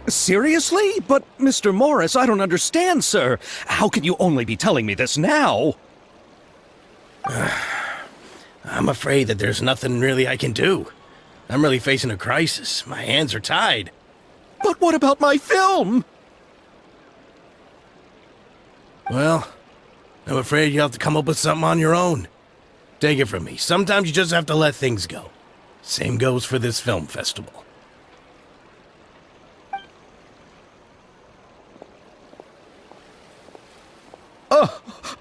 Seriously? But, Mr. Morris, I don't understand, sir. How can you only be telling me this now? I'm afraid that there's nothing really I can do. I'm really facing a crisis. My hands are tied. But what about my film? Well, I'm afraid you'll have to come up with something on your own. Take it from me. Sometimes you just have to let things go. Same goes for this film festival.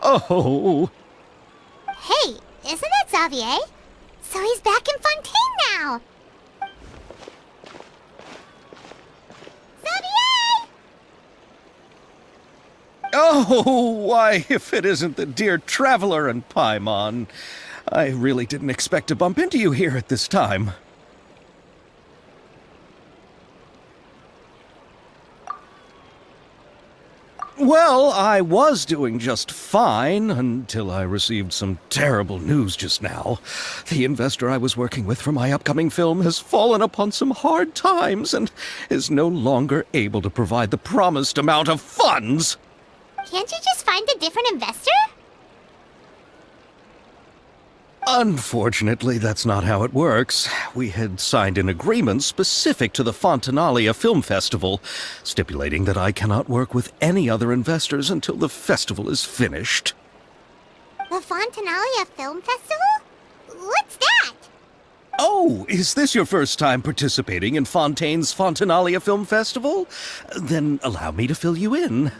Oh. Hey, isn't that Xavier? So he's back in Fontaine now! Xavier! Oh, why, if it isn't the dear Traveler and Paimon. I really didn't expect to bump into you here at this time. Well, I was doing just fine until I received some terrible news just now. The investor I was working with for my upcoming film has fallen upon some hard times and is no longer able to provide the promised amount of funds. Can't you just find a different investor? Unfortunately, that's not how it works. We had signed an agreement specific to the Fontaine Film Festival, stipulating that I cannot work with any other investors until the festival is finished. The Fontaine Film Festival? What's that? Oh, is this your first time participating in Fontaine's Fontaine Film Festival? Then allow me to fill you in.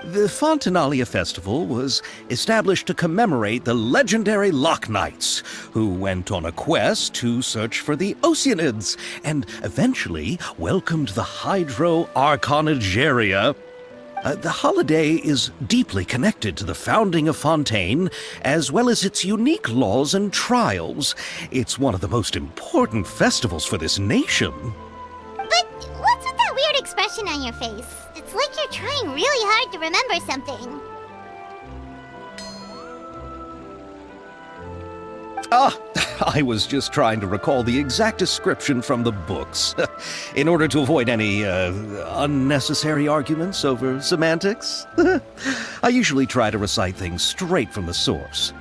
The Fontaine Festival was established to commemorate the legendary Loch Knights, who went on a quest to search for the Oceanids, and eventually welcomed the Hydro-Arconageria. The holiday is deeply connected to the founding of Fontaine, as well as its unique laws and trials. It's one of the most important festivals for this nation. But what's with that weird expression on your face? It's like you're trying really hard to remember something. I was just trying to recall the exact description from the books, in order to avoid any unnecessary arguments over semantics. I usually try to recite things straight from the source.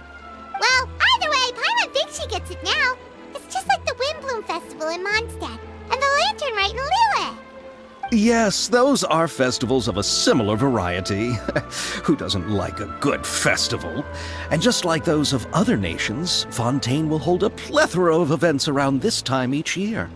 Well, either way, Paimon thinks she gets it now. It's just like the Windbloom Festival in Mondstadt, and the Lantern Rite in Lille. Yes, those are festivals of a similar variety. Who doesn't like a good festival? And just like those of other nations, Fontaine will hold a plethora of events around this time each year.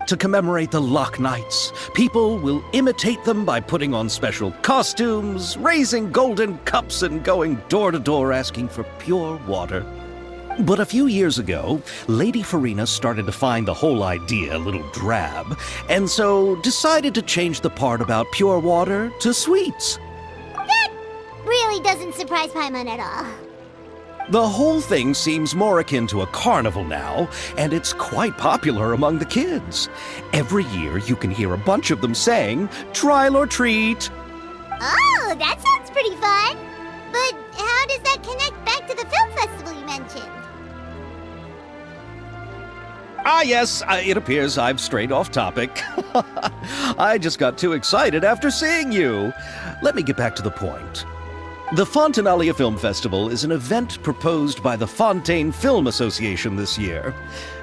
To commemorate the Loch Knights, people will imitate them by putting on special costumes, raising golden cups, and going door to door asking for pure water. But a few years ago, Lady Farina started to find the whole idea a little drab, and so decided to change the part about pure water to sweets. That really doesn't surprise Paimon at all. The whole thing seems more akin to a carnival now, and it's quite popular among the kids. Every year you can hear a bunch of them saying, "Trial or treat." Oh, that sounds pretty fun. But how does that connect back to the film festival you mentioned? Yes, it appears I've strayed off topic. I just got too excited after seeing you. Let me get back to the point. The Fontaine Film Festival is an event proposed by the Fontaine Film Association this year.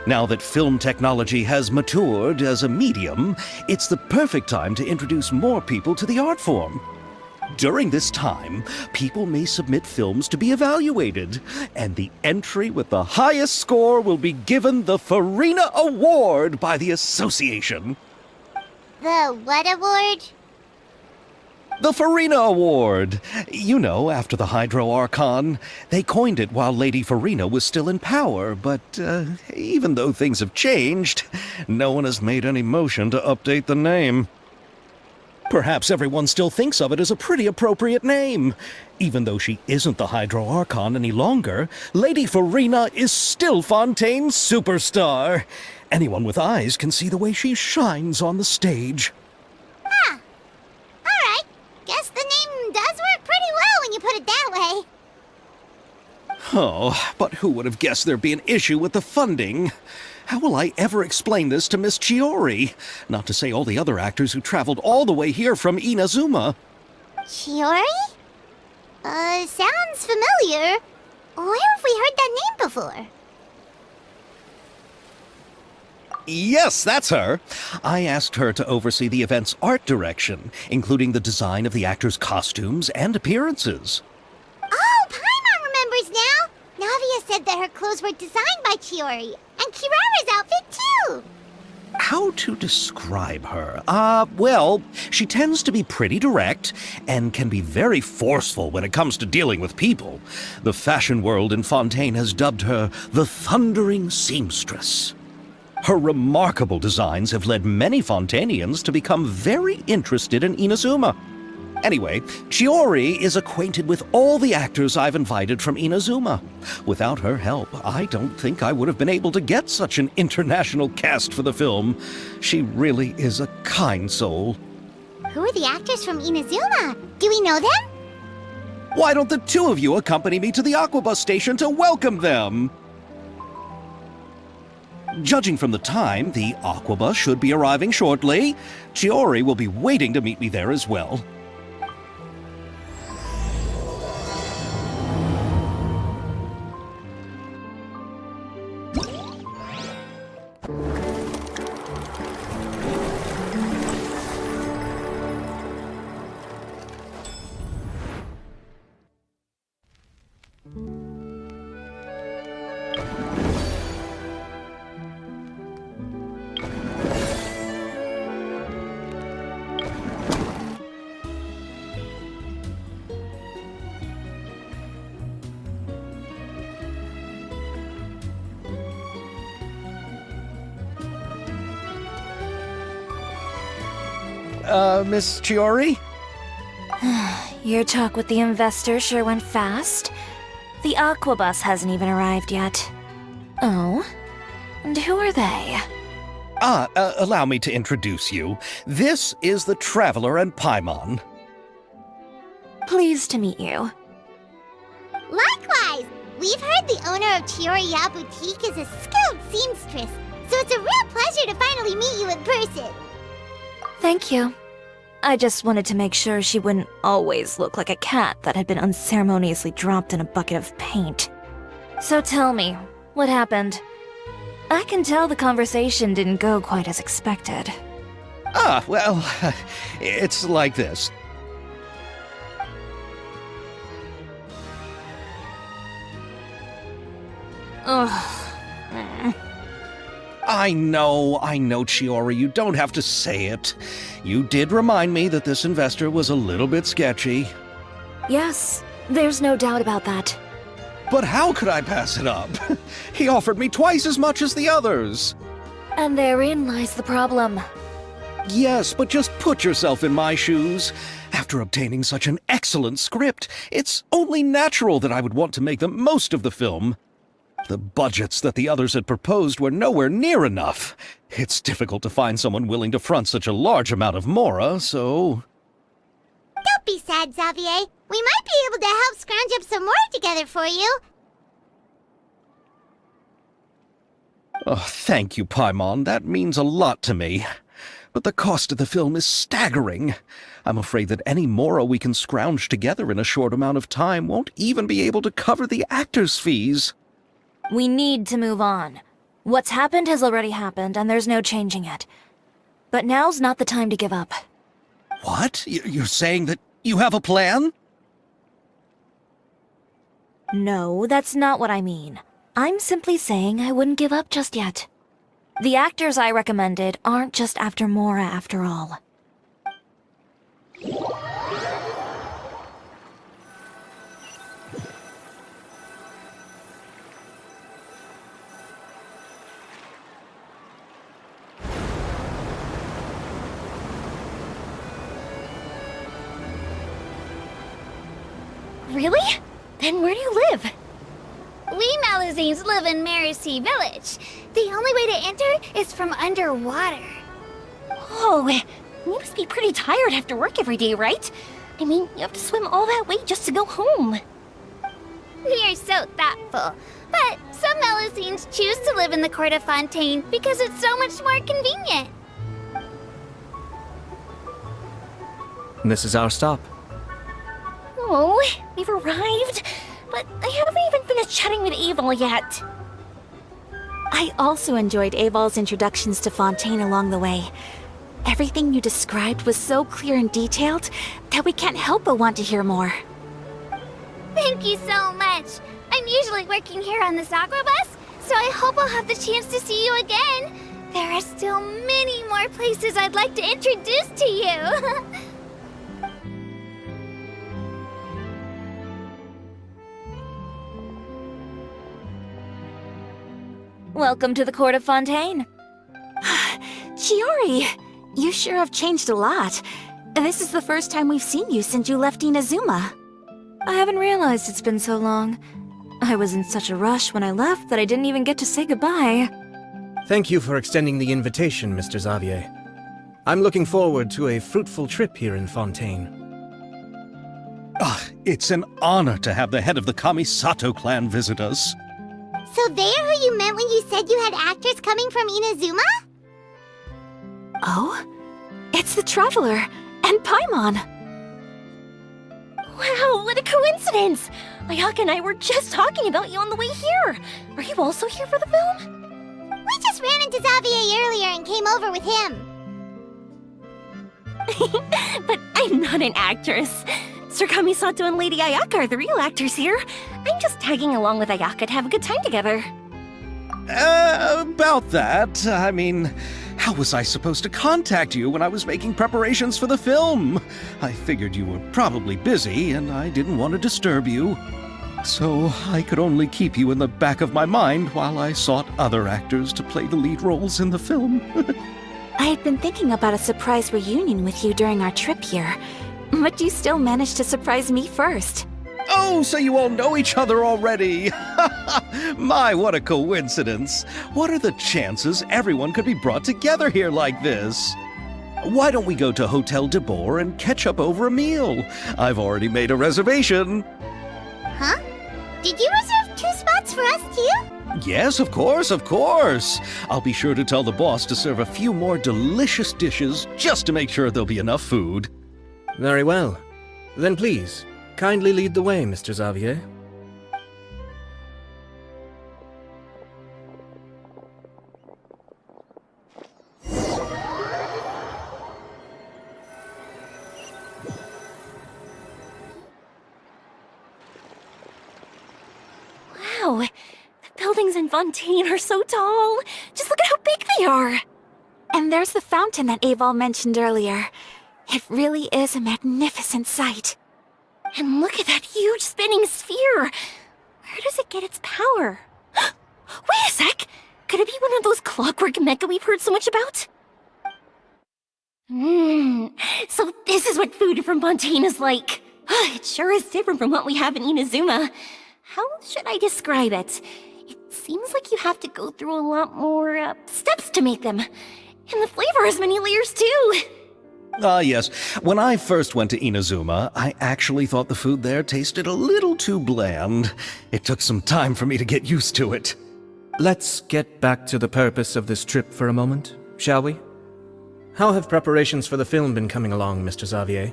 Now that film technology has matured as a medium, it's the perfect time to introduce more people to the art form. During this time, people may submit films to be evaluated, and the entry with the highest score will be given the Farina Award by the association. The what award? The Farina Award. You know, after the Hydro-Archon. They coined it while Lady Farina was still in power, but even though things have changed, no one has made any motion to update the name. Perhaps everyone still thinks of it as a pretty appropriate name. Even though she isn't the Hydro-Archon any longer, Lady Farina is still Fontaine's superstar. Anyone with eyes can see the way she shines on the stage. Huh. Alright. Guess the name does work pretty well when you put it that way. Oh, but who would have guessed there'd be an issue with the funding? How will I ever explain this to Miss Chiori? Not to say all the other actors who traveled all the way here from Inazuma. Chiori? Sounds familiar. Where have we heard that name before? Yes, that's her. I asked her to oversee the event's art direction, including the design of the actors' costumes and appearances. Oh, Paimon remembers now! Navia said that her clothes were designed by Chiori, and Kirara's outfit too! How to describe her? Well, she tends to be pretty direct and can be very forceful when it comes to dealing with people. The fashion world in Fontaine has dubbed her the Thundering Seamstress. Her remarkable designs have led many Fontainians to become very interested in Inazuma. Anyway, Chiori is acquainted with all the actors I've invited from Inazuma. Without her help, I don't think I would have been able to get such an international cast for the film. She really is a kind soul. Who are the actors from Inazuma? Do we know them? Why don't the two of you accompany me to the Aquabus station to welcome them? Judging from the time, the Aquabus should be arriving shortly. Chiori will be waiting to meet me there as well. Miss Chiori? Your talk with the investor sure went fast. The Aquabus hasn't even arrived yet. Oh? And who are they? Allow me to introduce you. This is the Traveler and Paimon. Pleased to meet you. Likewise! We've heard the owner of Chioriya Boutique is a skilled seamstress, so it's a real pleasure to finally meet you in person. Thank you. I just wanted to make sure she wouldn't always look like a cat that had been unceremoniously dropped in a bucket of paint. So tell me, what happened? I can tell the conversation didn't go quite as expected. Well, it's like this. Ugh. I know, Chiori, you don't have to say it. You did remind me that this investor was a little bit sketchy. Yes, there's no doubt about that. But how could I pass it up? He offered me twice as much as the others. And therein lies the problem. Yes, but just put yourself in my shoes. After obtaining such an excellent script, it's only natural that I would want to make the most of the film. The budgets that the others had proposed were nowhere near enough. It's difficult to find someone willing to front such a large amount of mora, so... Don't be sad, Xavier. We might be able to help scrounge up some more together for you. Oh, thank you, Paimon. That means a lot to me. But the cost of the film is staggering. I'm afraid that any mora we can scrounge together in a short amount of time won't even be able to cover the actors' fees. We need to move on. What's happened has already happened, and there's no changing it. But now's not the time to give up. What? You're saying that you have a plan? No, that's not what I mean. I'm simply saying I wouldn't give up just yet. The actors I recommended aren't just after mora after all. Really? Then where do you live? We Malazines live in Marcy Village. The only way to enter is from underwater. Oh, you must be pretty tired after work every day, right? I mean, you have to swim all that way just to go home. We are so thoughtful. But some Melusines choose to live in the court of Fontaine because it's so much more convenient. This is our stop. Oh, we've arrived, but I haven't even finished chatting with Aval yet. I also enjoyed Aval's introductions to Fontaine along the way. Everything you described was so clear and detailed that we can't help but want to hear more. Thank you so much. I'm usually working here on this aqua bus, so I hope I'll have the chance to see you again. There are still many more places I'd like to introduce to you. Welcome to the court of Fontaine. Chiori, you sure have changed a lot. This is the first time we've seen you since you left Inazuma. I haven't realized it's been so long. I was in such a rush when I left that I didn't even get to say goodbye. Thank you for extending the invitation, Mr. Xavier. I'm looking forward to a fruitful trip here in Fontaine. It's an honor to have the head of the Kamisato clan visit us. So they're who you meant when you said you had actors coming from Inazuma? Oh? It's the Traveler and Paimon. Wow, what a coincidence! Ayaka and I were just talking about you on the way here. Are you also here for the film? We just ran into Xavier earlier and came over with him. But I'm not an actress. Sir Kamisato and Lady Ayaka are the real actors here. I'm just tagging along with Ayaka to have a good time together. About that, I mean, how was I supposed to contact you when I was making preparations for the film? I figured you were probably busy, and I didn't want to disturb you. So I could only keep you in the back of my mind while I sought other actors to play the lead roles in the film. I had been thinking about a surprise reunion with you during our trip here, but you still managed to surprise me first. Oh, so you all know each other already! My, what a coincidence! What are the chances everyone could be brought together here like this? Why don't we go to Hotel de Boer and catch up over a meal? I've already made a reservation. Huh? Did you reserve 2 spots for us too? Yes, of course, of course. I'll be sure to tell the boss to serve a few more delicious dishes just to make sure there'll be enough food. Very well. Then please, kindly lead the way, Mr. Xavier. Wow, the buildings in Fontaine are so tall. Just look at how big they are. And there's the fountain that Aval mentioned earlier. It really is a magnificent sight. And look at that huge spinning sphere. Where does it get its power? Wait a sec! Could it be one of those clockwork mecha we've heard so much about? So this is what food from Fontaine is like. It sure is different from what we have in Inazuma. How should I describe it? It seems like you have to go through a lot more steps to make them. And the flavor has many layers too. Yes. When I first went to Inazuma, I actually thought the food there tasted a little too bland. It took some time for me to get used to it. Let's get back to the purpose of this trip for a moment, shall we? How have preparations for the film been coming along, Mr. Xavier?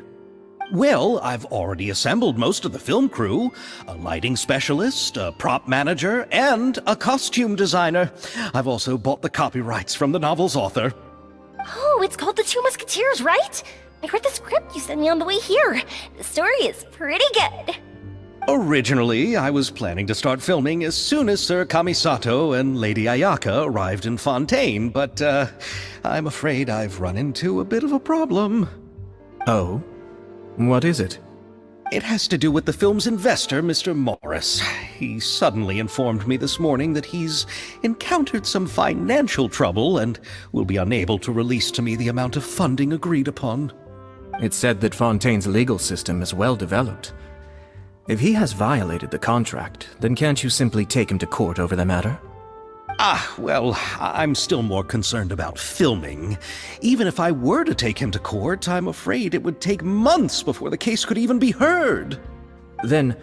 Well, I've already assembled most of the film crew. A lighting specialist, a prop manager, and a costume designer. I've also bought the copyrights from the novel's author. Oh, it's called The Two Musketeers, right? I read the script you sent me on the way here. The story is pretty good. Originally, I was planning to start filming as soon as Sir Kamisato and Lady Ayaka arrived in Fontaine, but I'm afraid I've run into a bit of a problem. Oh? What is it? It has to do with the film's investor, Mr. Morris. He suddenly informed me this morning that he's encountered some financial trouble and will be unable to release to me the amount of funding agreed upon. It's said that Fontaine's legal system is well developed. If he has violated the contract, then can't you simply take him to court over the matter? Well, I'm still more concerned about filming. Even if I were to take him to court, I'm afraid it would take months before the case could even be heard. Then,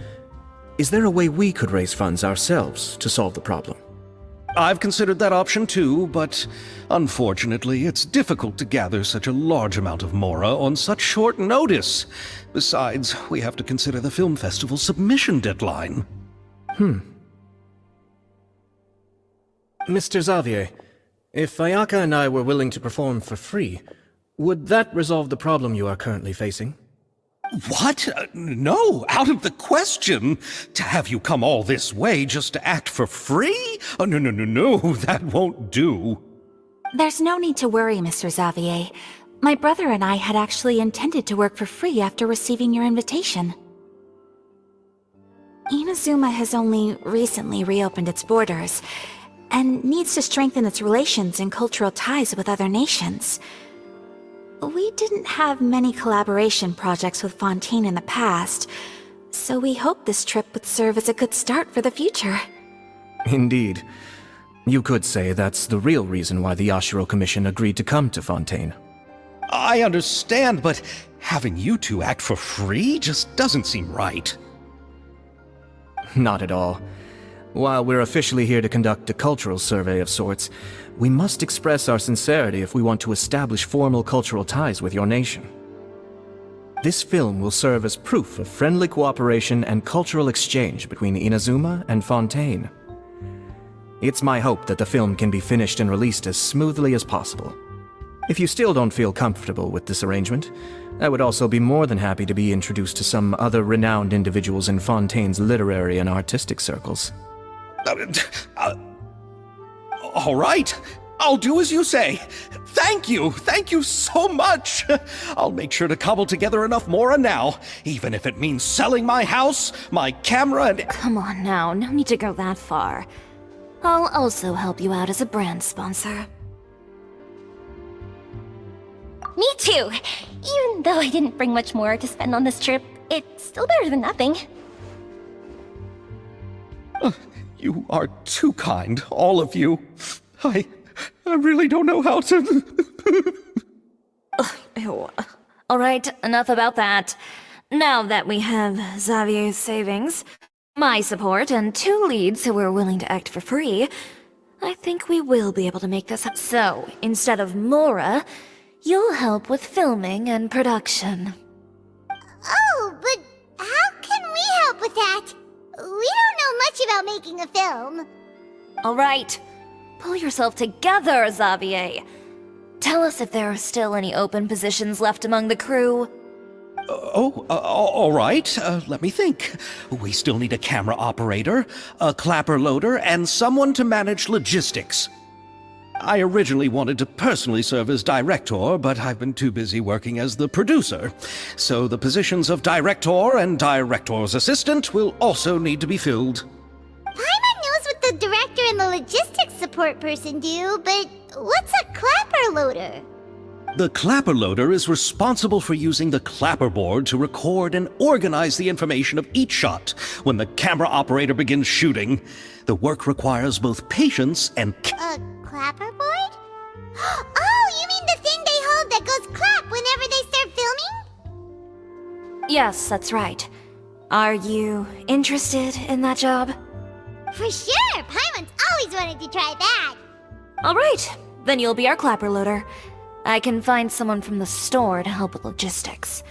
Is there a way we could raise funds ourselves to solve the problem? I've considered that option too, but unfortunately, it's difficult to gather such a large amount of mora on such short notice. Besides, we have to consider the film festival's submission deadline. Mr. Xavier, if Ayaka and I were willing to perform for free, would that resolve the problem you are currently facing? What? No, out of the question. To have you come all this way just to act for free? Oh, no, that won't do. There's no need to worry, Mr. Xavier. My brother and I had actually intended to work for free after receiving your invitation. Inazuma has only recently reopened its borders, and needs to strengthen its relations and cultural ties with other nations. We didn't have many collaboration projects with Fontaine in the past, so we hoped this trip would serve as a good start for the future. Indeed. You could say that's the real reason why the Yashiro Commission agreed to come to Fontaine. I understand, but having you two act for free just doesn't seem right. Not at all. While we're officially here to conduct a cultural survey of sorts, we must express our sincerity if we want to establish formal cultural ties with your nation. This film will serve as proof of friendly cooperation and cultural exchange between Inazuma and Fontaine. It's my hope that the film can be finished and released as smoothly as possible. If you still don't feel comfortable with this arrangement, I would also be more than happy to be introduced to some other renowned individuals in Fontaine's literary and artistic circles. All right, I'll do as you say. Thank you so much. I'll make sure to cobble together enough mora now, even if it means selling my house, my camera, and... Come on now, no need to go that far. I'll also help you out as a brand sponsor. Me too! Even though I didn't bring much more to spend on this trip, it's still better than nothing. You are too kind, all of you. I really don't know how to... Ew. All right, enough about that. Now that we have Xavier's savings, my support, and 2 leads who are willing to act for free, I think we will be able to make this up. So, instead of Mora, you'll help with filming and production. Oh, but how can we help with that? We don't know much about making a film. All right, pull yourself together, Xavier. Tell us if there are still any open positions left among the crew. All right. Let me think. We still need a camera operator, a clapper loader, and someone to manage logistics. I originally wanted to personally serve as director, but I've been too busy working as the producer. So the positions of director and director's assistant will also need to be filled. Paimon knows what the director and the logistics support person do, but what's a clapper loader? The clapper loader is responsible for using the clapper board to record and organize the information of each shot when the camera operator begins shooting. The work requires both patience and... A clapper board? Oh, you mean the thing they hold that goes clap whenever they start filming? Yes, that's right. Are you interested in that job? For sure! Paimon's always wanted to try that! All right, then you'll be our clapper loader. I can find someone from the store to help with logistics.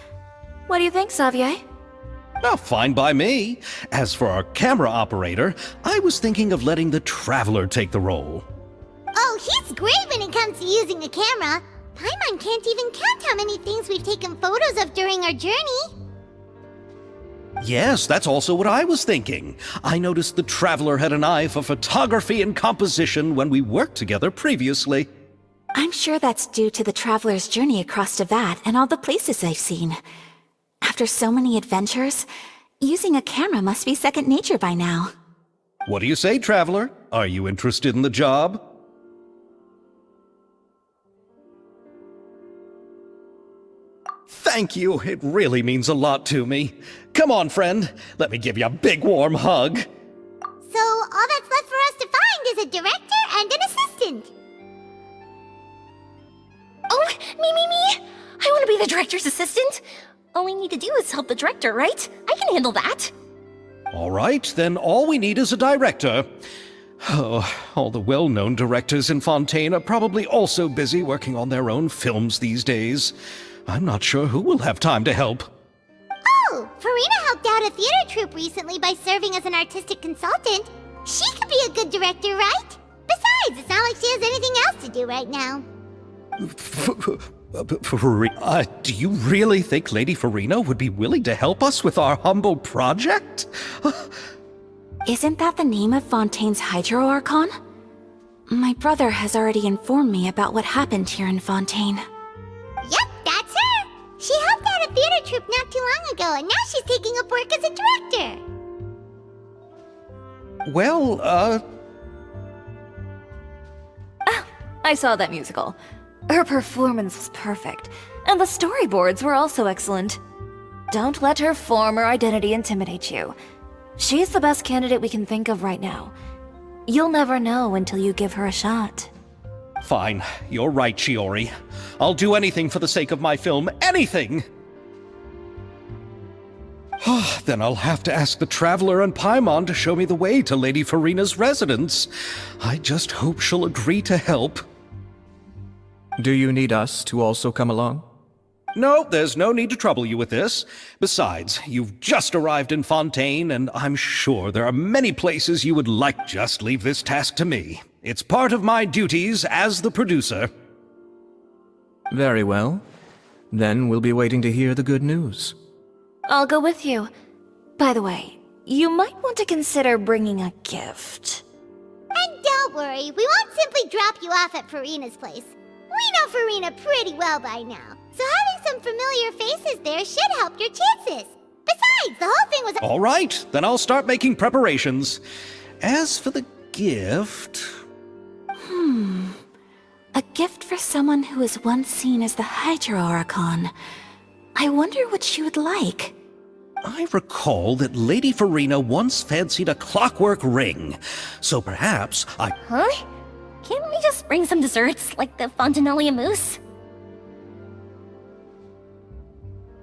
What do you think, Xavier? Well, fine by me. As for our camera operator, I was thinking of letting the Traveler take the role. Oh, he's great when it comes to using a camera. Paimon can't even count how many things we've taken photos of during our journey. Yes, that's also what I was thinking. I noticed the Traveler had an eye for photography and composition when we worked together previously. I'm sure that's due to the traveler's journey across Teyvat and all the places they've seen. After so many adventures, using a camera must be second nature by now. What do you say, Traveler? Are you interested in the job? Thank you. It really means a lot to me. Come on, friend. Let me give you a big warm hug. So all that's left for us to find is a director and an assistant. Oh, me! I want to be the director's assistant! All we need to do is help the director, right? I can handle that. All right, then all we need is a director. Oh, all the well-known directors in Fontaine are probably also busy working on their own films these days. I'm not sure who will have time to help. Oh, Farina helped out a theater troupe recently by serving as an artistic consultant. She could be a good director, right? Besides, it's not like she has anything else to do right now. Do you really think Lady Farina would be willing to help us with our humble project? Isn't that the name of Fontaine's Hydro Archon? My brother has already informed me about what happened here in Fontaine. Yep, that's her! She helped out a theater troupe not too long ago, and now she's taking up work as a director. Well, I saw that musical. Her performance was perfect, and the storyboards were also excellent. Don't let her former identity intimidate you. She's the best candidate we can think of right now. You'll never know until you give her a shot. Fine. You're right, Shiori. I'll do anything for the sake of my film. Anything! Then I'll have to ask the Traveler and Paimon to show me the way to Lady Farina's residence. I just hope she'll agree to help. Do you need us to also come along? No, there's no need to trouble you with this. Besides, you've just arrived in Fontaine, and I'm sure there are many places you would like. Just leave this task to me. It's part of my duties as the producer. Very well. Then we'll be waiting to hear the good news. I'll go with you. By the way, you might want to consider bringing a gift. And don't worry, we won't simply drop you off at Farina's place. We know Farina pretty well by now, so having some familiar faces there should help your chances. Besides, the whole thing was— All right, then I'll start making preparations. As for the gift— A gift for someone who was once seen as the Hydro Archon. I wonder what she would like. I recall that Lady Farina once fancied a clockwork ring, so perhaps Huh? Can't we just bring some desserts, like the Fontaine mousse?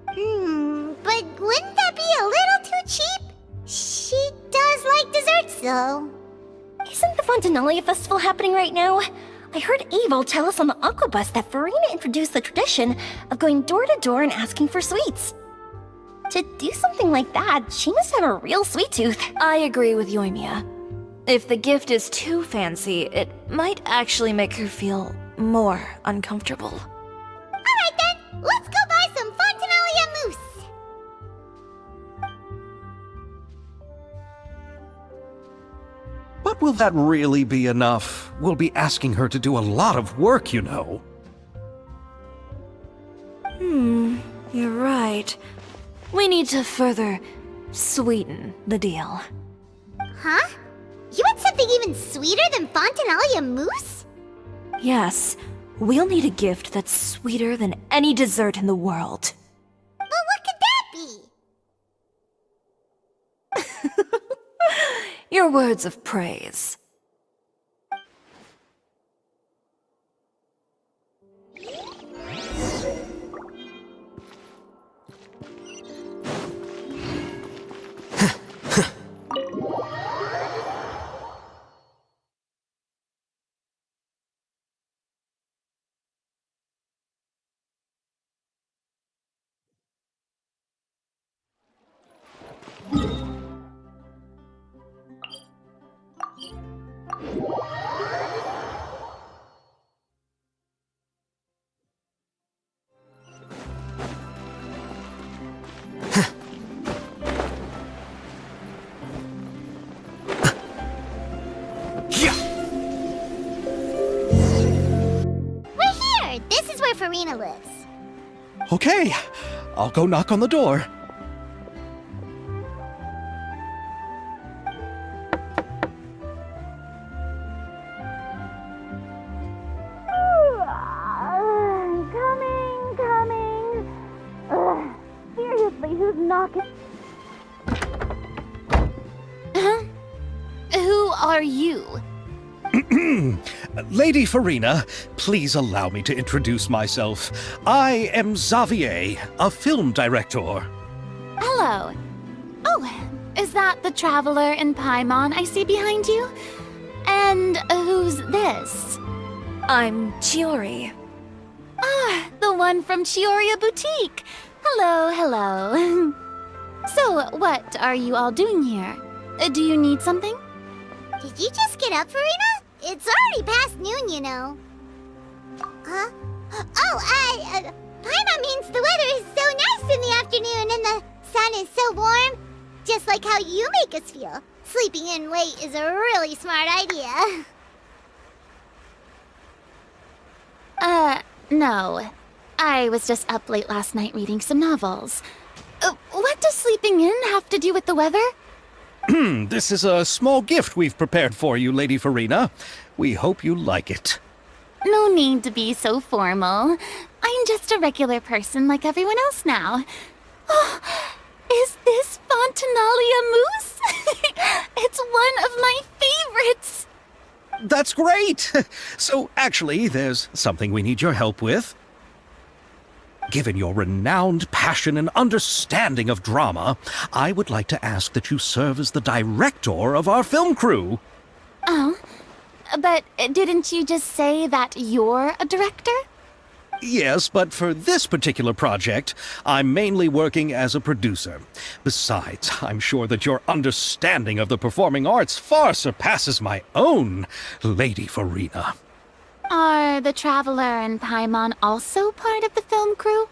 But wouldn't that be a little too cheap? She does like desserts, though. Isn't the Fontaine festival happening right now? I heard Abel tell us on the Aquabus that Farina introduced the tradition of going door to door and asking for sweets. To do something like that, she must have a real sweet tooth. I agree with Yoimiya. If the gift is too fancy, it might actually make her feel more uncomfortable. Alright then, let's go buy some Fontaine mousse. But will that really be enough? We'll be asking her to do a lot of work, you know. You're right. We need to further sweeten the deal. Huh? You want something even sweeter than Fontaine mousse? Yes, we'll need a gift that's sweeter than any dessert in the world. Well, what could that be? Your words of praise. Farina lives. Okay, I'll go knock on the door. Coming. Seriously, who's knocking? Who are you? Lady Farina, please allow me to introduce myself. I am Xavier, a film director. Hello. Oh, Is that the Traveler and Paimon I see behind you? And who's this? I'm Chiori. Ah, the one from Chioria Boutique. Hello, hello. So, what are you all doing here? Do you need something? Did you just get up, Farina? It's already past noon, you know. Huh? Oh, Paimon means the weather is so nice in the afternoon and the sun is so warm. Just like how you make us feel. Sleeping in late is a really smart idea. No. I was just up late last night reading some novels. What does sleeping in have to do with the weather? This is a small gift we've prepared for you, Lady Farina. We hope you like it. No need to be so formal. I'm just a regular person like everyone else now. Oh, is this Fontinalia mousse? It's one of my favorites! That's great! So, actually, there's something we need your help with. Given your renowned passion and understanding of drama, I would like to ask that you serve as the director of our film crew. Oh, but didn't you just say that you're a director? Yes, but for this particular project, I'm mainly working as a producer. Besides, I'm sure that your understanding of the performing arts far surpasses my own, Lady Farina. Are the Traveler and Paimon also part of the film crew?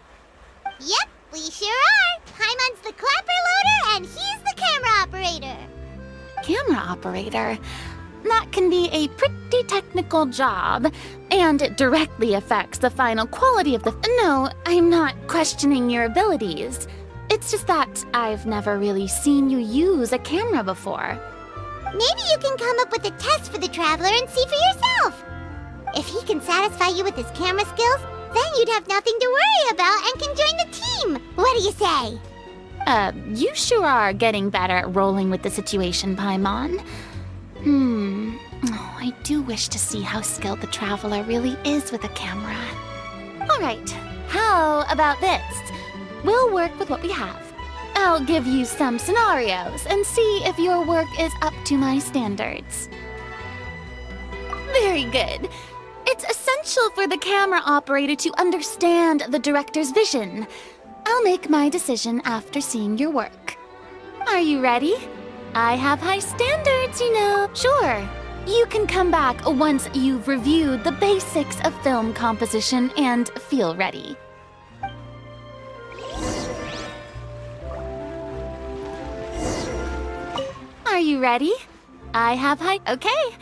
Yep, we sure are. Paimon's the clapper loader and he's the camera operator. Camera operator? That can be a pretty technical job, and it directly affects the final quality of the... No, I'm not questioning your abilities. It's just that I've never really seen you use a camera before. Maybe you can come up with a test for the Traveler and see for yourself. If he can satisfy you with his camera skills, then you'd have nothing to worry about and can join the team. What do you say? You sure are getting better at rolling with the situation, Paimon. Oh, I do wish to see how skilled the Traveler really is with a camera. Alright, how about this? We'll work with what we have. I'll give you some scenarios and see if your work is up to my standards. Very good. It's essential for the camera operator to understand the director's vision. I'll make my decision after seeing your work. Are you ready? I have high standards, you know. Sure. You can come back once you've reviewed the basics of film composition and feel ready. Are you ready? I have high... Okay.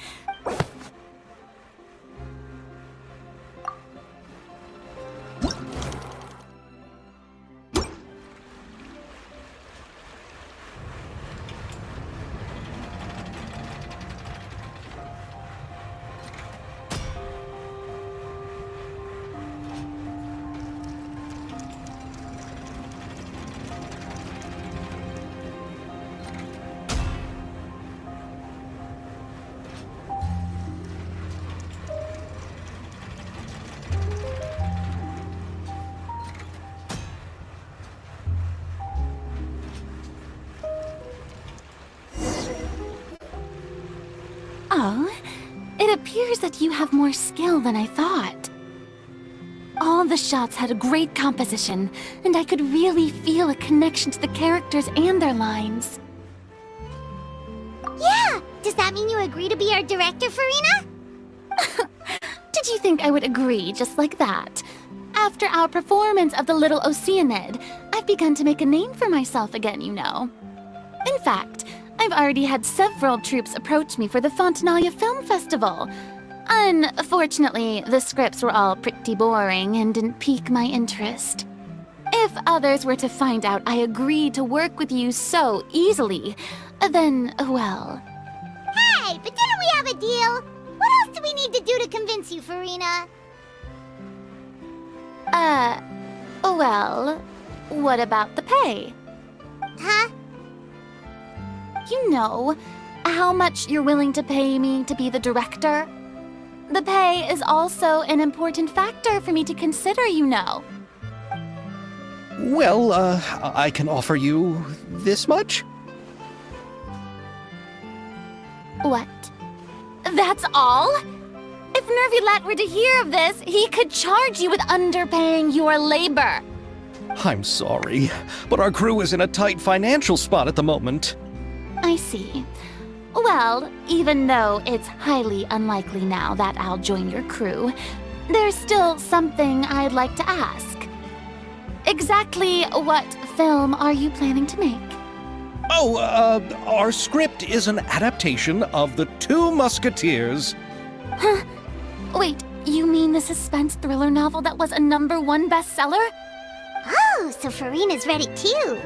Oh, it appears that you have more skill than I thought. All the shots had a great composition, and I could really feel a connection to the characters and their lines. Yeah! Does that mean you agree to be our director, Farina? Did you think I would agree just like that? After our performance of The Little Oceanid, I've begun to make a name for myself again, you know. In fact, I've already had several troops approach me for the Fontinalia Film Festival. Unfortunately, the scripts were all pretty boring and didn't pique my interest. If others were to find out I agreed to work with you so easily, then, well... Hey, but didn't we have a deal? What else do we need to do to convince you, Farina? Well, what about the pay? Huh? You know, how much you're willing to pay me to be the director? The pay is also an important factor for me to consider, you know. Well, I can offer you this much? What? That's all? If Nervilet were to hear of this, he could charge you with underpaying your labor. I'm sorry, but our crew is in a tight financial spot at the moment. I see. Well, even though it's highly unlikely now that I'll join your crew, there's still something I'd like to ask. Exactly what film are you planning to make? Oh, our script is an adaptation of The Two Musketeers. Huh? Wait, you mean the suspense thriller novel that was a #1 bestseller? Oh, so Farina's read it too.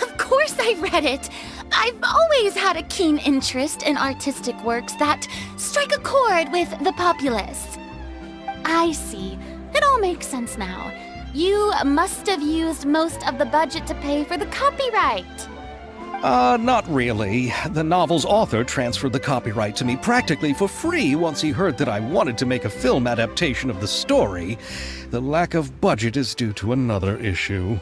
Of course I read it. I've always had a keen interest in artistic works that strike a chord with the populace. I see. It all makes sense now. You must have used most of the budget to pay for the copyright. Not really. The novel's author transferred the copyright to me practically for free once he heard that I wanted to make a film adaptation of the story. The lack of budget is due to another issue.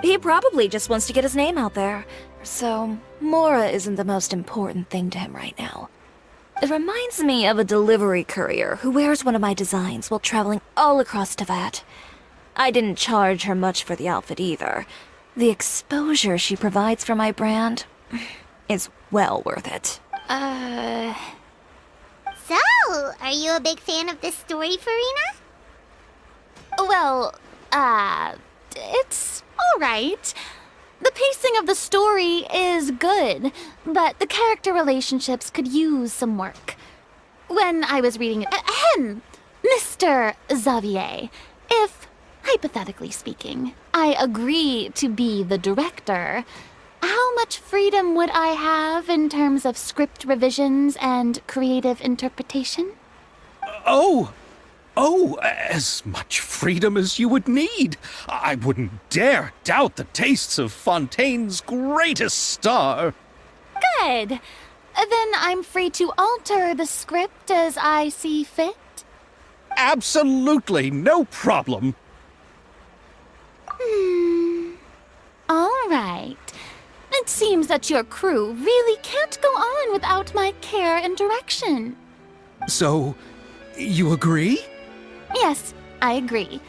He probably just wants to get his name out there. So, Mora isn't the most important thing to him right now. It reminds me of a delivery courier who wears one of my designs while traveling all across Teyvat. I didn't charge her much for the outfit either. The exposure she provides for my brand is well worth it. So, are you a big fan of this story, Farina? Well, it's alright. The pacing of the story is good, but the character relationships could use some work. When I was reading it, Mr. Xavier, if, hypothetically speaking, I agree to be the director, how much freedom would I have in terms of script revisions and creative interpretation? As much freedom as you would need. I wouldn't dare doubt the tastes of Fontaine's greatest star. Good. Then I'm free to alter the script as I see fit? Absolutely, no problem. All right. It seems that your crew really can't go on without my care and direction. So, you agree? Yes, I agree.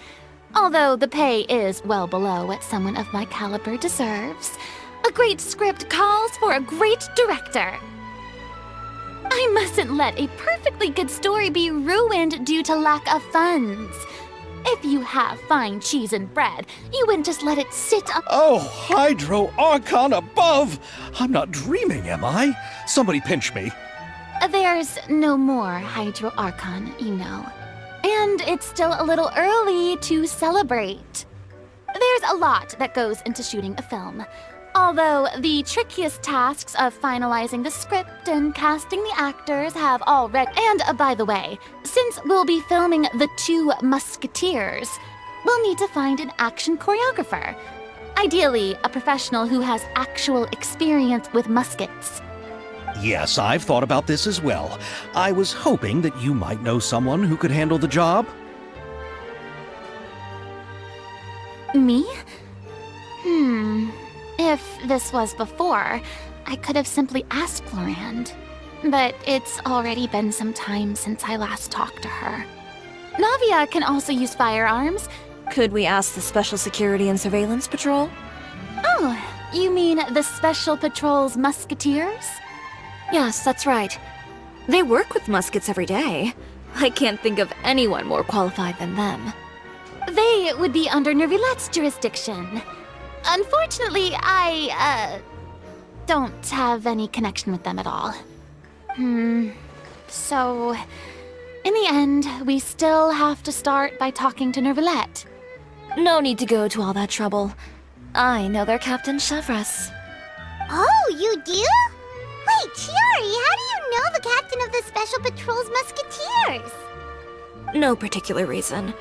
Although the pay is well below what someone of my caliber deserves. A great script calls for a great director. I mustn't let a perfectly good story be ruined due to lack of funds. If you have fine cheese and bread, you wouldn't just let it sit up. Oh, Hydro Archon above! I'm not dreaming, am I? Somebody pinch me. There's no more Hydro Archon, you know. And it's still a little early to celebrate. There's a lot that goes into shooting a film. Although the trickiest tasks of finalizing the script and casting the actors have already... And by the way, since we'll be filming The Two Musketeers, we'll need to find an action choreographer. Ideally, a professional who has actual experience with muskets. Yes, I've thought about this as well. I was hoping that you might know someone who could handle the job. Me? If this was before, I could have simply asked Florand. But it's already been some time since I last talked to her. Navia can also use firearms. Could we ask the Special Security and Surveillance Patrol? Oh, you mean the Special Patrol's Musketeers? Yes, that's right. They work with muskets every day. I can't think of anyone more qualified than them. They would be under Nervilet's jurisdiction. Unfortunately, I, don't have any connection with them at all. So, in the end, we still have to start by talking to Nervilet. No need to go to all that trouble. I know their Captain Chevres. Oh, you do? Wait, Chiari, how do you know the captain of the Special Patrol's Musketeers? No particular reason.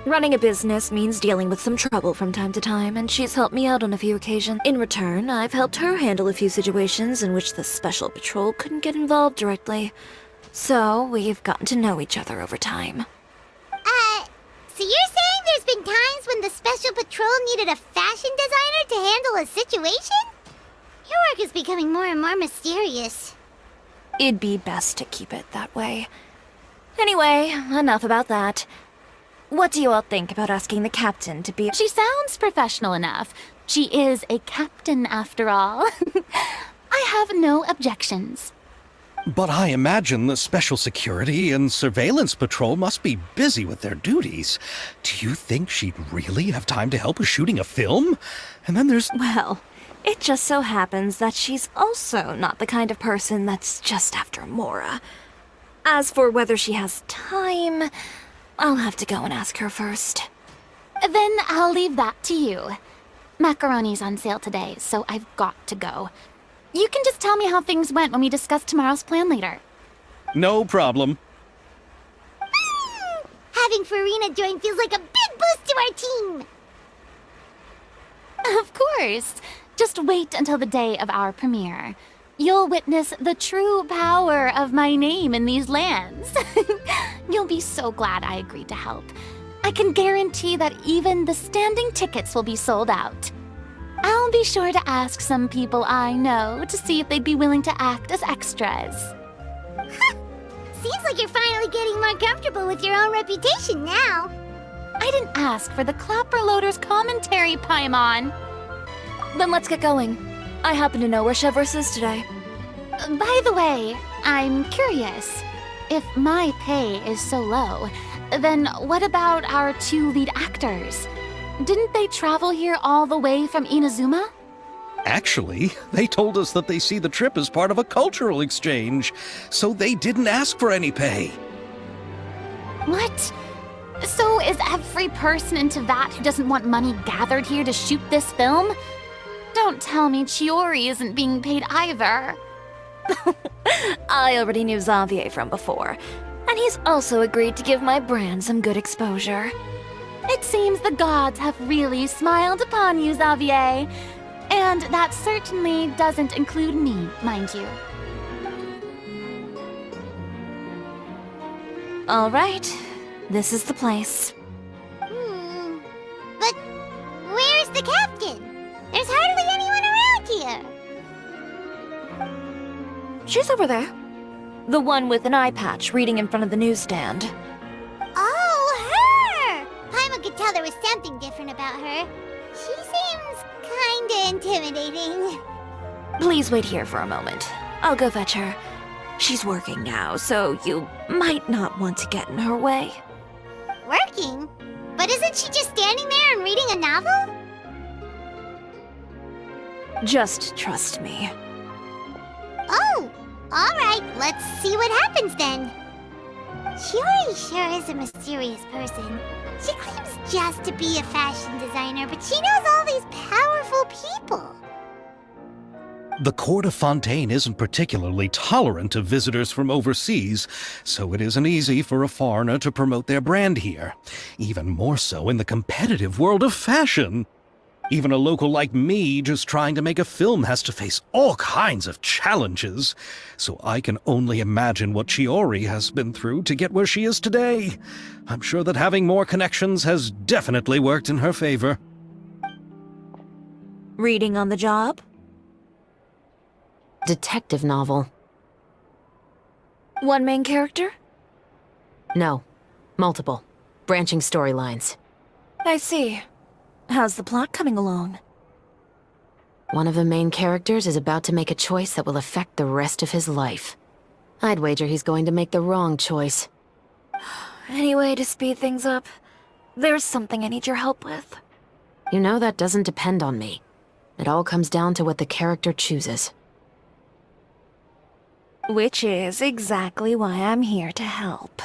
Running a business means dealing with some trouble from time to time, and she's helped me out on a few occasions. In return, I've helped her handle a few situations in which the Special Patrol couldn't get involved directly. So, we've gotten to know each other over time. So you're saying there's been times when the Special Patrol needed a fashion designer to handle a situation? Your work is becoming more and more mysterious. It'd be best to keep it that way. Anyway, enough about that. What do you all think about asking the captain to be— She sounds professional enough. She is a captain after all. I have no objections. But I imagine the Special Security and Surveillance Patrol must be busy with their duties. Do you think she'd really have time to help with shooting a film? And then there's— Well, it just so happens that she's also not the kind of person that's just after Mora. As for whether she has time, I'll have to go and ask her first. Then I'll leave that to you. Macaroni's on sale today, so I've got to go. You can just tell me how things went when we discuss tomorrow's plan later. no problem. Having Farina join feels like a big boost to our team. Of course. Just wait until the day of our premiere. You'll witness the true power of my name in these lands. You'll be so glad I agreed to help. I can guarantee that even the standing tickets will be sold out. I'll be sure to ask some people I know to see if they'd be willing to act as extras. Seems like you're finally getting more comfortable with your own reputation now. I didn't ask for the Clapper Loader's commentary, Paimon. Then let's get going. I happen to know where Chevrolet is today. By the way, I'm curious. If my pay is so low, then what about our 2 lead actors? Didn't they travel here all the way from Inazuma? Actually, they told us that they see the trip as part of a cultural exchange, so they didn't ask for any pay. What? So is every person in Teyvat who doesn't want money gathered here to shoot this film? Don't tell me Chiori isn't being paid either. I already knew Xavier from before, and he's also agreed to give my brand some good exposure. It seems the gods have really smiled upon you, Xavier. And that certainly doesn't include me, mind you. All right, this is the place. But where's the captain? There's hardly anyone around here. She's over there. The one with an eye patch reading in front of the newsstand. Oh, her! Paimon could tell there was something different about her. She seems kinda intimidating. Please wait here for a moment. I'll go fetch her. She's working now, so you might not want to get in her way. Working? But isn't she just standing there and reading a novel? Just trust me. Oh, alright, let's see what happens then. Chiori sure is a mysterious person. She claims just to be a fashion designer, but she knows all these powerful people. The court of Fontaine isn't particularly tolerant of visitors from overseas, so it isn't easy for a foreigner to promote their brand here. Even more so in the competitive world of fashion. Even a local like me just trying to make a film has to face all kinds of challenges, so I can only imagine what Chiori has been through to get where she is today. I'm sure that having more connections has definitely worked in her favor. Reading on the job? Detective novel. One main character? No. Multiple. Branching storylines. I see. How's the plot coming along? One of the main characters is about to make a choice that will affect the rest of his life. I'd wager he's going to make the wrong choice. Any way to speed things up? There's something I need your help with. You know that doesn't depend on me. It all comes down to what the character chooses. Which is exactly why I'm here to help.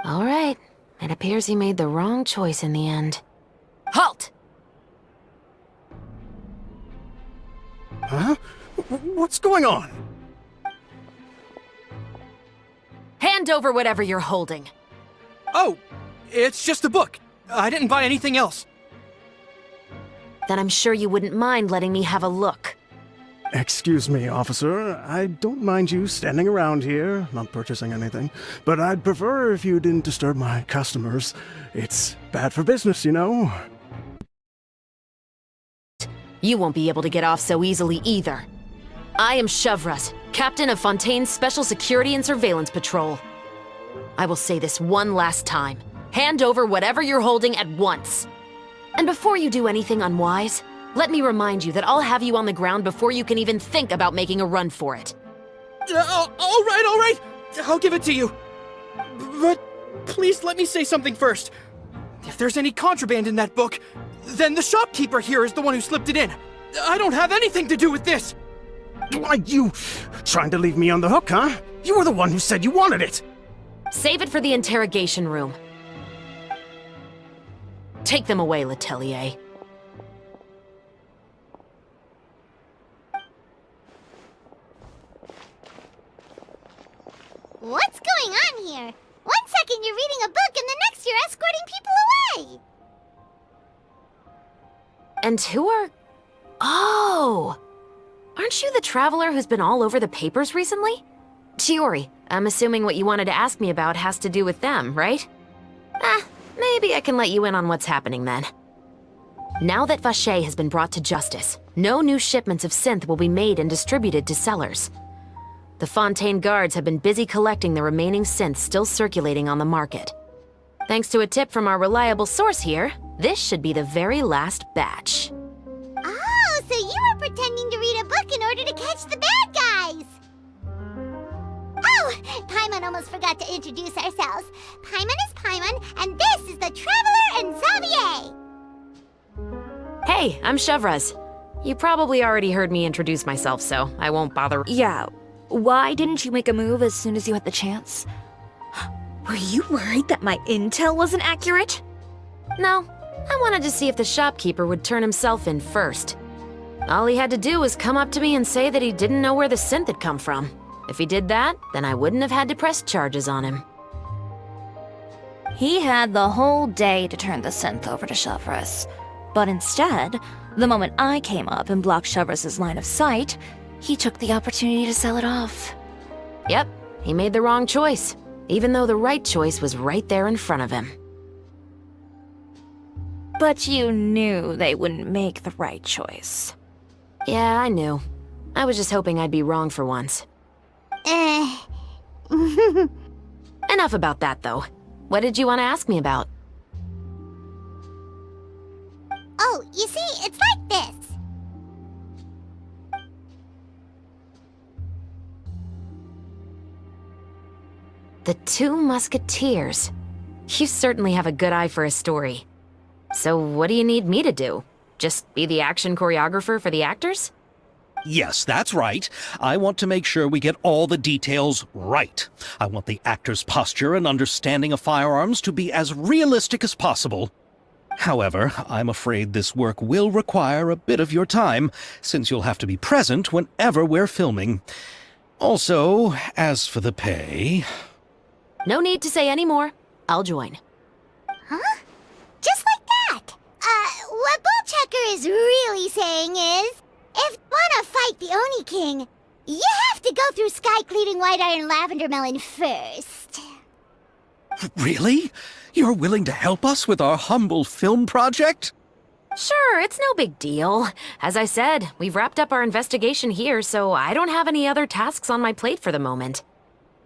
All right. It appears he made the wrong choice in the end. Halt! Huh? What's going on? Hand over whatever you're holding. Oh, it's just a book. I didn't buy anything else. Then I'm sure you wouldn't mind letting me have a look. Excuse me, officer. I don't mind you standing around here, not purchasing anything, but I'd prefer if you didn't disturb my customers. It's bad for business, you know? You won't be able to get off so easily either. I am Chevras, captain of Fontaine's Special Security and Surveillance Patrol. I will say this one last time. Hand over whatever you're holding at once. And before you do anything unwise, let me remind you that I'll have you on the ground before you can even think about making a run for it. All right. I'll give it to you. But please let me say something first. If there's any contraband in that book, then the shopkeeper here is the one who slipped it in. I don't have anything to do with this. Why, you trying to leave me on the hook, huh? You were the one who said you wanted it. Save it for the interrogation room. Take them away, Letelier. What's going on here? 1 second you're reading a book and the next you're escorting people away! And who are... Oh! Aren't you the traveler who's been all over the papers recently? Chiori, I'm assuming what you wanted to ask me about has to do with them, right? Maybe I can let you in on what's happening then. Now that Vacher has been brought to justice, no new shipments of synth will be made and distributed to sellers. The Fontaine guards have been busy collecting the remaining synths still circulating on the market. Thanks to a tip from our reliable source here, this should be the very last batch. Oh, so you were pretending to read a book in order to catch the bad guys! Oh, Paimon almost forgot to introduce ourselves. Paimon is Paimon, and this is the Traveler and Xavier! Hey, I'm Chevras. You probably already heard me introduce myself, so I won't bother. Yeah, why didn't you make a move as soon as you had the chance? Were you worried that my intel wasn't accurate? No, I wanted to see if the shopkeeper would turn himself in first. All he had to do was come up to me and say that he didn't know where the synth had come from. If he did that, then I wouldn't have had to press charges on him. He had the whole day to turn the synth over to Chevras. But instead, the moment I came up and blocked Chevras' line of sight, he took the opportunity to sell it off. Yep, he made the wrong choice, even though the right choice was right there in front of him. But you knew they wouldn't make the right choice. Yeah, I knew. I was just hoping I'd be wrong for once. Enough about that, though. What did you want to ask me about? Oh, you see, it's like this. The Two Musketeers. You certainly have a good eye for a story. So what do you need me to do? Just be the action choreographer for the actors? Yes, that's right. I want to make sure we get all the details right. I want the actor's posture and understanding of firearms to be as realistic as possible. However, I'm afraid this work will require a bit of your time, since you'll have to be present whenever we're filming. Also, as for the pay... No need to say any more. I'll join. Huh? Just like that? What Bullchecker is really saying is, if you wanna fight the Oni King, you have to go through sky-cleaving white iron lavender melon first. Really? You're willing to help us with our humble film project? Sure, it's no big deal. As I said, we've wrapped up our investigation here, so I don't have any other tasks on my plate for the moment.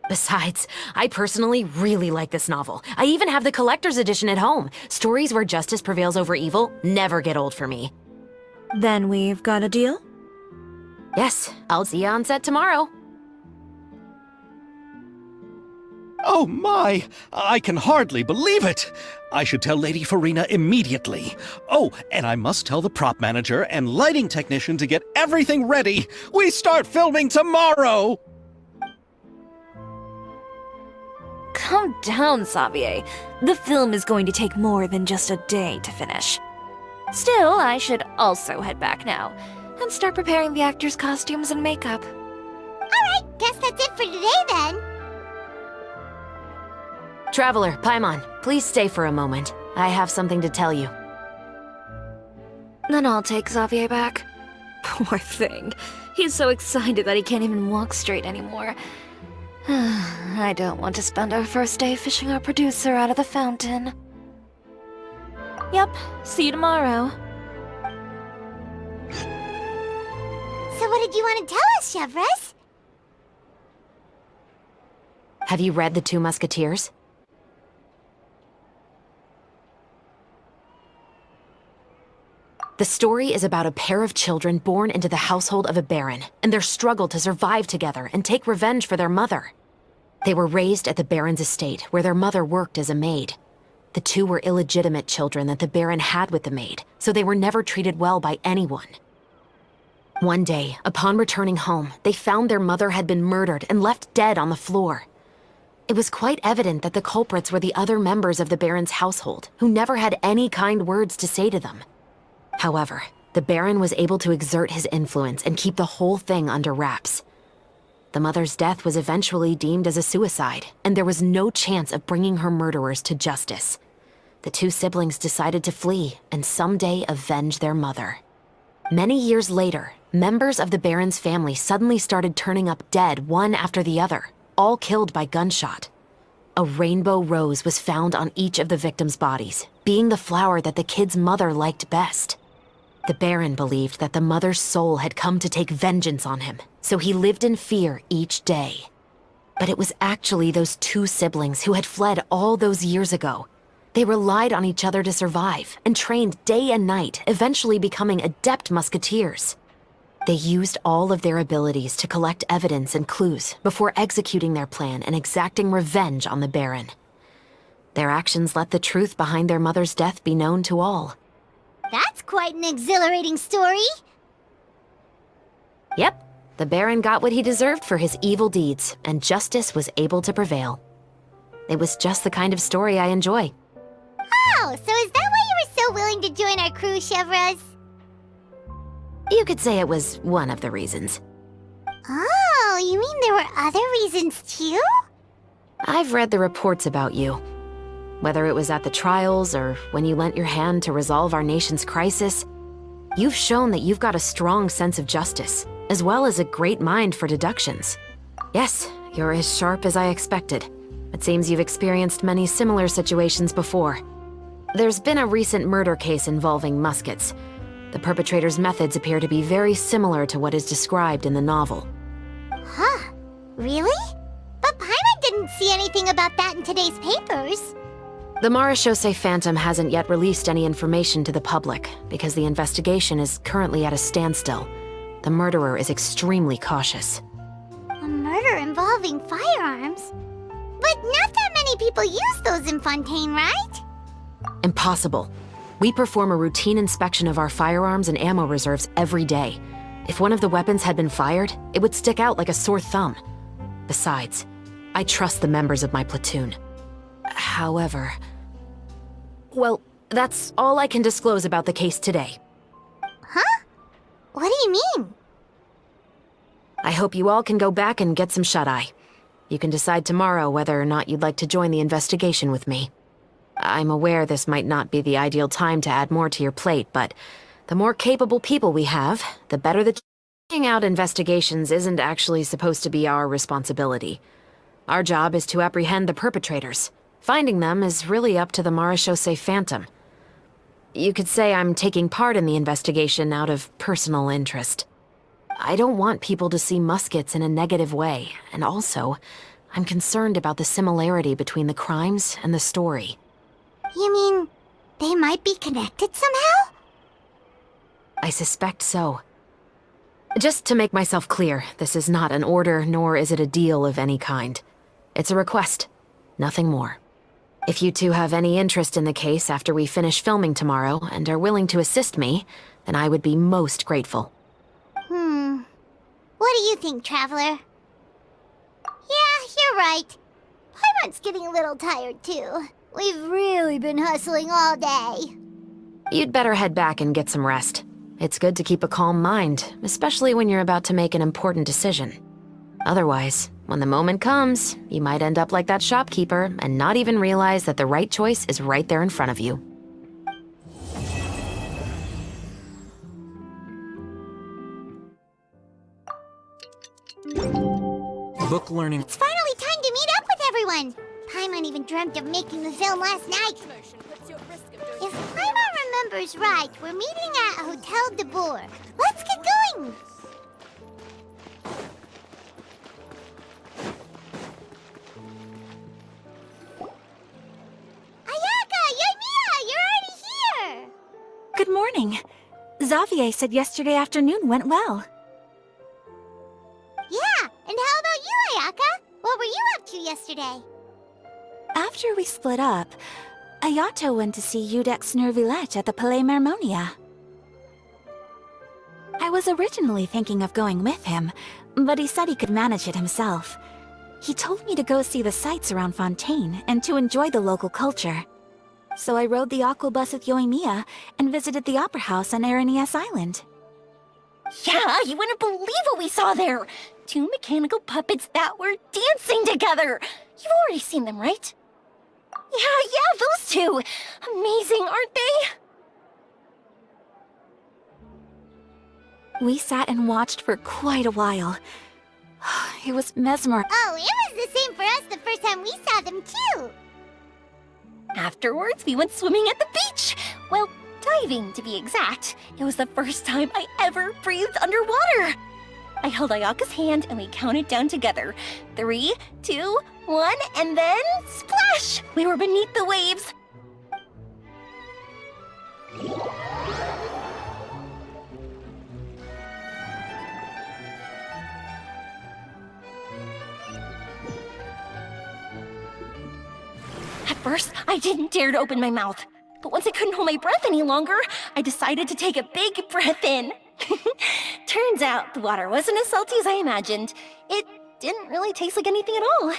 Besides, I personally really like this novel. I even have the collector's edition at home. Stories where justice prevails over evil never get old for me. Then we've got a deal? Yes, I'll see you on set tomorrow. Oh my! I can hardly believe it! I should tell Lady Farina immediately. Oh, and I must tell the prop manager and lighting technician to get everything ready. We start filming tomorrow! Calm down, Xavier. The film is going to take more than just a day to finish. Still, I should also head back now and start preparing the actors' costumes and makeup. Alright, guess that's it for today then. Traveler, Paimon, please stay for a moment. I have something to tell you. Then I'll take Xavier back. Poor thing. He's so excited that he can't even walk straight anymore. I don't want to spend our first day fishing our producer out of the fountain. Yep, see you tomorrow. So what did you want to tell us, Chevres? Have you read The Two Musketeers? The story is about a pair of children born into the household of a baron, and their struggle to survive together and take revenge for their mother. They were raised at the baron's estate, where their mother worked as a maid. The two were illegitimate children that the baron had with the maid, so they were never treated well by anyone. One day, upon returning home, they found their mother had been murdered and left dead on the floor. It was quite evident that the culprits were the other members of the baron's household, who never had any kind words to say to them. However, the baron was able to exert his influence and keep the whole thing under wraps. The mother's death was eventually deemed as a suicide, and there was no chance of bringing her murderers to justice. The two siblings decided to flee and someday avenge their mother. Many years later, members of the baron's family suddenly started turning up dead one after the other, all killed by gunshot. A rainbow rose was found on each of the victims' bodies, being the flower that the kid's mother liked best. The baron believed that the mother's soul had come to take vengeance on him, so he lived in fear each day. But it was actually those two siblings who had fled all those years ago. They relied on each other to survive and trained day and night, eventually becoming adept musketeers. They used all of their abilities to collect evidence and clues before executing their plan and exacting revenge on the baron. Their actions let the truth behind their mother's death be known to all. That's quite an exhilarating story. Yep, the baron got what he deserved for his evil deeds, and justice was able to prevail. It was just the kind of story I enjoy. Oh, so is that why you were so willing to join our crew, Chevres? You could say it was one of the reasons. Oh, you mean there were other reasons too? I've read the reports about you. Whether it was at the trials or when you lent your hand to resolve our nation's crisis, you've shown that you've got a strong sense of justice, as well as a great mind for deductions. Yes, you're as sharp as I expected. It seems you've experienced many similar situations before. There's been a recent murder case involving muskets. The perpetrator's methods appear to be very similar to what is described in the novel. Huh? Really? But Paimon didn't see anything about that in today's papers. The Marechaussee Phantom hasn't yet released any information to the public because the investigation is currently at a standstill. The murderer is extremely cautious. A murder involving firearms? But not that many people use those in Fontaine, right? Impossible. We perform a routine inspection of our firearms and ammo reserves every day. If one of the weapons had been fired, it would stick out like a sore thumb. Besides, I trust the members of my platoon. However... Well, that's all I can disclose about the case today. Huh? What do you mean? I hope you all can go back and get some shut-eye. You can decide tomorrow whether or not you'd like to join the investigation with me. I'm aware this might not be the ideal time to add more to your plate, but the more capable people we have, the better the... Carrying out investigations isn't actually supposed to be our responsibility. Our job is to apprehend the perpetrators. Finding them is really up to the Marechaussee Phantom. You could say I'm taking part in the investigation out of personal interest. I don't want people to see muskets in a negative way, and also, I'm concerned about the similarity between the crimes and the story. You mean they might be connected somehow? I suspect so. Just to make myself clear, this is not an order, nor is it a deal of any kind. It's a request, nothing more. If you two have any interest in the case after we finish filming tomorrow and are willing to assist me, then I would be most grateful. What do you think, Traveler? Yeah, you're right. Paimon's getting a little tired too. We've really been hustling all day. You'd better head back and get some rest. It's good to keep a calm mind, especially when you're about to make an important decision. Otherwise, when the moment comes, you might end up like that shopkeeper and not even realize that the right choice is right there in front of you. Book learning. It's finally time to meet up with everyone. Paimon even dreamt of making the film last night. If Paimon remembers right, we're meeting at Hotel de Boer. Let's get going! Ayaka! Yoimiya! You're already here! Good morning. Xavier said yesterday afternoon went well. Yeah, and how about you, Ayaka? What were you up to yesterday? After we split up, Ayato went to see Udex Nervillette at the Palais Mermonia. I was originally thinking of going with him, but he said he could manage it himself. He told me to go see the sights around Fontaine and to enjoy the local culture. So I rode the aquabus with Yoimiya and visited the Opera House on Aranias Island. Yeah, you wouldn't believe what we saw there! 2 mechanical puppets that were dancing together! You've already seen them, right? Yeah, those two! Amazing, aren't they? We sat and watched for quite a while. It was mesmerizing. Oh, it was the same for us the first time we saw them, too! Afterwards, we went swimming at the beach! Well, diving, to be exact. It was the first time I ever breathed underwater! I held Ayaka's hand and we counted down together. 3, 2, 1, and then splash! We were beneath the waves. At first, I didn't dare to open my mouth. But once I couldn't hold my breath any longer, I decided to take a big breath in. Turns out the water wasn't as salty as I imagined. It didn't really taste like anything at all.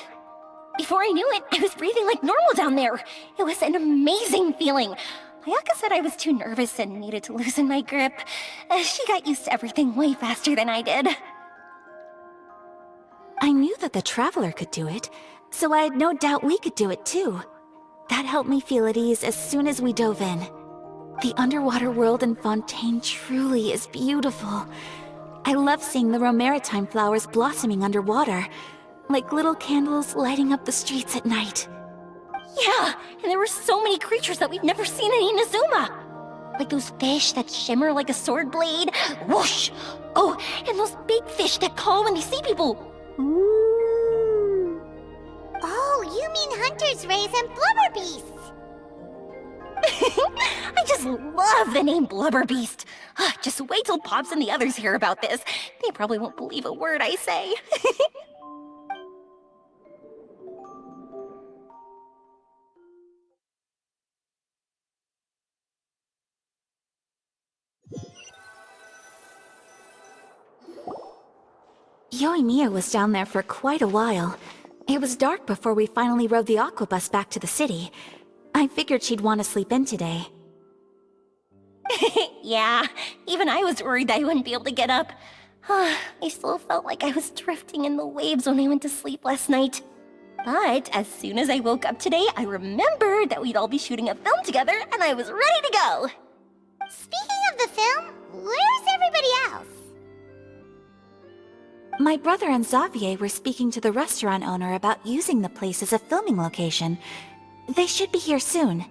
Before I knew it, I was breathing like normal down there. It was an amazing feeling. Ayaka said I was too nervous and needed to loosen my grip. She got used to everything way faster than I did. I knew that the Traveler could do it, so I had no doubt we could do it too. That helped me feel at ease as soon as we dove in. The underwater world in Fontaine truly is beautiful. I love seeing the romaritime flowers blossoming underwater, like little candles lighting up the streets at night. Yeah, and there were so many creatures that we've never seen in Inazuma. Like those fish that shimmer like a sword blade. Whoosh! Oh, and those big fish that call when they see people. Ooh. Oh, you mean Hunter's Rays and Blubber Beasts. I just love the name Blubber Beast. Just wait till Pops and the others hear about this. They probably won't believe a word I say. Yoimiya was down there for quite a while. It was dark before we finally rode the aquabus back to the city. I figured she'd want to sleep in today. Yeah, even I was worried I wouldn't be able to get up. I still felt like I was drifting in the waves when I went to sleep last night. But as soon as I woke up today, I remembered that we'd all be shooting a film together, and I was ready to go. Speaking of the film, where's everybody else? My brother and Xavier were speaking to the restaurant owner about using the place as a filming location. They should be here soon.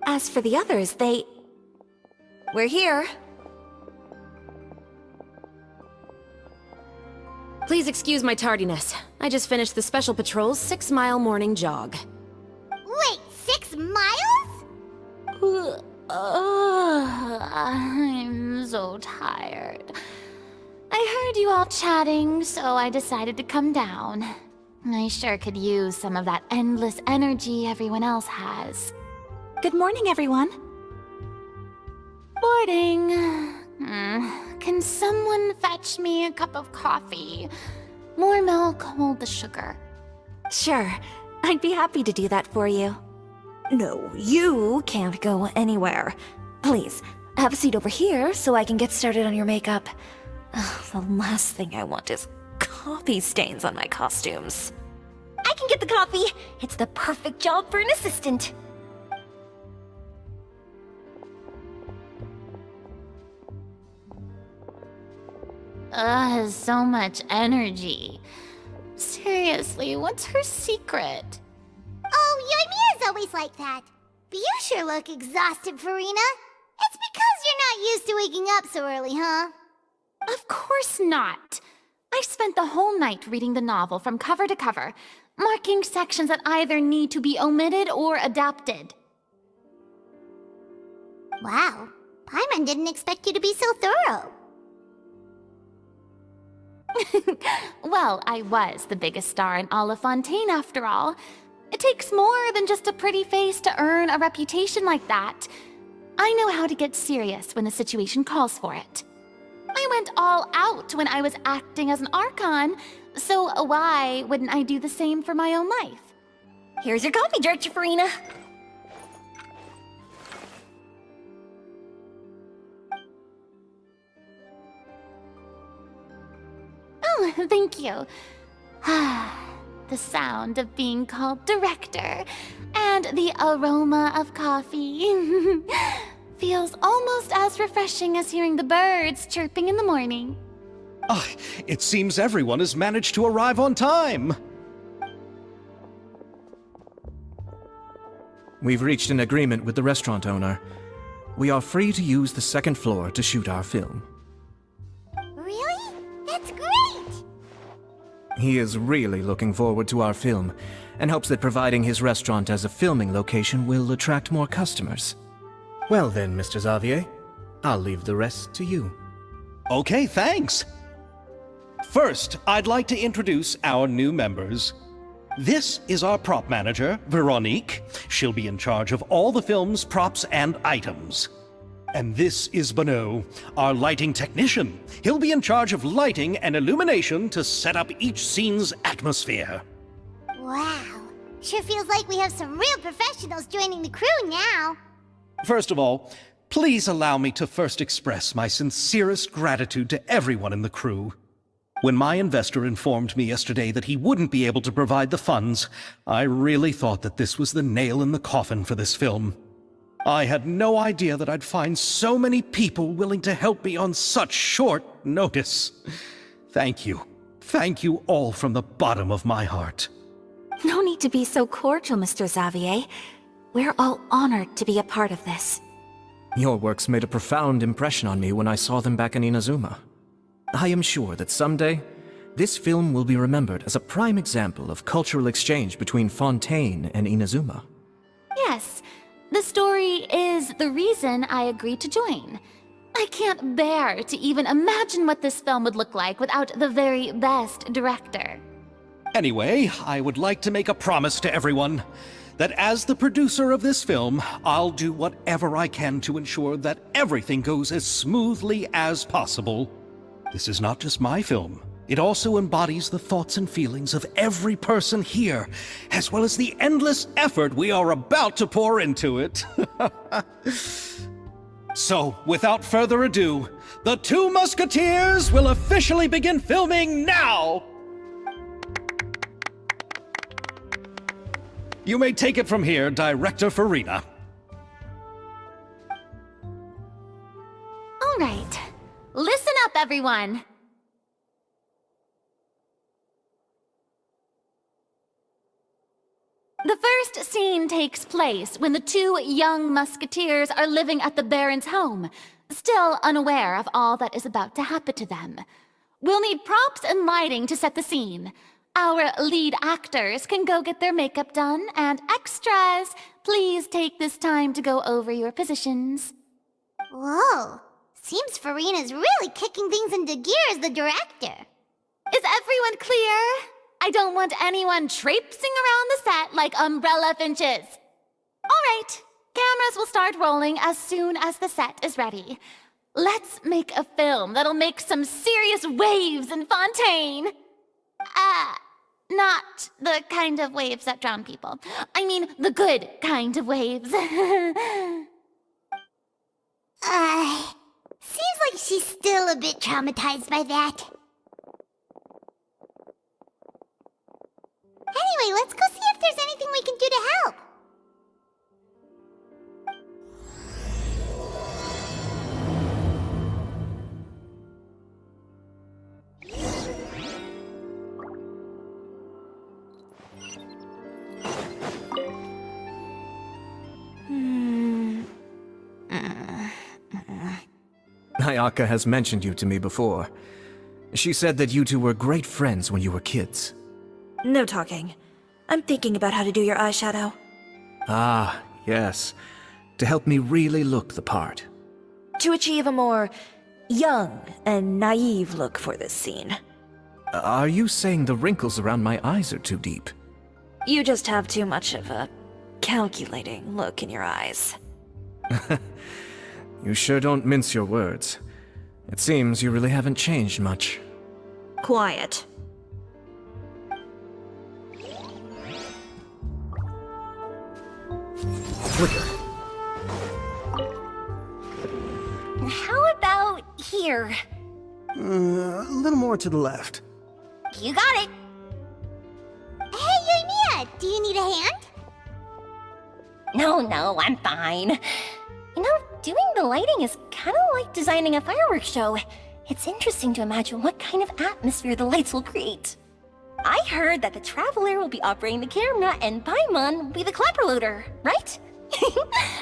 As for the others, We're here. Please excuse my tardiness. I just finished the Special Patrol's 6-mile morning jog. Wait, 6 miles? I'm so tired. I heard you all chatting, so I decided to come down. I sure could use some of that endless energy everyone else has. Good morning, everyone. Morning. Can someone fetch me a cup of coffee? More milk, hold the sugar. Sure, I'd be happy to do that for you. No, you can't go anywhere. Please, have a seat over here so I can get started on your makeup. The last thing I want is coffee stains on my costumes. I can get the coffee. It's the perfect job for an assistant. So much energy. Seriously, what's her secret? Oh, Yoimiya's always like that. But you sure look exhausted, Farina. It's because you're not used to waking up so early, huh? Of course not. I spent the whole night reading the novel from cover to cover, marking sections that either need to be omitted or adapted. Wow, Paimon didn't expect you to be so thorough. Well, I was the biggest star in all of Fontaine after all. It takes more than just a pretty face to earn a reputation like that. I know how to get serious when the situation calls for it. I went all out when I was acting as an Archon, so why wouldn't I do the same for my own life? Here's your coffee, Farina. Oh, thank you. The sound of being called director and the aroma of coffee feels almost as refreshing as hearing the birds chirping in the morning. Ah, it seems everyone has managed to arrive on time. We've reached an agreement with the restaurant owner. We are free to use the second floor to shoot our film. Really? That's great! He is really looking forward to our film, and hopes that providing his restaurant as a filming location will attract more customers. Well then, Mr. Xavier, I'll leave the rest to you. Okay, thanks. First, I'd like to introduce our new members. This is our prop manager, Veronique. She'll be in charge of all the film's props and items. And this is Bonneau, our lighting technician. He'll be in charge of lighting and illumination to set up each scene's atmosphere. Wow, sure feels like we have some real professionals joining the crew now. First of all, please allow me to first express my sincerest gratitude to everyone in the crew. When my investor informed me yesterday that he wouldn't be able to provide the funds, I really thought that this was the nail in the coffin for this film. I had no idea that I'd find so many people willing to help me on such short notice. Thank you. Thank you all from the bottom of my heart. No need to be so cordial, Mr. Xavier. We're all honored to be a part of this. Your works made a profound impression on me when I saw them back in Inazuma. I am sure that someday, this film will be remembered as a prime example of cultural exchange between Fontaine and Inazuma. Yes, the story is the reason I agreed to join. I can't bear to even imagine what this film would look like without the very best director. Anyway, I would like to make a promise to everyone that as the producer of this film, I'll do whatever I can to ensure that everything goes as smoothly as possible. This is not just my film. It also embodies the thoughts and feelings of every person here, as well as the endless effort we are about to pour into it. So, without further ado, the Two Musketeers will officially begin filming now! You may take it from here, Director Farina. All right, listen up, everyone. The first scene takes place when the two young musketeers are living at the Baron's home, still unaware of all that is about to happen to them. We'll need props and lighting to set the scene. Our lead actors can go get their makeup done, and extras, please take this time to go over your positions. Whoa, seems Farina's really kicking things into gear as the director. Is everyone clear? I don't want anyone traipsing around the set like umbrella finches. All right, cameras will start rolling as soon as the set is ready. Let's make a film that'll make some serious waves in Fontaine. Not the kind of waves that drown people. I mean, the good kind of waves. Seems like she's still a bit traumatized by that. Anyway, let's go see if there's anything we can do to help. Ayaka has mentioned you to me before. She said that you two were great friends when you were kids. No talking. I'm thinking about how to do your eyeshadow. Ah, yes. To help me really look the part. To achieve a more young and naive look for this scene. Are you saying the wrinkles around my eyes are too deep? You just have too much of a calculating look in your eyes. You sure don't mince your words. It seems you really haven't changed much. Quiet. Flicker. How about here? A little more to the left. You got it. Hey, Mia, do you need a hand? No, I'm fine. You know, doing the lighting is kind of like designing a fireworks show. It's interesting to imagine what kind of atmosphere the lights will create. I heard that the Traveler will be operating the camera and Paimon will be the clapper loader, right?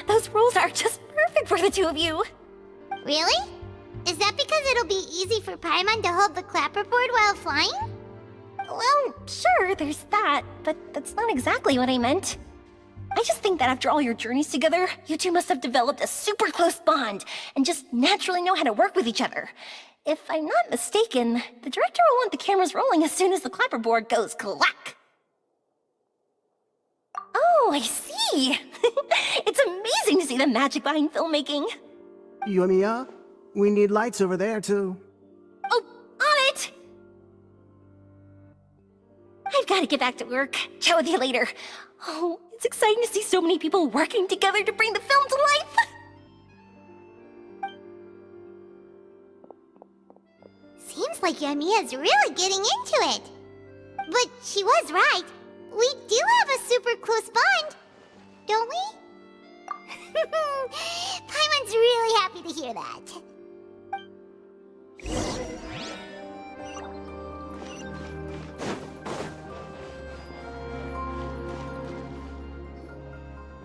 Those roles are just perfect for the two of you. Really? Is that because it'll be easy for Paimon to hold the clapperboard while flying? Well, sure, there's that, but that's not exactly what I meant. I just think that after all your journeys together, you two must have developed a super close bond and just naturally know how to work with each other. If I'm not mistaken, the director will want the cameras rolling as soon as the clapperboard goes clack. Oh, I see! It's amazing to see the magic behind filmmaking. Yumiya, we need lights over there, too. Oh, on it! I've got to get back to work. Chat with you later. Oh, it's exciting to see so many people working together to bring the film to life. Seems like Yumiya's really getting into it. But she was right. We do have a super close bond, don't we? Paimon's really happy to hear that.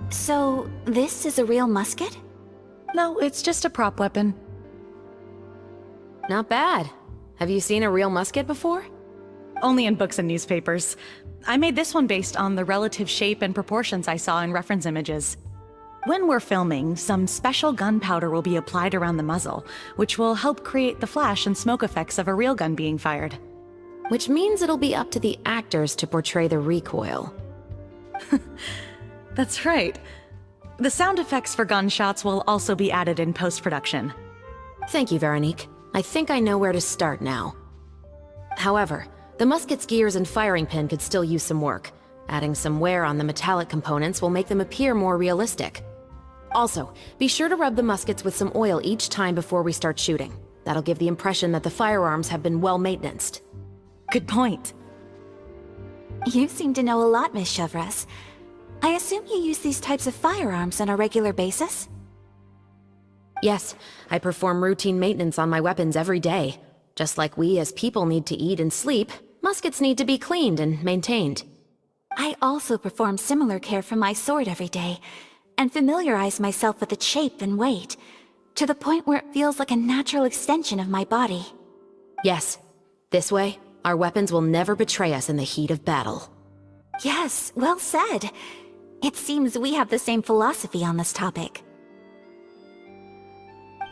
So, this is a real musket? No, it's just a prop weapon. Not bad. Have you seen a real musket before? Only in books and newspapers. I made this one based on the relative shape and proportions I saw in reference images. When we're filming, some special gunpowder will be applied around the muzzle, which will help create the flash and smoke effects of a real gun being fired. Which means it'll be up to the actors to portray the recoil. That's right. The sound effects for gunshots will also be added in post-production. Thank you, Veronique. I think I know where to start now. However, the musket's gears and firing pin could still use some work. Adding some wear on the metallic components will make them appear more realistic. Also, be sure to rub the muskets with some oil each time before we start shooting. That'll give the impression that the firearms have been well maintenanced. Good point. You seem to know a lot, Miss Chevres. I assume you use these types of firearms on a regular basis? Yes, I perform routine maintenance on my weapons every day. Just like we as people need to eat and sleep, muskets need to be cleaned and maintained. I also perform similar care for my sword every day, and familiarize myself with its shape and weight, to the point where it feels like a natural extension of my body. Yes, this way, our weapons will never betray us in the heat of battle. Yes, well said. It seems we have the same philosophy on this topic.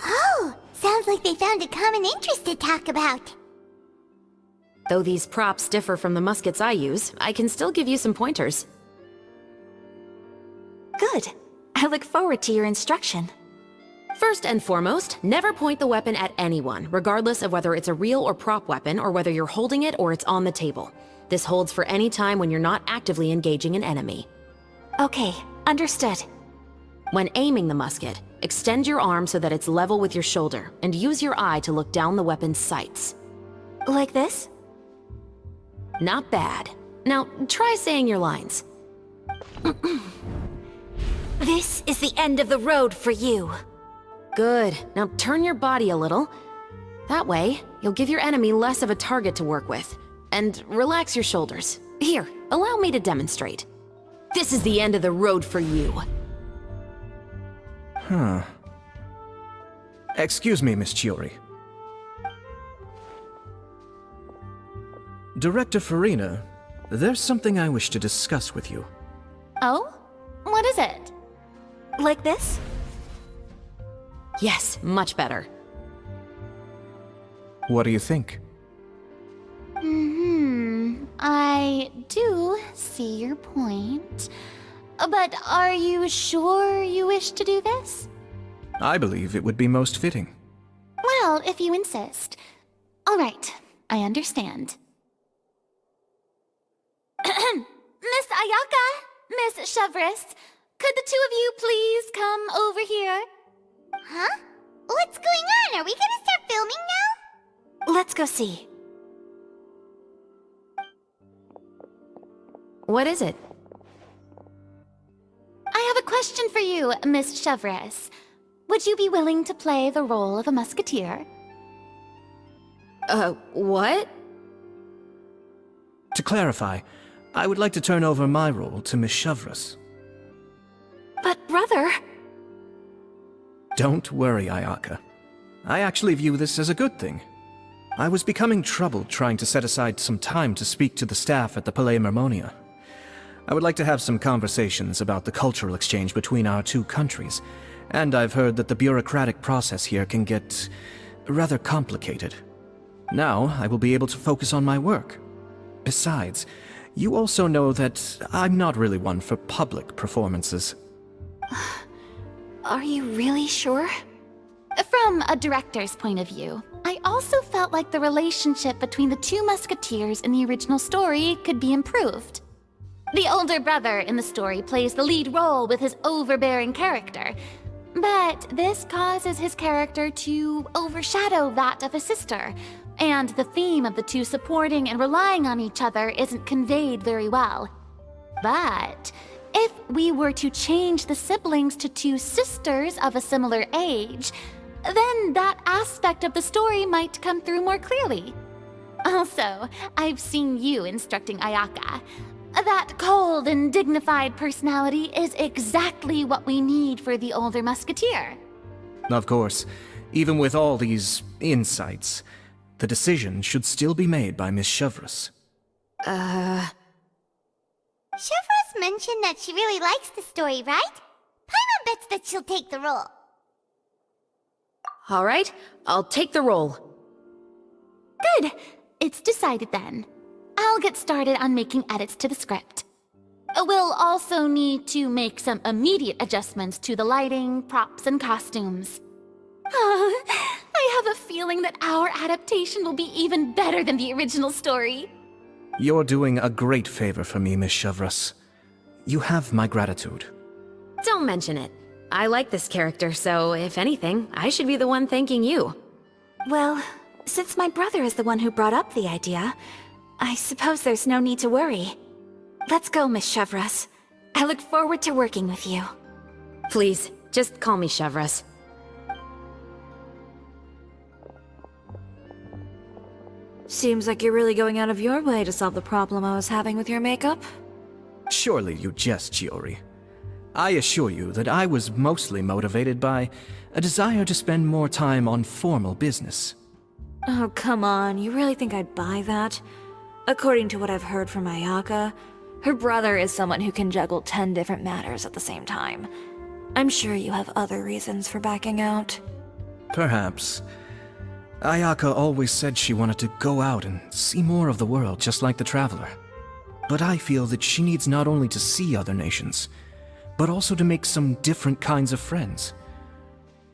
Oh, sounds like they found a common interest to talk about. Though these props differ from the muskets I use, I can still give you some pointers. Good. I look forward to your instruction. First and foremost, never point the weapon at anyone, regardless of whether it's a real or prop weapon or whether you're holding it or it's on the table. This holds for any time when you're not actively engaging an enemy. Okay, understood. When aiming the musket, extend your arm so that it's level with your shoulder, and use your eye to look down the weapon's sights. Like this? Not bad. Now, try saying your lines. This is the end of the road for you. Good. Now turn your body a little. That way, you'll give your enemy less of a target to work with. And relax your shoulders. Here, allow me to demonstrate. This is the end of the road for you. Huh. Excuse me, Miss Chiori. Director Farina, there's something I wish to discuss with you. Oh? What is it? Like this? Yes, much better. What do you think? I do see your point. But are you sure you wish to do this? I believe it would be most fitting. Well, if you insist. All right, I understand. Miss Ayaka, Miss Chevres, could the two of you please come over here? Huh? What's going on? Are we gonna start filming now? Let's go see. What is it? I have a question for you, Miss Chevres. Would you be willing to play the role of a musketeer? What? To clarify, I would like to turn over my role to Miss Chevres. But brother... Don't worry, Ayaka. I actually view this as a good thing. I was becoming troubled trying to set aside some time to speak to the staff at the Palais Mermonia. I would like to have some conversations about the cultural exchange between our two countries, and I've heard that the bureaucratic process here can get rather complicated. Now, I will be able to focus on my work. Besides, you also know that I'm not really one for public performances. Are you really sure? From a director's point of view, I also felt like the relationship between the two musketeers in the original story could be improved. The older brother in the story plays the lead role with his overbearing character, but this causes his character to overshadow that of his sister, and the theme of the two supporting and relying on each other isn't conveyed very well. But if we were to change the siblings to two sisters of a similar age, then that aspect of the story might come through more clearly. Also, I've seen you instructing Ayaka. That cold and dignified personality is exactly what we need for the older musketeer. Of course, even with all these insights, the decision should still be made by Miss Chevres. Chevres mentioned that she really likes the story, right? Paimon bets that she'll take the role. All right, I'll take the role. Good. It's decided then. I'll get started on making edits to the script. We'll also need to make some immediate adjustments to the lighting, props, and costumes. I have a feeling that our adaptation will be even better than the original story. You're doing a great favor for me, Miss Chevres. You have my gratitude. Don't mention it. I like this character, so if anything, I should be the one thanking you. Well, since my brother is the one who brought up the idea, I suppose there's no need to worry. Let's go, Miss Chevres. I look forward to working with you. Please, just call me Chevres. Seems like you're really going out of your way to solve the problem I was having with your makeup. Surely you jest, Chiori. I assure you that I was mostly motivated by a desire to spend more time on formal business. Oh, come on. You really think I'd buy that? According to what I've heard from Ayaka, her brother is someone who can juggle 10 different matters at the same time. I'm sure you have other reasons for backing out. Perhaps. Ayaka always said she wanted to go out and see more of the world, just like the Traveler. But I feel that she needs not only to see other nations, but also to make some different kinds of friends.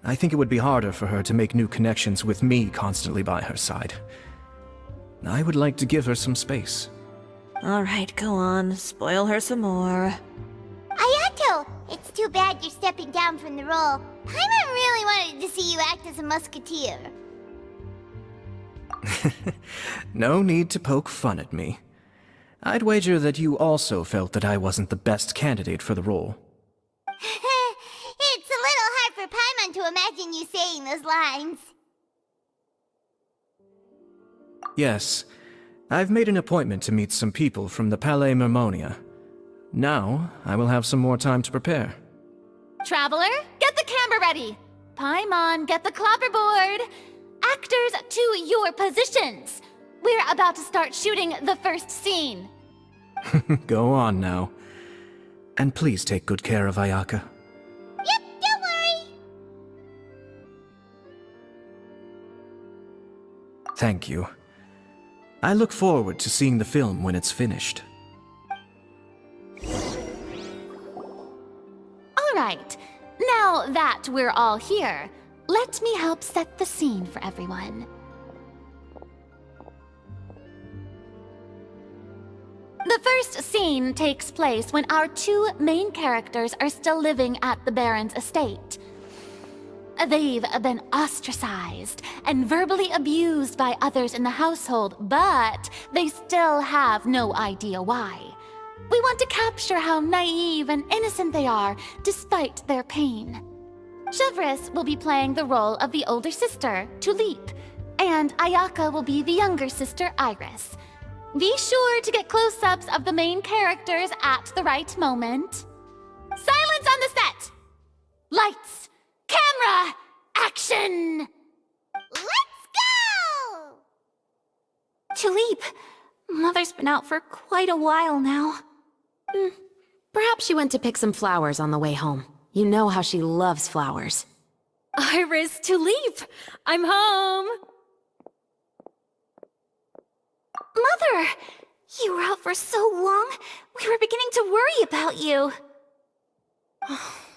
I think it would be harder for her to make new connections with me constantly by her side. I would like to give her some space. Alright, go on. Spoil her some more. Ayato! It's too bad you're stepping down from the role. Paimon really wanted to see you act as a musketeer. No need to poke fun at me. I'd wager that you also felt that I wasn't the best candidate for the role. It's a little hard for Paimon to imagine you saying those lines. Yes, I've made an appointment to meet some people from the Palais Mermonia. Now, I will have some more time to prepare. Traveler, get the camera ready! Paimon, get the clapperboard! Actors, to your positions! We're about to start shooting the first scene. Go on now. And please take good care of Ayaka. Yep, don't worry. Thank you. I look forward to seeing the film when it's finished. All right, now that we're all here, let me help set the scene for everyone. The first scene takes place when our two main characters are still living at the Baron's estate. They've been ostracized and verbally abused by others in the household, but they still have no idea why. We want to capture how naive and innocent they are, despite their pain. Chevris will be playing the role of the older sister, Tulip, and Ayaka will be the younger sister, Iris. Be sure to get close-ups of the main characters at the right moment. Silence on the set! Lights! Camera! Action! Let's go! Tulip, Mother's been out for quite a while now. Perhaps she went to pick some flowers on the way home. You know how she loves flowers. Iris, Tulip! I'm home! Mother! You were out for so long, we were beginning to worry about you.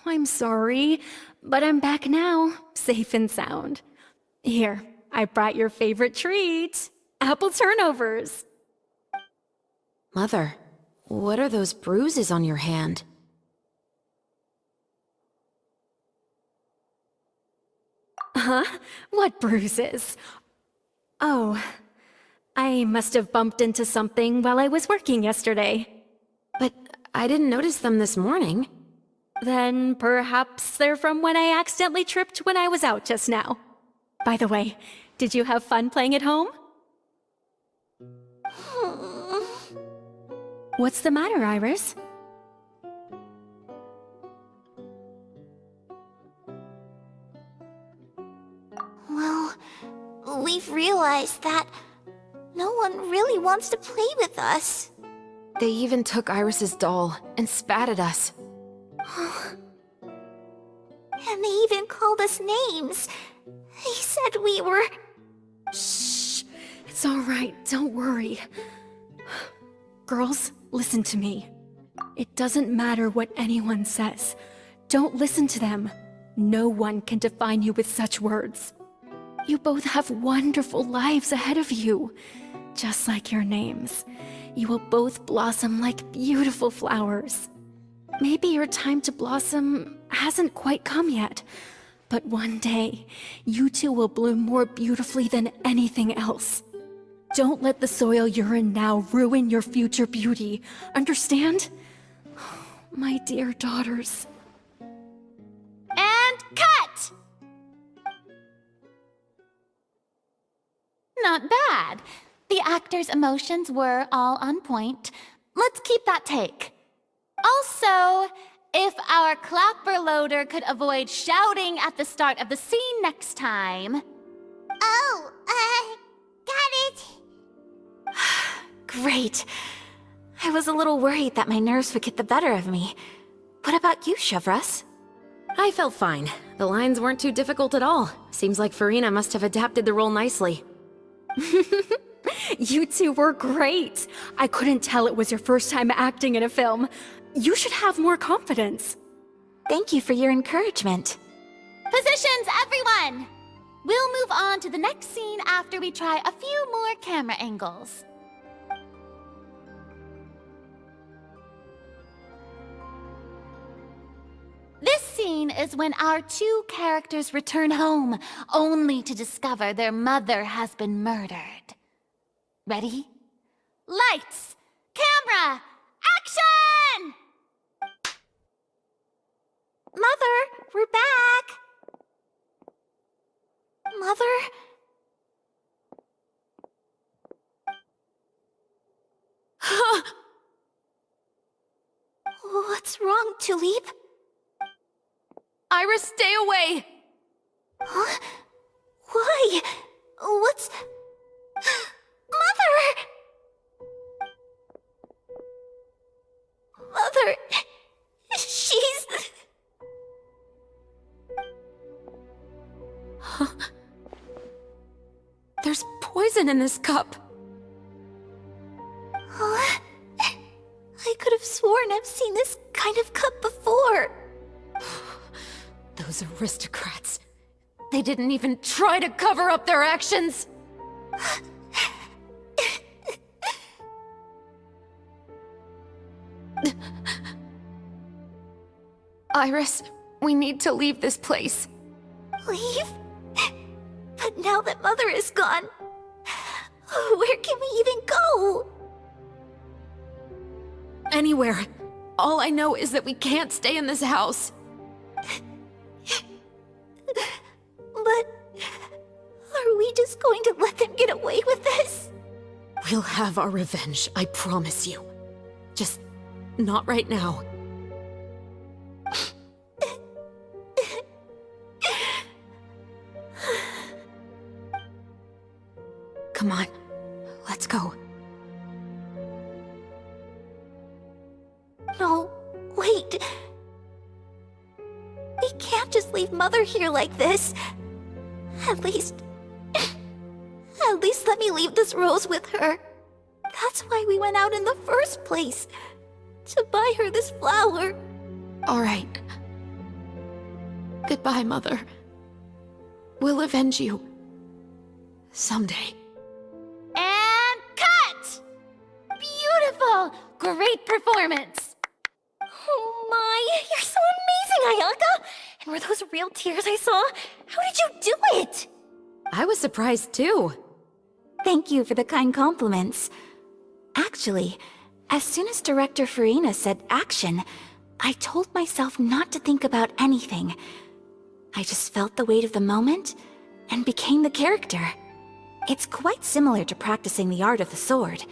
I'm sorry, but I'm back now, safe and sound. Here, I brought your favorite treat. Apple turnovers. Mother, what are those bruises on your hand? Huh? What bruises? Oh, I must have bumped into something while I was working yesterday. But I didn't notice them this morning. Then perhaps they're from when I accidentally tripped when I was out just now. By the way, did you have fun playing at home? What's the matter, Iris? Well, we've realized that no one really wants to play with us. They even took Iris's doll and spat at us. And they even called us names. They said we were... Shh! It's all right, don't worry. Girls, listen to me. It doesn't matter what anyone says. Don't listen to them. No one can define you with such words. You both have wonderful lives ahead of you. Just like your names. You will both blossom like beautiful flowers. Maybe your time to blossom hasn't quite come yet, but one day, you two will bloom more beautifully than anything else. Don't let the soil you're in now ruin your future beauty, understand? My dear daughters. And cut! Not bad. The actors' emotions were all on point. Let's keep that take. Also, if our clapper loader could avoid shouting at the start of the scene next time... Oh, got it. Great. I was a little worried that my nerves would get the better of me. What about you, Chevris? I felt fine. The lines weren't too difficult at all. Seems like Farina must have adapted the role nicely. You two were great. I couldn't tell it was your first time acting in a film. You should have more confidence. Thank you for your encouragement. Positions, everyone! We'll move on to the next scene after we try a few more camera angles. This scene is when our two characters return home, only to discover their mother has been murdered. Ready? Lights! Camera! Action! Mother, we're back. Mother? What's wrong, Tulip? Iris, stay away! There's poison in this cup. Oh, I could have sworn I've seen this kind of cup before. Those aristocrats. They didn't even try to cover up their actions. Iris, we need to leave this place. Leave? But now that Mother is gone, where can we even go? Anywhere. All I know is that we can't stay in this house. But are we just going to let them get away with this? We'll have our revenge, I promise you. Just not right now. Come on, let's go. No, wait. We can't just leave Mother here like this. At least let me leave this rose with her. That's why we went out in the first place. To buy her this flower. All right. Goodbye, Mother. We'll avenge you. Someday. And cut! Beautiful! Great performance! Oh my, you're so amazing, Ayaka! And were those real tears I saw? How did you do it? I was surprised too. Thank you for the kind compliments. Actually, as soon as Director Farina said action, I told myself not to think about anything. I just felt the weight of the moment and became the character. It's quite similar to practicing the art of the sword.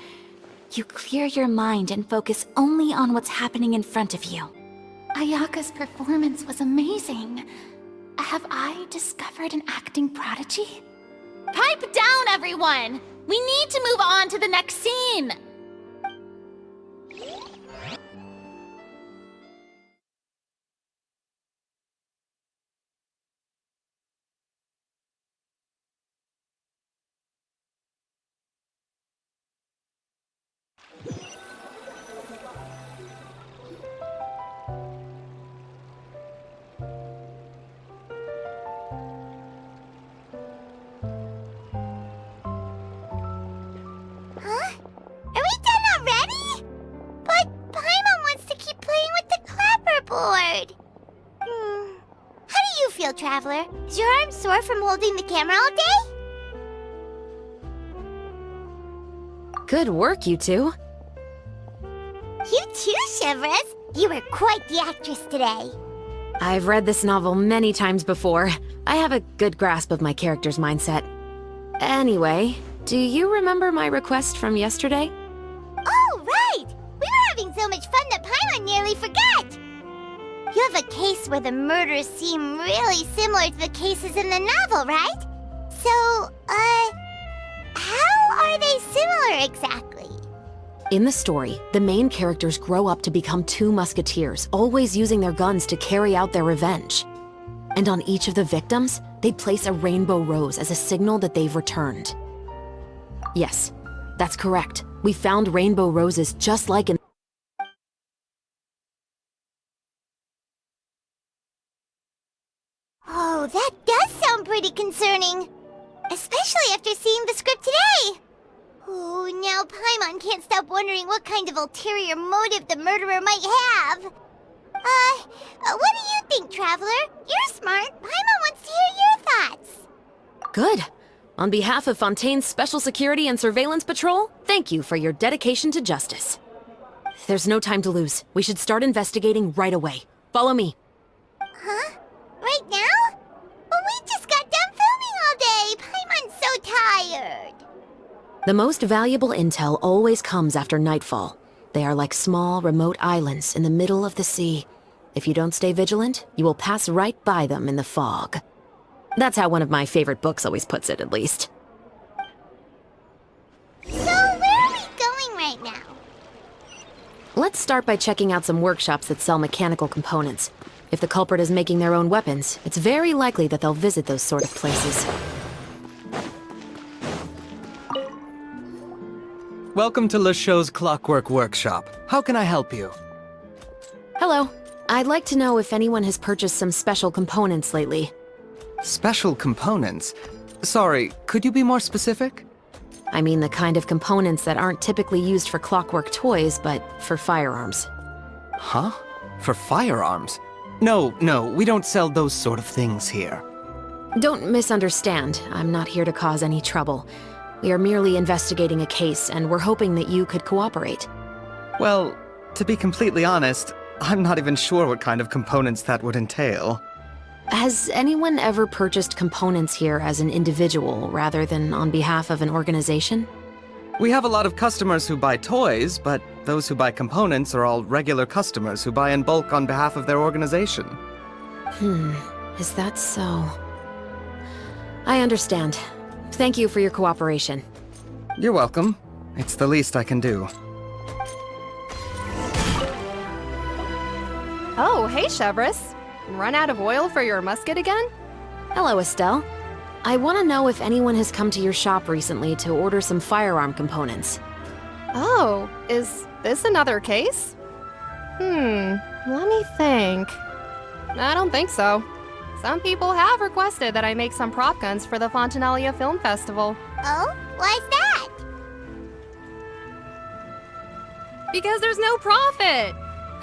You clear your mind and focus only on what's happening in front of you. Ayaka's performance was amazing. Have I discovered an acting prodigy? Pipe down, everyone! We need to move on to the next scene! Traveler. Is your arm sore from holding the camera all day? Good work, you two. You too, Shivers. You were quite the actress today. I've read this novel many times before. I have a good grasp of my character's mindset. Anyway, do you remember my request from yesterday? Oh, right! We were having so much fun that Paimon nearly forgot! You have a case where the murders seem really similar to the cases in the novel, right? So, how are they similar exactly? In the story, the main characters grow up to become two musketeers, always using their guns to carry out their revenge. And on each of the victims, they place a rainbow rose as a signal that they've returned. Yes, that's correct. We found rainbow roses just like in Oh, that does sound pretty concerning. Especially after seeing the script today. Oh, now Paimon can't stop wondering what kind of ulterior motive the murderer might have. What do you think, Traveler? You're smart. Paimon wants to hear your thoughts. Good. On behalf of Fontaine's Special Security and Surveillance Patrol, thank you for your dedication to justice. There's no time to lose. We should start investigating right away. Follow me. Huh? Right now? Well, we just got done filming all day. Paimon's so tired. The most valuable intel always comes after nightfall. They are like small, remote islands in the middle of the sea. If you don't stay vigilant, you will pass right by them in the fog. That's how one of my favorite books always puts it, at least. So, where are we going right now? Let's start by checking out some workshops that sell mechanical components. If the culprit is making their own weapons, it's very likely that they'll visit those sort of places. Welcome to Le Show's Clockwork Workshop. How can I help you? Hello. I'd like to know if anyone has purchased some special components lately. Special components? Sorry, could you be more specific? I mean the kind of components that aren't typically used for clockwork toys, but for firearms. Huh? For firearms? No, we don't sell those sort of things here. Don't misunderstand. I'm not here to cause any trouble. We are merely investigating a case, and we're hoping that you could cooperate. Well, to be completely honest, I'm not even sure what kind of components that would entail. Has anyone ever purchased components here as an individual rather than on behalf of an organization? We have a lot of customers who buy toys, but those who buy components are all regular customers who buy in bulk on behalf of their organization. Is that so? I understand. Thank you for your cooperation. You're welcome. It's the least I can do. Oh, hey, Chevres. Run out of oil for your musket again? Hello, Estelle. I want to know if anyone has come to your shop recently to order some firearm components. Oh, is this another case? Let me think. I don't think so. Some people have requested that I make some prop guns for the Fontaine Film Festival. Oh? Why's that? Because there's no profit!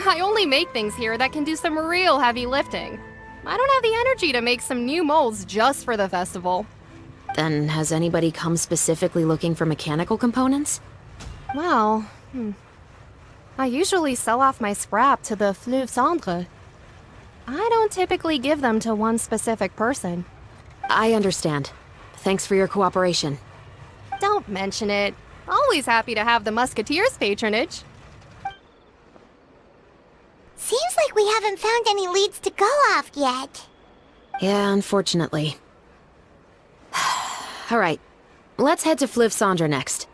I only make things here that can do some real heavy lifting. I don't have the energy to make some new molds just for the festival. Then has anybody come specifically looking for mechanical components? Well, I usually sell off my scrap to the fleuve cendre. I don't typically give them to one specific person. I understand. Thanks for your cooperation. Don't mention it. Always happy to have the Musketeers' patronage. Seems like we haven't found any leads to go off yet. Yeah, unfortunately. Alright, let's head to Fleuve Cendre next.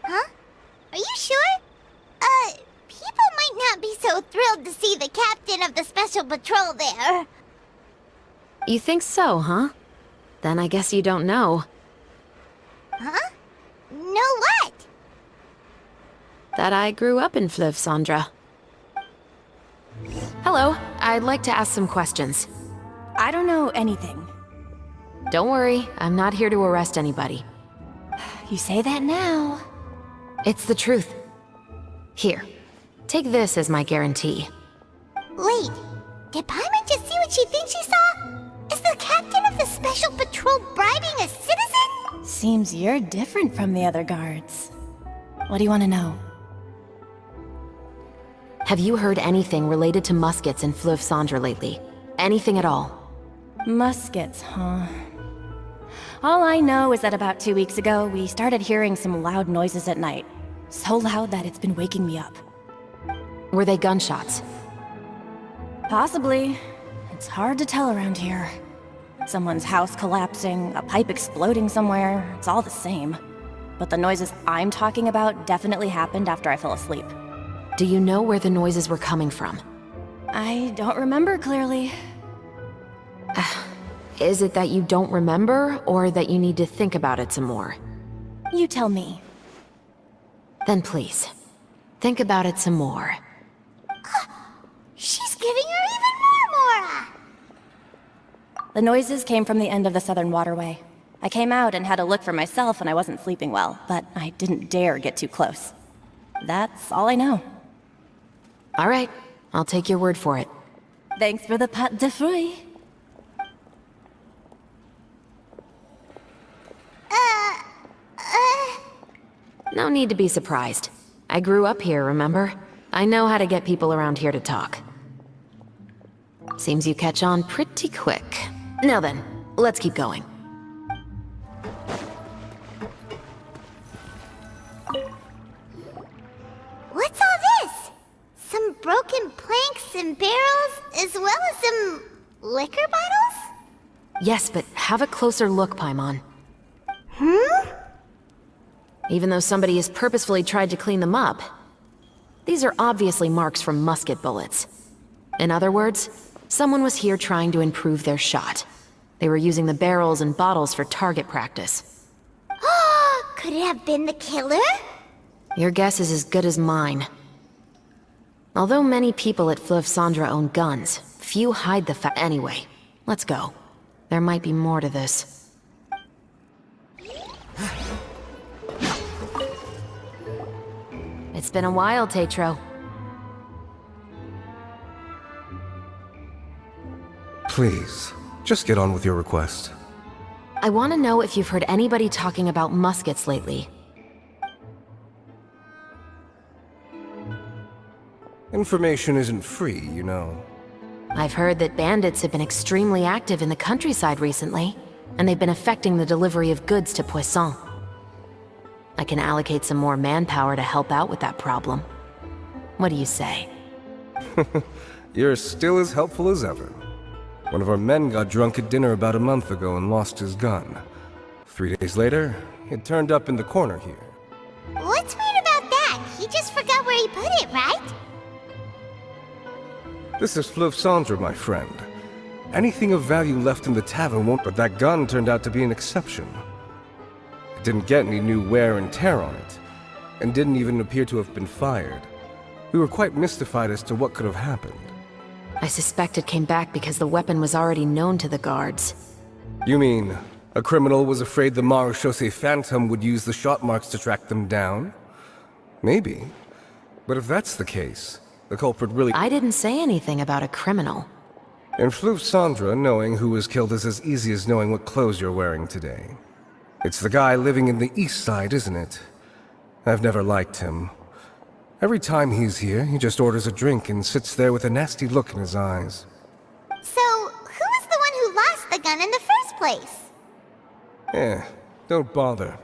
Huh? Are you sure? People might not be so thrilled to see the captain of the special patrol there. You think so, huh? Then I guess you don't know. Huh? Know what? That I grew up in Fleuve Cendre. Hello, I'd like to ask some questions. I don't know anything. Don't worry, I'm not here to arrest anybody. You say that now. It's the truth. Here, take this as my guarantee. Wait, did Paimon just see what she thinks she saw? Is the captain of the special patrol bribing a citizen? Seems you're different from the other guards. What do you want to know? Have you heard anything related to muskets in Fleuve Cendre lately? Anything at all? Muskets, huh? All I know is that about 2 weeks ago, we started hearing some loud noises at night. So loud that it's been waking me up. Were they gunshots? Possibly. It's hard to tell around here. Someone's house collapsing, a pipe exploding somewhere, it's all the same. But the noises I'm talking about definitely happened after I fell asleep. Do you know where the noises were coming from? I don't remember clearly. Is it that you don't remember, or that you need to think about it some more? You tell me. Then please, think about it some more. She's giving her even more Mora! The noises came from the end of the southern waterway. I came out and had a look for myself when I wasn't sleeping well, but I didn't dare get too close. That's all I know. All right, I'll take your word for it. Thanks for the pâte de fruits. No need to be surprised. I grew up here, remember? I know how to get people around here to talk. Seems you catch on pretty quick. Now then, let's keep going. What's all this? Some broken planks and barrels, as well as some liquor bottles? Yes, but have a closer look, Paimon. Even though somebody has purposefully tried to clean them up, these are obviously marks from musket bullets. In other words, Someone was here trying to improve their shot. They were using the barrels and bottles for target practice. Could it have been the killer? Your guess is as good as mine. Although many people at Fleuve Cendre own guns, few hide the fact. Anyway, let's go. There might be more to this. It's been a while, Tetro. Please, just get on with your request. I want to know if you've heard anybody talking about muskets lately. Information isn't free, you know. I've heard that bandits have been extremely active in the countryside recently, and they've been affecting the delivery of goods to Poisson. I can allocate some more manpower to help out with that problem. What do you say? You're still as helpful as ever. One of our men got drunk at dinner about a month ago and lost his gun. 3 days later, it turned up in the corner here. What's weird about that? He just forgot where he put it, right? This is Fleuve Cendre, my friend. Anything of value left in the tavern won't, but that gun turned out to be an exception. It didn't get any new wear and tear on it, and didn't even appear to have been fired. We were quite mystified as to what could have happened. I suspect it came back because the weapon was already known to the guards. You mean, a criminal was afraid the Marechaussee Phantom would use the shot marks to track them down? Maybe. But if that's the case, the culprit really— I didn't say anything about a criminal. In Fleuve Cendre, knowing who was killed is as easy as knowing what clothes you're wearing today. It's the guy living in the east side, isn't it? I've never liked him. Every time he's here, he just orders a drink and sits there with a nasty look in his eyes. So, who was the one who lost the gun in the first place? Don't bother.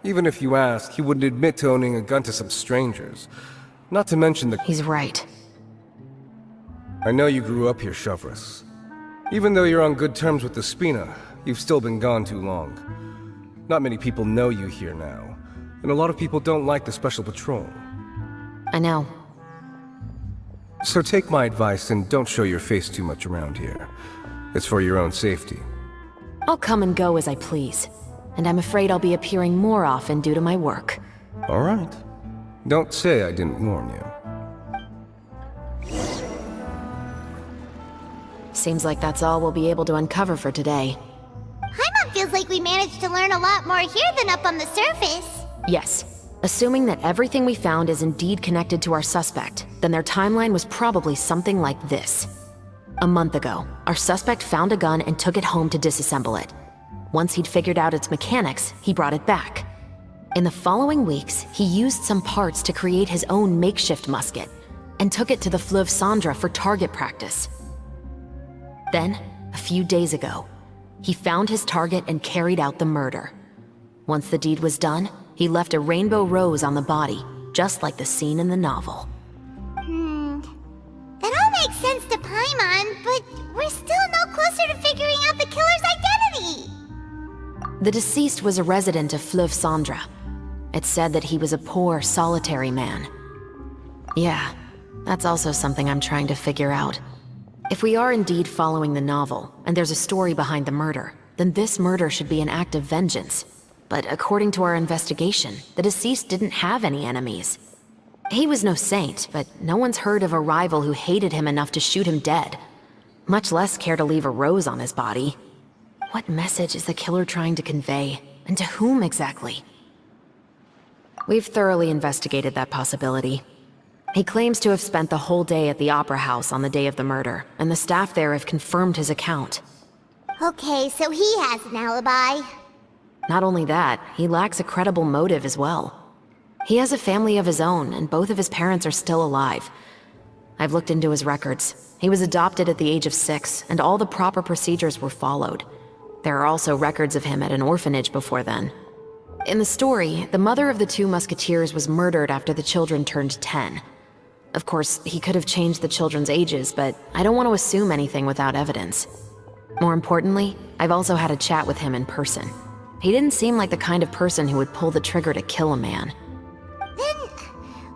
Even if you ask, he wouldn't admit to owning a gun to some strangers. Not to mention the— He's right. I know you grew up here, Chevres. Even though you're on good terms with the Spina, you've still been gone too long. Not many people know you here now, and a lot of people don't like the Special Patrol. I know. So take my advice and don't show your face too much around here. It's for your own safety. I'll come and go as I please, and I'm afraid I'll be appearing more often due to my work. All right. Don't say I didn't warn you. Seems like that's all we'll be able to uncover for today. Paimon feels like we managed to learn a lot more here than up on the surface. Yes. Assuming that everything we found is indeed connected to our suspect, then their timeline was probably something like this. A month ago, our suspect found a gun and took it home to disassemble it. Once he'd figured out its mechanics, he brought it back. In the following weeks, he used some parts to create his own makeshift musket, and took it to the Fleuve Cendre for target practice. Then, a few days ago, he found his target and carried out the murder. Once the deed was done, he left a rainbow rose on the body, just like the scene in the novel. That all makes sense to Paimon, but we're still no closer to figuring out the killer's identity! The deceased was a resident of Fleuve Cendre. It's said that he was a poor, solitary man. Yeah, that's also something I'm trying to figure out. If we are indeed following the novel, and there's a story behind the murder, then this murder should be an act of vengeance. But according to our investigation, the deceased didn't have any enemies. He was no saint, but no one's heard of a rival who hated him enough to shoot him dead, much less care to leave a rose on his body. What message is the killer trying to convey, and to whom exactly? We've thoroughly investigated that possibility. He claims to have spent the whole day at the Opera House on the day of the murder, and the staff there have confirmed his account. Okay, so he has an alibi. Not only that, he lacks a credible motive as well. He has a family of his own, and both of his parents are still alive. I've looked into his records. He was adopted at the age of 6, and all the proper procedures were followed. There are also records of him at an orphanage before then. In the story, the mother of the 2 musketeers was murdered after the children turned 10. Of course, he could have changed the children's ages, but I don't want to assume anything without evidence. More importantly, I've also had a chat with him in person. He didn't seem like the kind of person who would pull the trigger to kill a man. Then,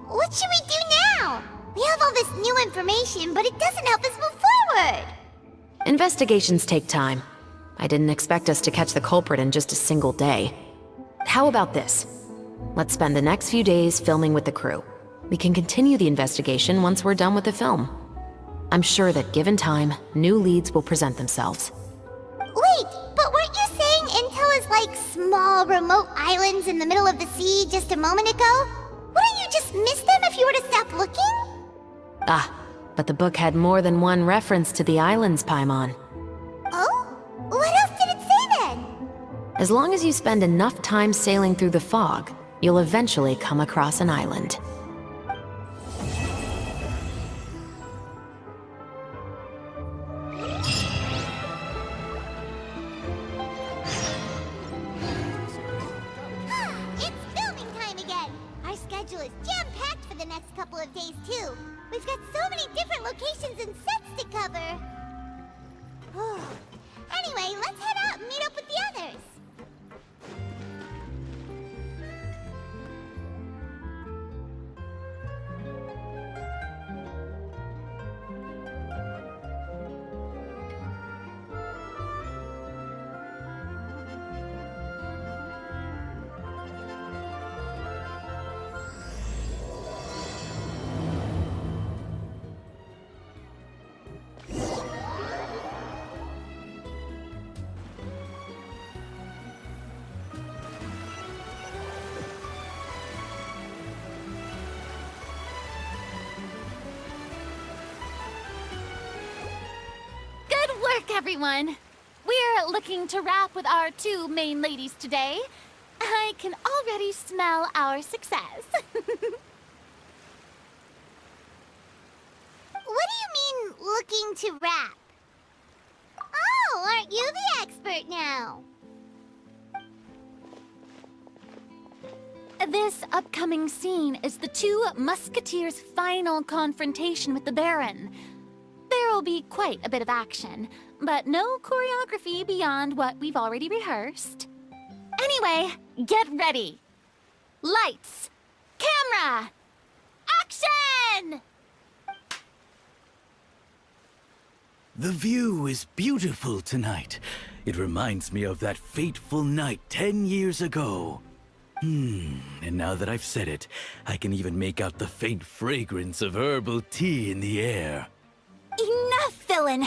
what should we do now? We have all this new information, but it doesn't help us move forward. Investigations take time. I didn't expect us to catch the culprit in just a single day. How about this? Let's spend the next few days filming with the crew. We can continue the investigation once we're done with the film. I'm sure that given time, new leads will present themselves. Wait, but weren't you saying Intel is like small, remote islands in the middle of the sea just a moment ago? Wouldn't you just miss them if you were to stop looking? Ah, but the book had more than one reference to the islands, Paimon. Oh? What else did it say then? As long as you spend enough time sailing through the fog, you'll eventually come across an island. It's filming time again! Our schedule is jam-packed for the next couple of days, too. We've got so many different locations and sets to cover. Anyway, let's head out and meet up with the others. Everyone, we're looking to wrap with our two main ladies today. I can already smell our success. What do you mean, looking to rap? Oh, aren't you the expert now? This upcoming scene is the two Musketeers' final confrontation with the Baron. There will be quite a bit of action, but no choreography beyond what we've already rehearsed. Anyway, get ready. Lights, camera, action! The view is beautiful tonight. It reminds me of that fateful night 10 years ago. And now that I've said it, I can even make out the faint fragrance of herbal tea in the air. Enough, villain!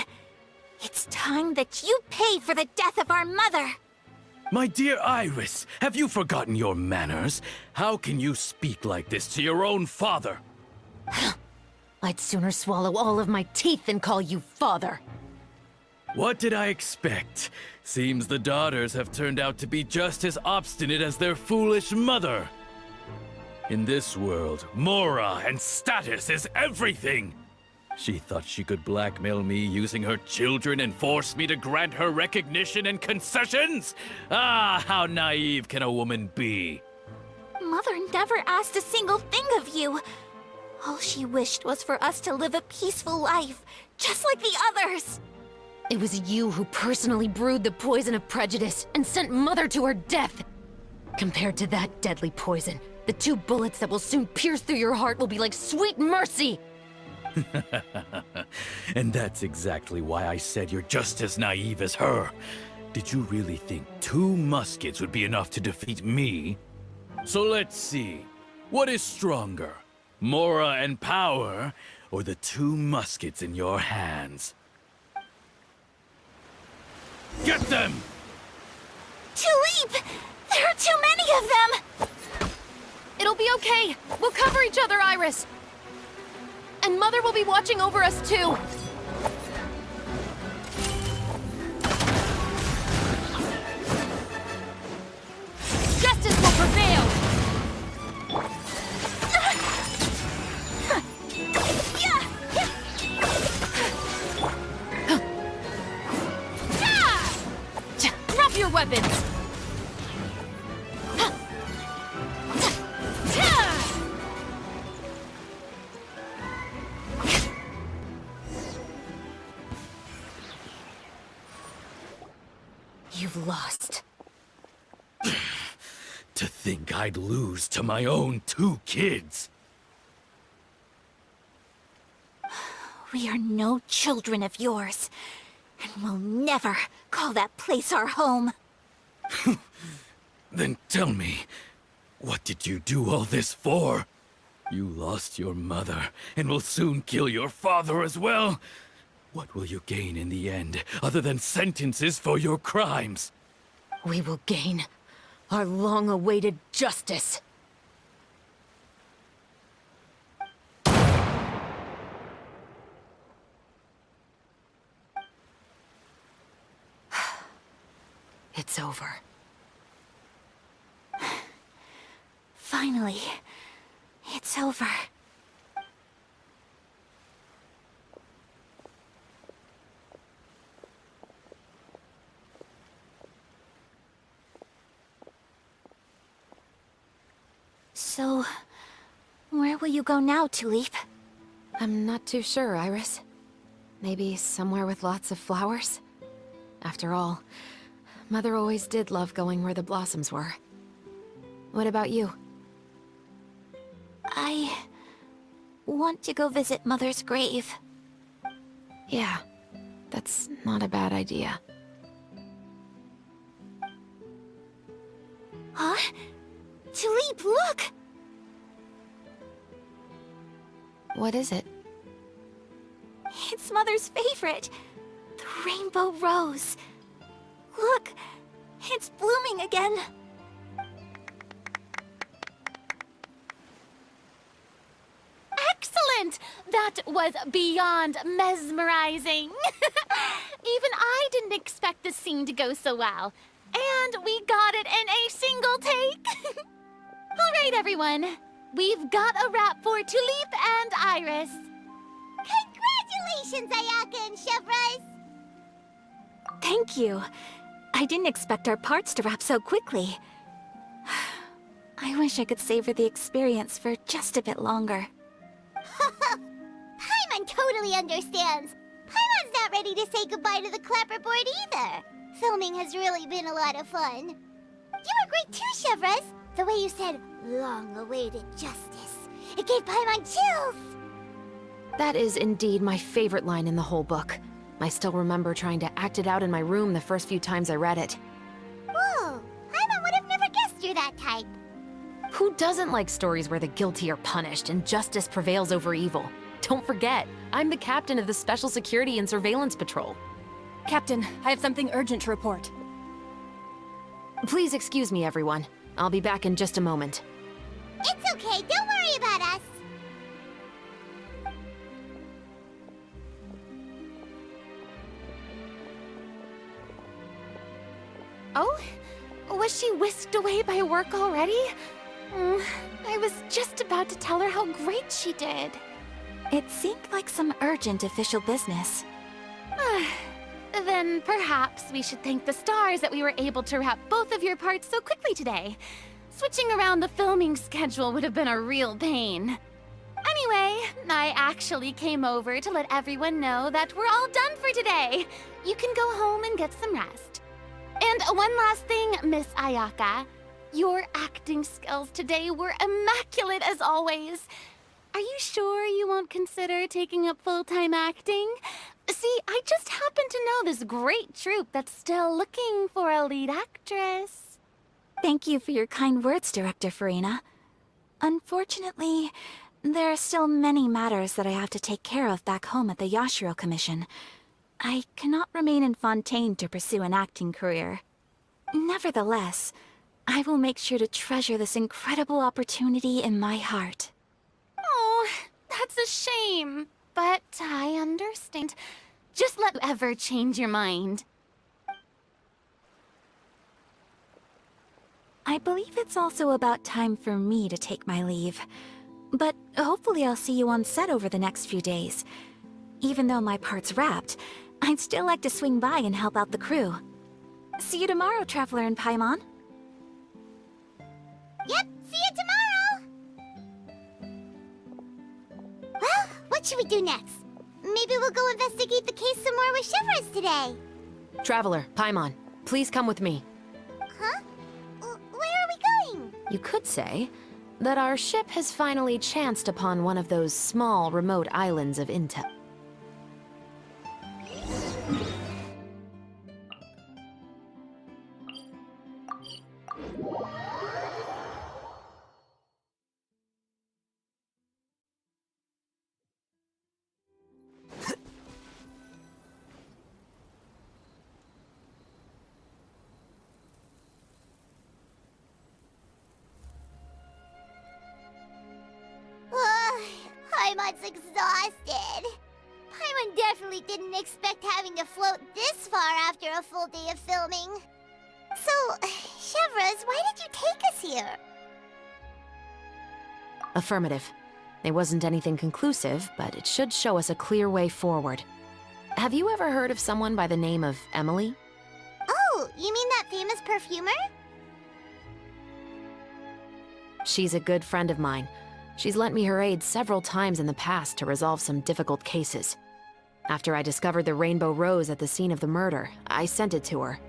It's time that you pay for the death of our mother! My dear Iris, have you forgotten your manners? How can you speak like this to your own father? I'd sooner swallow all of my teeth than call you father. What did I expect? Seems the daughters have turned out to be just as obstinate as their foolish mother. In this world, mora and status is everything! She thought she could blackmail me using her children and force me to grant her recognition and concessions? Ah, how naive can a woman be? Mother never asked a single thing of you. All she wished was for us to live a peaceful life, just like the others. It was you who personally brewed the poison of prejudice and sent Mother to her death. Compared to that deadly poison, the 2 bullets that will soon pierce through your heart will be like sweet mercy. And that's exactly why I said you're just as naive as her. Did you really think 2 muskets would be enough to defeat me? So let's see. What is stronger? Mora and power, or the 2 muskets in your hands? Get them! Tulip! There are too many of them! It'll be okay. We'll cover each other, Iris. And Mother will be watching over us, too. Justice will prevail! Drop your weapons! You've lost. To think I'd lose to my own 2 kids. We are no children of yours. And we'll never call that place our home. Then tell me, what did you do all this for? You lost your mother, and will soon kill your father as well. What will you gain in the end, other than sentences for your crimes? We will gain our long-awaited justice. It's over. Finally, it's over. So, where will you go now, Tulip? I'm not too sure, Iris. Maybe somewhere with lots of flowers? After all, Mother always did love going where the blossoms were. What about you? I want to go visit Mother's grave. Yeah, that's not a bad idea. Huh? Tulip, look! What is it? It's Mother's favorite. The rainbow rose. Look, it's blooming again. Excellent! That was beyond mesmerizing. Even I didn't expect the scene to go so well. And we got it in a single take. All right, everyone. We've got a wrap for Tulip and Iris. Congratulations, Ayaka and Chevrolet! Thank you. I didn't expect our parts to wrap so quickly. I wish I could savor the experience for just a bit longer. Paimon totally understands. Paimon's not ready to say goodbye to the clapperboard either. Filming has really been a lot of fun. You were great too, Chevrolet. The way you said, long-awaited justice. It gave Paimon chills. That is indeed my favorite line in the whole book. I still remember trying to act it out in my room the first few times I read it. Whoa, Paimon would have never guessed you're that type. Who doesn't like stories where the guilty are punished and justice prevails over evil? Don't forget, I'm the captain of the Special Security and Surveillance Patrol. Captain, I have something urgent to report. Please excuse me, everyone. I'll be back in just a moment. It's okay, don't worry about us. Oh? Was she whisked away by work already? I was just about to tell her how great she did. It seemed like some urgent official business. Then perhaps we should thank the stars that we were able to wrap both of your parts so quickly today. Switching around the filming schedule would have been a real pain. Anyway, I actually came over to let everyone know that we're all done for today. You can go home and get some rest. And one last thing, Miss Ayaka. Your acting skills today were immaculate as always. Are you sure you won't consider taking up full-time acting? See, I just happen to know this great troupe that's still looking for a lead actress. Thank you for your kind words, Director Farina. Unfortunately, there are still many matters that I have to take care of back home at the Yashiro Commission. I cannot remain in Fontaine to pursue an acting career. Nevertheless, I will make sure to treasure this incredible opportunity in my heart. Oh, that's a shame. But I understand. Just let ever change your mind. I believe it's also about time for me to take my leave. But hopefully I'll see you on set over the next few days. Even though my part's wrapped, I'd still like to swing by and help out the crew. See you tomorrow, Traveler and Paimon. Yep, see you tomorrow! Well, what should we do next? Maybe we'll go investigate the case some more with Shivers today. Traveler, Paimon, please come with me. Huh? Where are we going? You could say that our ship has finally chanced upon one of those small, remote islands of intel. Paimon's exhausted. Paimon definitely didn't expect having to float this far after a full day of filming. So, Chevres, why did you take us here? Affirmative. It wasn't anything conclusive, but it should show us a clear way forward. Have you ever heard of someone by the name of Emily? Oh, you mean that famous perfumer? She's a good friend of mine. She's lent me her aid several times in the past to resolve some difficult cases. After I discovered the rainbow rose at the scene of the murder, I sent it to her.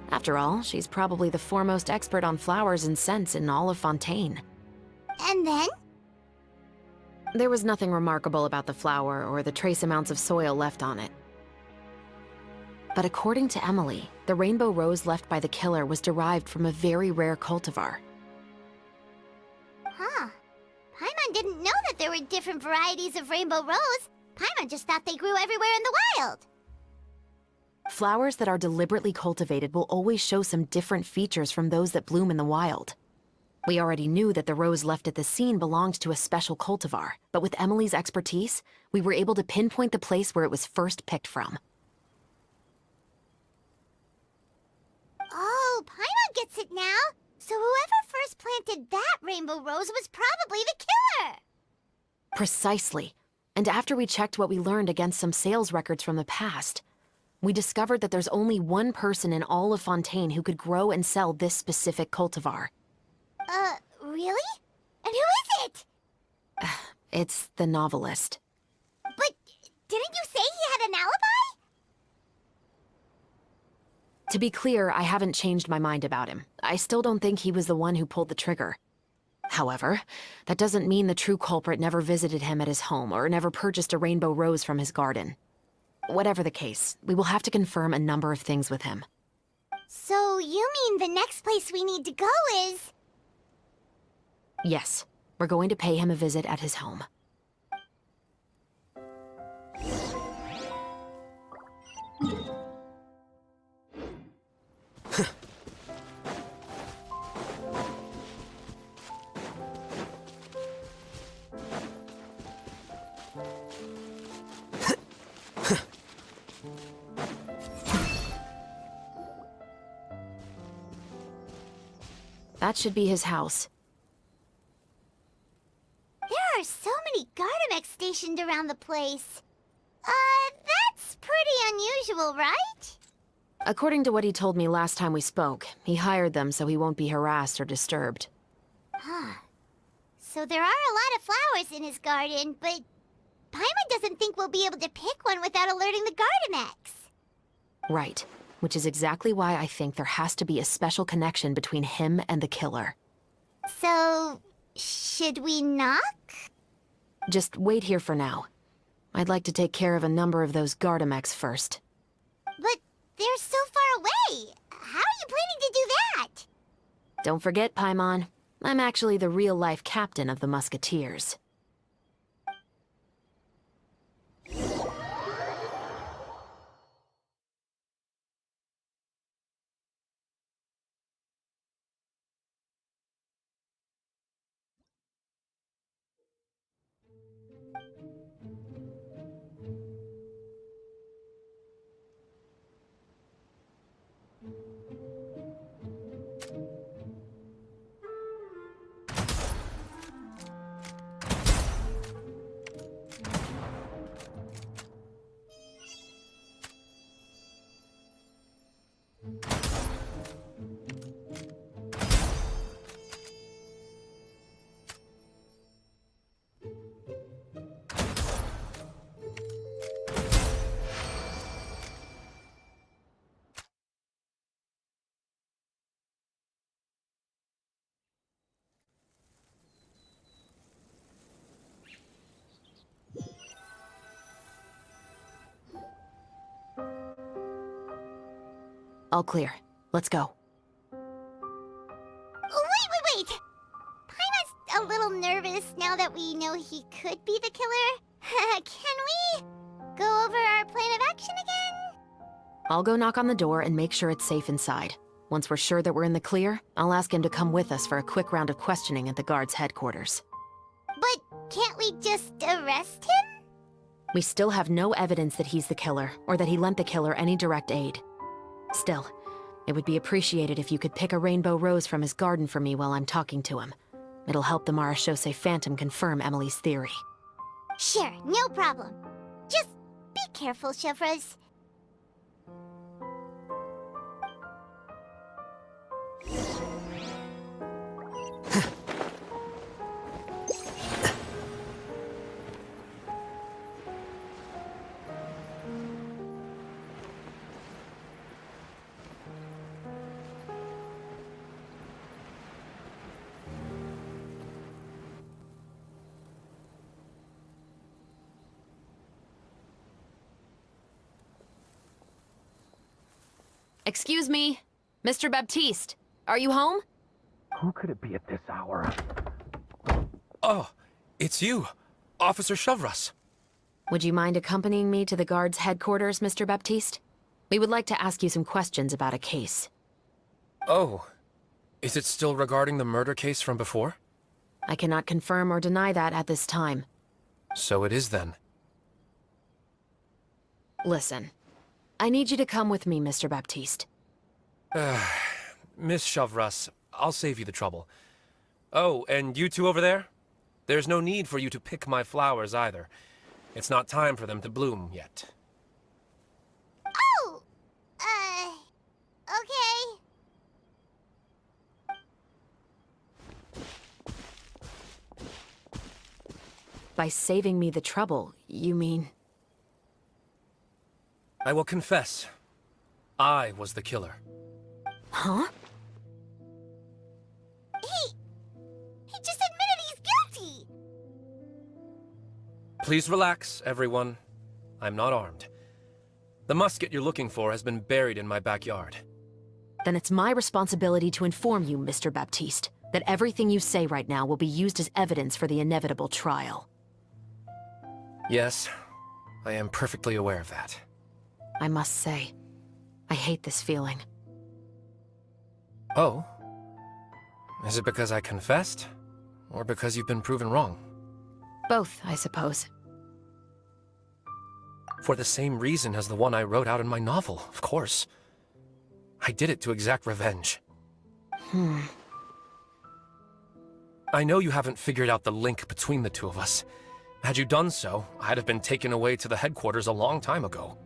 After all, she's probably the foremost expert on flowers and scents in all of Fontaine. And then? There was nothing remarkable about the flower or the trace amounts of soil left on it. But according to Emily, the rainbow rose left by the killer was derived from a very rare cultivar. Huh. Paimon didn't know that there were different varieties of rainbow rose. Paimon just thought they grew everywhere in the wild. Flowers that are deliberately cultivated will always show some different features from those that bloom in the wild. We already knew that the rose left at the scene belonged to a special cultivar, but with Emily's expertise, we were able to pinpoint the place where it was first picked from. Oh, Paimon gets it now. So whoever first planted that rainbow rose was probably the killer! Precisely. And after we checked what we learned against some sales records from the past, we discovered that there's only one person in all of Fontaine who could grow and sell this specific cultivar. Really? And who is it? It's the novelist. But didn't you say he had an alibi? To be clear, I haven't changed my mind about him. I still don't think he was the one who pulled the trigger. However, that doesn't mean the true culprit never visited him at his home or never purchased a rainbow rose from his garden. Whatever the case, we will have to confirm a number of things with him. So you mean the next place we need to go is... Yes, we're going to pay him a visit at his home. That should be his house. There are so many Gardamex stationed around the place. That's pretty unusual, right? According to what he told me last time we spoke, he hired them so he won't be harassed or disturbed. Huh. So there are a lot of flowers in his garden, but Paimon doesn't think we'll be able to pick one without alerting the Gardamex. Right, which is exactly why I think there has to be a special connection between him and the killer. So, should we knock? Just wait here for now. I'd like to take care of a number of those Gardamex first. But they're so far away. How are you planning to do that? Don't forget, Paimon, I'm actually the real-life captain of the Mosqueteiros. All clear. Let's go. a little nervous now that we know he could be the killer. Can we go over our plan of action again? I'll go knock on the door and make sure it's safe inside. Once we're sure that we're in the clear, I'll ask him to come with us for a quick round of questioning at the guard's headquarters. But can't we just arrest him? We still have no evidence that he's the killer, or that he lent the killer any direct aid. Still, it would be appreciated if you could pick a rainbow rose from his garden for me while I'm talking to him. It'll help the Marechaussee Phantom confirm Emily's theory. Sure, no problem. Just be careful, Chevros. Excuse me, Mr. Baptiste, are you home? Who could it be at this hour? Oh, it's you, Officer Chevros. Would you mind accompanying me to the guard's headquarters, Mr. Baptiste? We would like to ask you some questions about a case. Oh, is it still regarding the murder case from before? I cannot confirm or deny that at this time. So it is then. Listen, I need you to come with me, Mr. Baptiste. Miss Chevros, I'll save you the trouble. Oh, and you two over there? There's no need for you to pick my flowers either. It's not time for them to bloom yet. Oh! Okay. By saving me the trouble, you mean... I will confess. I was the killer. Huh? He just admitted he's guilty! Please relax, everyone. I'm not armed. The musket you're looking for has been buried in my backyard. Then it's my responsibility to inform you, Mr. Baptiste, that everything you say right now will be used as evidence for the inevitable trial. Yes, I am perfectly aware of that. I must say, I hate this feeling. Oh? Is it because I confessed? Or because you've been proven wrong? Both, I suppose. For the same reason as the one I wrote out in my novel, of course. I did it to exact revenge. I know you haven't figured out the link between the two of us. Had you done so, I'd have been taken away to the headquarters a long time ago.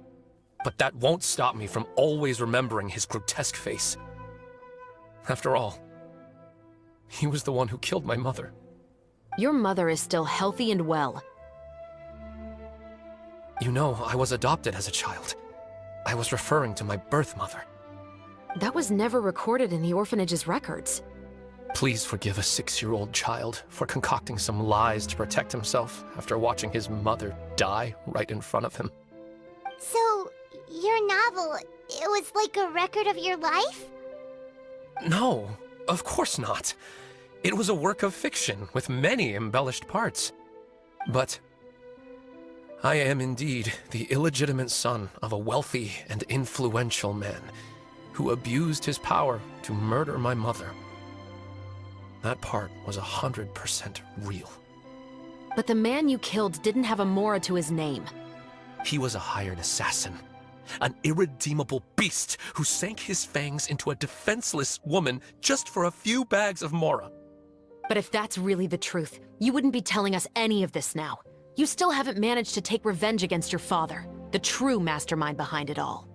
But that won't stop me from always remembering his grotesque face. After all, he was the one who killed my mother. Your mother is still healthy and well. You know, I was adopted as a child. I was referring to my birth mother. That was never recorded in the orphanage's records. Please forgive a 6-year-old child for concocting some lies to protect himself after watching his mother die right in front of him. So, your novel, it was like a record of your life? No, of course not. It was a work of fiction with many embellished parts. But I am indeed the illegitimate son of a wealthy and influential man who abused his power to murder my mother. That part was 100% real. But the man you killed didn't have a Mora to his name. He was a hired assassin. An irredeemable beast who sank his fangs into a defenseless woman just for a few bags of Mora. But if that's really the truth, you wouldn't be telling us any of this now. You still haven't managed to take revenge against your father, the true mastermind behind it all.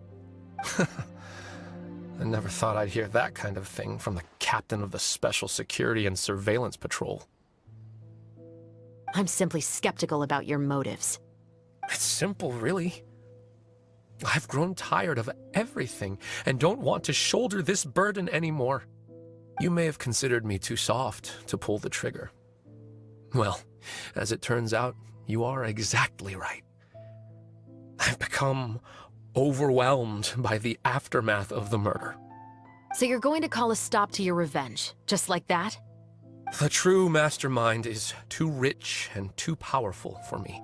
I never thought I'd hear that kind of thing from the captain of the Special Security and Surveillance Patrol. I'm simply skeptical about your motives. It's simple, really. I've grown tired of everything and don't want to shoulder this burden anymore. You may have considered me too soft to pull the trigger. Well, as it turns out, you are exactly right. I've become overwhelmed by the aftermath of the murder. So you're going to call a stop to your revenge, just like that? The true mastermind is too rich and too powerful for me.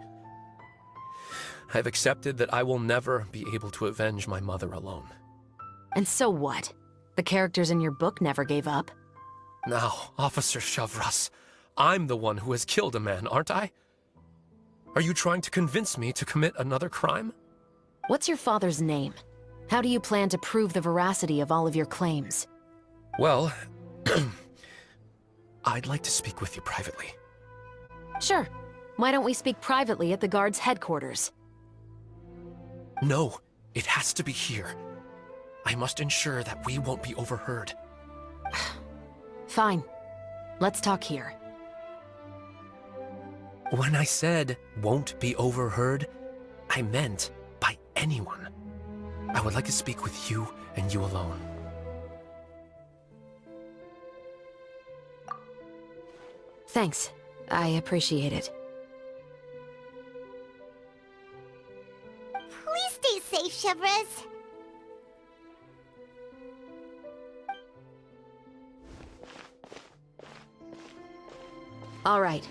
I've accepted that I will never be able to avenge my mother alone. And so what? The characters in your book never gave up. Now, Officer Shavras, I'm the one who has killed a man, aren't I? Are you trying to convince me to commit another crime? What's your father's name? How do you plan to prove the veracity of all of your claims? Well, I'd like to speak with you privately. Sure. Why don't we speak privately at the guard's headquarters? No, it has to be here. I must ensure that we won't be overheard. Fine. Let's talk here. When I said won't be overheard, I meant by anyone. I would like to speak with you and you alone. Thanks. I appreciate it. Please stay safe, Shavras. All right.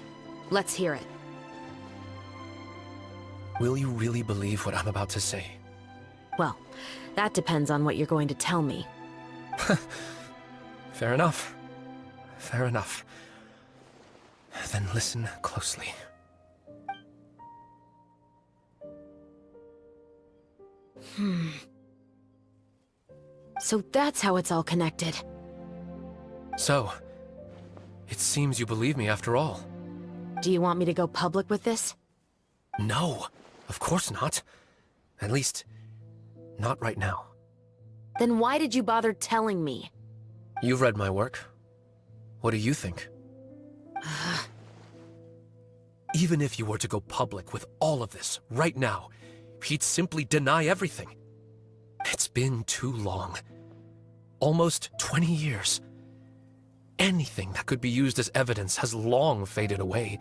Let's hear it. Will you really believe what I'm about to say? Well, that depends on what you're going to tell me. Fair enough. Fair enough. Then listen closely. So that's how it's all connected. So, it seems you believe me after all. Do you want me to go public with this? No, of course not. At least, not right now. Then why did you bother telling me? You've read my work. What do you think? Even if you were to go public with all of this right now, he'd simply deny everything. It's been too long. Almost 20 years. Anything that could be used as evidence has long faded away.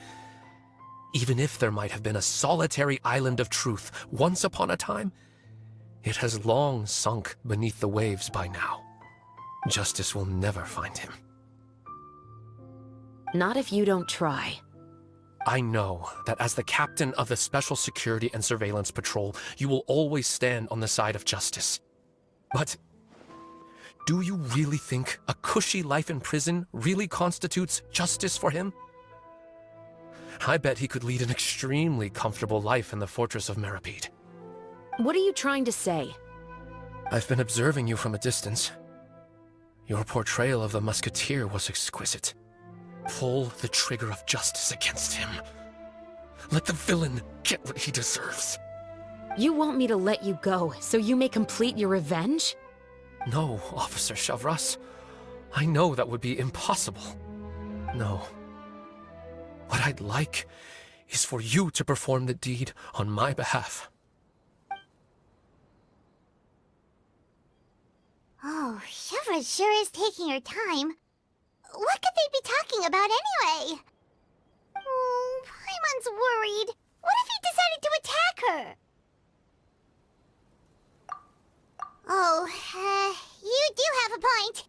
Even if there might have been a solitary island of truth once upon a time, it has long sunk beneath the waves by now. Justice will never find him. Not if you don't try. I know that as the captain of the Special Security and Surveillance Patrol, you will always stand on the side of justice. But do you really think a cushy life in prison really constitutes justice for him? I bet he could lead an extremely comfortable life in the fortress of Meripede. What are you trying to say? I've been observing you from a distance. Your portrayal of the musketeer was exquisite. Pull the trigger of justice against him. Let the villain get what he deserves. You want me to let you go so you may complete your revenge? No, Officer Shavras. I know that would be impossible. No. What I'd like is for you to perform the deed on my behalf. Oh, Shavras sure is taking her time. What could they be talking about anyway? Oh, Paimon's worried. What if he decided to attack her? Oh, you do have a point.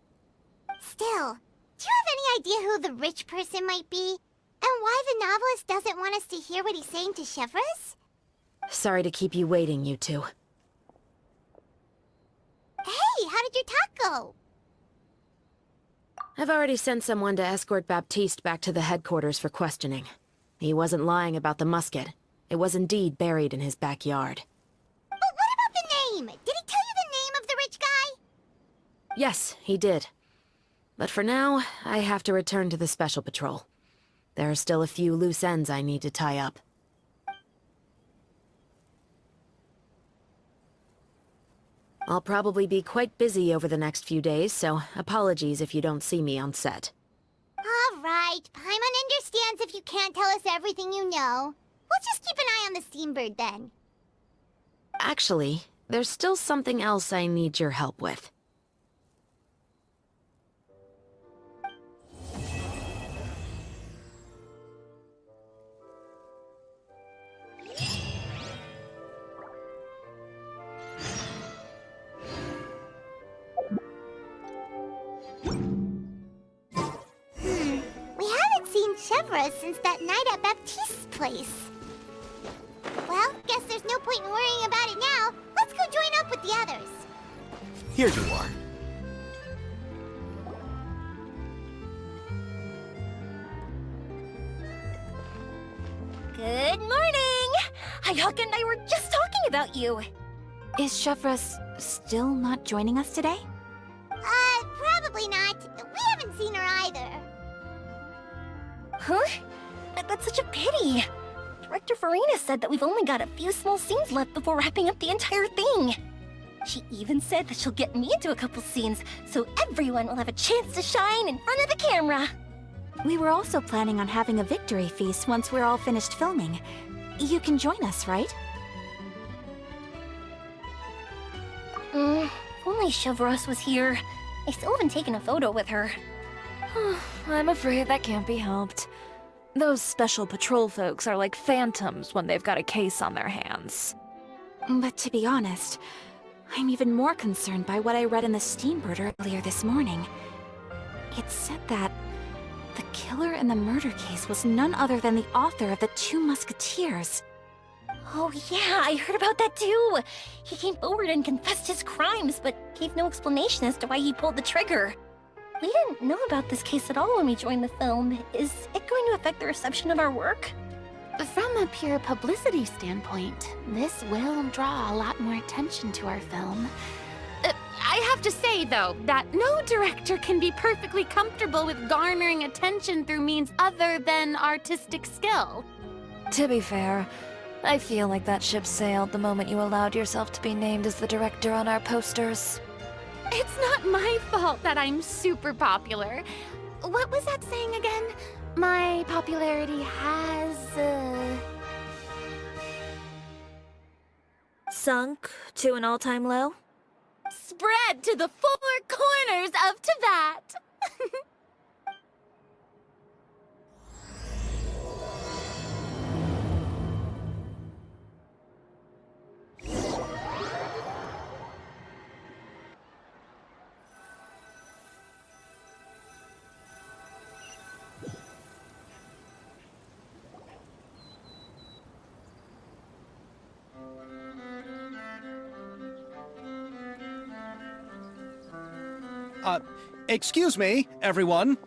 Still, do you have any idea who the rich person might be? And why the novelist doesn't want us to hear what he's saying to Shavras? Sorry to keep you waiting, you two. Hey, how did your talk go? I've already sent someone to escort Baptiste back to the headquarters for questioning. He wasn't lying about the musket. It was indeed buried in his backyard. But what about the name? Did he tell you the name of the rich guy? Yes, he did. But for now, I have to return to the Special Patrol. There are still a few loose ends I need to tie up. I'll probably be quite busy over the next few days, so apologies if you don't see me on set. All right, Paimon understands if you can't tell us everything you know. We'll just keep an eye on the Steambird then. Actually, there's still something else I need your help with. We Severus since that night at Baptiste's place. Well, guess there's no point in worrying about it now. Let's go join up with the others. Here you are. Good morning! Hayaka and I were just talking about you. Is Severus still not joining us today? Probably not. We haven't seen her either. Huh? That's such a pity. Director Farina said that we've only got a few small scenes left before wrapping up the entire thing. She even said that she'll get me into a couple scenes, so everyone will have a chance to shine in front of the camera. We were also planning on having a victory feast once we're all finished filming. You can join us, right? If only Severus was here. I still haven't taken a photo with her. I'm afraid that can't be helped. Those special patrol folks are like phantoms when they've got a case on their hands. But to be honest, I'm even more concerned by what I read in the Steambird earlier this morning. It said that the killer in the murder case was none other than the author of the Two Musketeers. Oh yeah, I heard about that too. He came forward and confessed his crimes, but gave no explanation as to why he pulled the trigger. We didn't know about this case at all when we joined the film. Is it going to affect the reception of our work? From a pure publicity standpoint, this will draw a lot more attention to our film. I have to say, though, that no director can be perfectly comfortable with garnering attention through means other than artistic skill. To be fair, I feel like that ship sailed the moment you allowed yourself to be named as the director on our posters. It's not my fault that I'm super popular. What was that saying again? My popularity has, Sunk to an all-time low? spread to the four corners of Teyvat. Excuse me, everyone.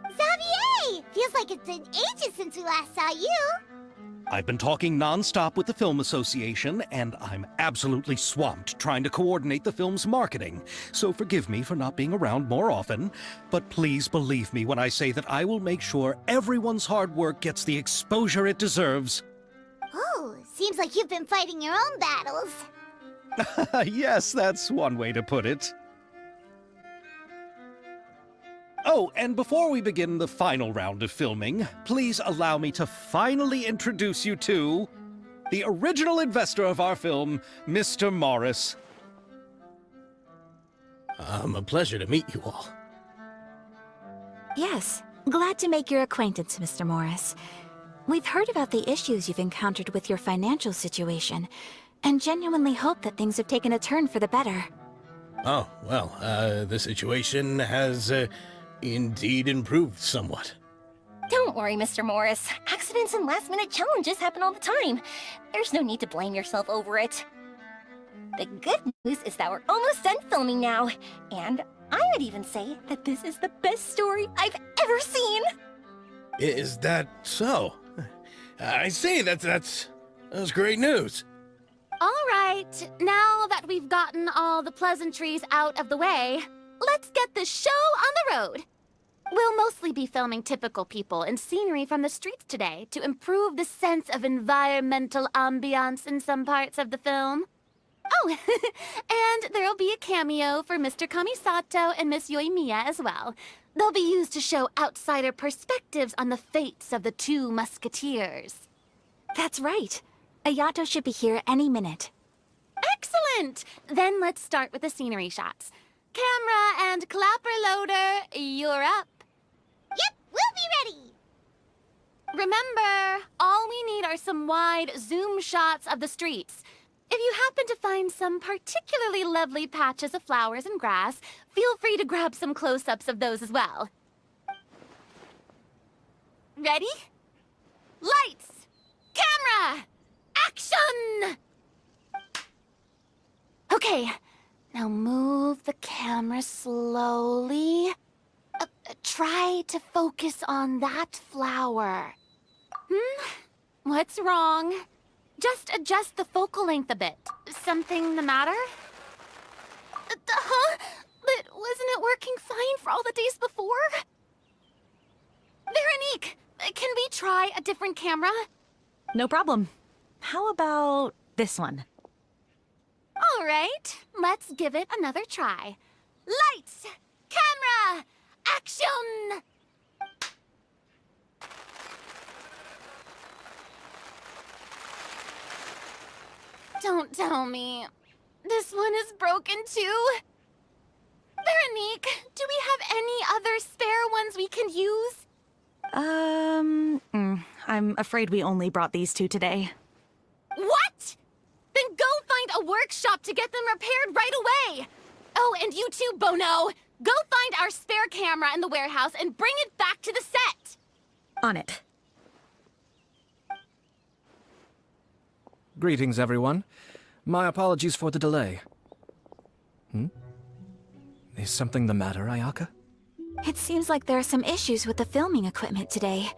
Xavier! Feels like it's been ages since we last saw you. I've been talking non-stop with the Film Association, and I'm absolutely swamped trying to coordinate the film's marketing. So forgive me for not being around more often, but please believe me when I say that I will make sure everyone's hard work gets the exposure it deserves. Oh, seems like you've been fighting your own battles. Yes, that's one way to put it. Oh, and before we begin the final round of filming, please allow me to finally introduce you to the original investor of our film, Mr. Morris. A pleasure to meet you all. Yes, glad to make your acquaintance, Mr. Morris. We've heard about the issues you've encountered with your financial situation, and genuinely hope that things have taken a turn for the better. Oh, well, the situation has, indeed improved somewhat. Don't worry, Mr. Morris. Accidents and last-minute challenges happen all the time. There's no need to blame yourself over it. The good news is that we're almost done filming now, and I would even say that this is the best story I've ever seen. Is that so? I say that's great news. All right, now that we've gotten all the pleasantries out of the way, let's get the show on the road. We'll mostly be filming typical people and scenery from the streets today to improve the sense of environmental ambiance in some parts of the film. Oh, and there'll be a cameo for Mr. Kamisato and Miss Yoimiya as well. They'll be used to show outsider perspectives on the fates of the two musketeers. That's right. Ayato should be here any minute. Excellent! Then let's start with the scenery shots. Camera and clapper loader, you're up. Yep, we'll be ready. Remember, all we need are some wide zoom shots of the streets. If you happen to find some particularly lovely patches of flowers and grass, feel free to grab some close-ups of those as well. Ready? Lights! Camera! Action! Okay, now move the camera slowly. Try to focus on that flower. What's wrong? Just adjust the focal length a bit. Something the matter? Huh? But wasn't it working fine for all the days before? Veronique, can we try a different camera? No problem. How about this one? All right, let's give it another try. Lights! Camera! Action! Don't tell me. This one is broken too? Veronique, do we have any other spare ones we can use? I'm afraid we only brought these two today. What? Then go find a workshop to get them repaired right away! Oh, and you too, Bono! Go find our spare camera in the warehouse and bring it back to the set! On it. Greetings, everyone. My apologies for the delay. Is something the matter, Ayaka? It seems like there are some issues with the filming equipment today.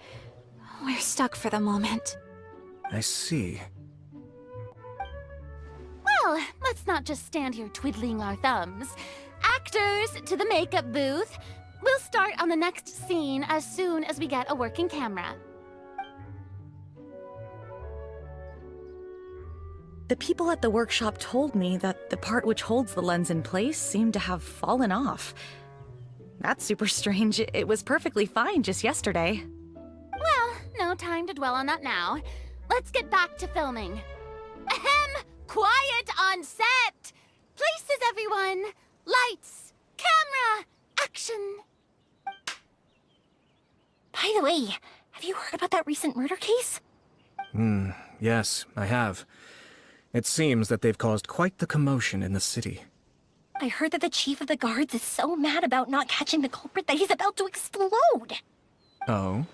We're stuck for the moment. I see. Well, let's not just stand here twiddling our thumbs. Actors, to the makeup booth. We'll start on the next scene as soon as we get a working camera. The people at the workshop told me that the part which holds the lens in place seemed to have fallen off. That's super strange. It was perfectly fine just yesterday. Well, no time to dwell on that now. Let's get back to filming. Ahem! Quiet on set! Places, everyone! Lights! Camera! Action! By the way, have you heard about that recent murder case? Yes, I have. It seems that they've caused quite the commotion in the city. I heard that the chief of the guards is so mad about not catching the culprit that he's about to explode. Oh?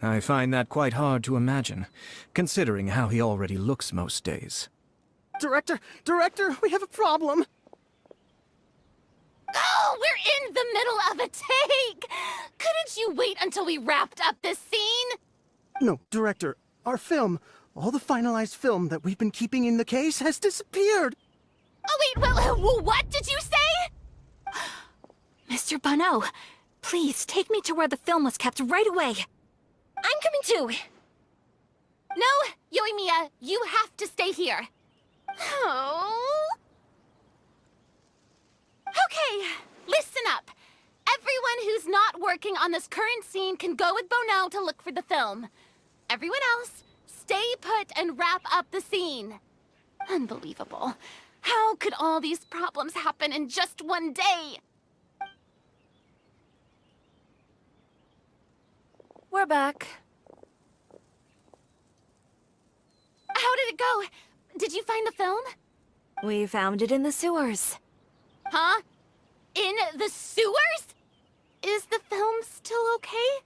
I find that quite hard to imagine, considering how he already looks most days. Director, we have a problem. Oh, we're in the middle of a take! Couldn't you wait until we wrapped up this scene? No, Director, our film, all the finalized film that we've been keeping in the case has disappeared. Oh, wait, well, what did you say? Mr. Bono, please take me to where the film was kept right away. I'm coming too. No, Yoimiya, you have to stay here. Oh. Okay, listen up. Everyone who's not working on this current scene can go with Bono to look for the film. Everyone else, stay put and wrap up the scene. Unbelievable. How could all these problems happen in just one day? We're back. How did it go? Did you find the film? We found it in the sewers. Huh? In the sewers? Is the film still okay?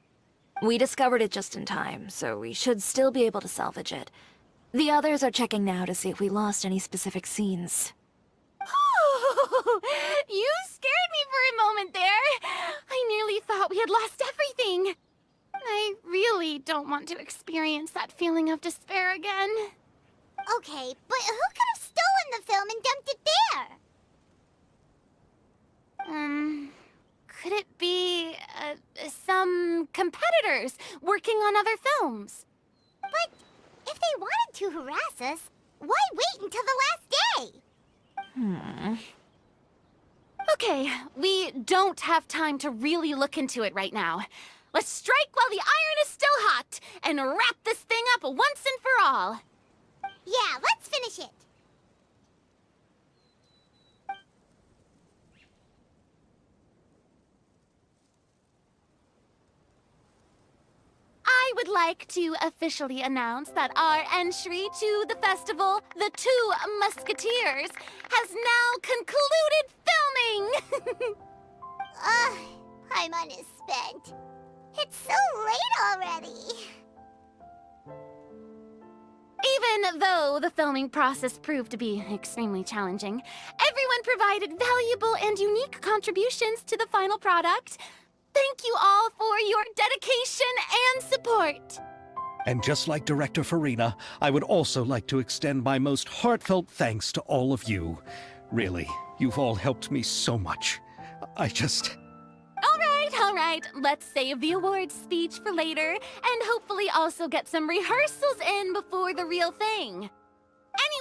We discovered it just in time, so we should still be able to salvage it. The others are checking now to see if we lost any specific scenes. Oh, you scared me for a moment there. I nearly thought we had lost everything. I really don't want to experience that feeling of despair again. Okay, but who could have stolen the film and dumped it there? Could it be, some competitors working on other films? But if they wanted to harass us, why wait until the last day? Okay, we don't have time to really look into it right now. Let's strike while the iron is still hot and wrap this thing up once and for all. Yeah, let's finish it. I would like to officially announce that our entry to the festival, The Two Musketeers, has now concluded filming! Paimon is spent. It's so late already. Even though the filming process proved to be extremely challenging, everyone provided valuable and unique contributions to the final product. Thank you all for your dedication and support. And just like Director Farina, I would also like to extend my most heartfelt thanks to all of you. Really, you've all helped me so much. All right, let's save the awards speech for later, and hopefully also get some rehearsals in before the real thing.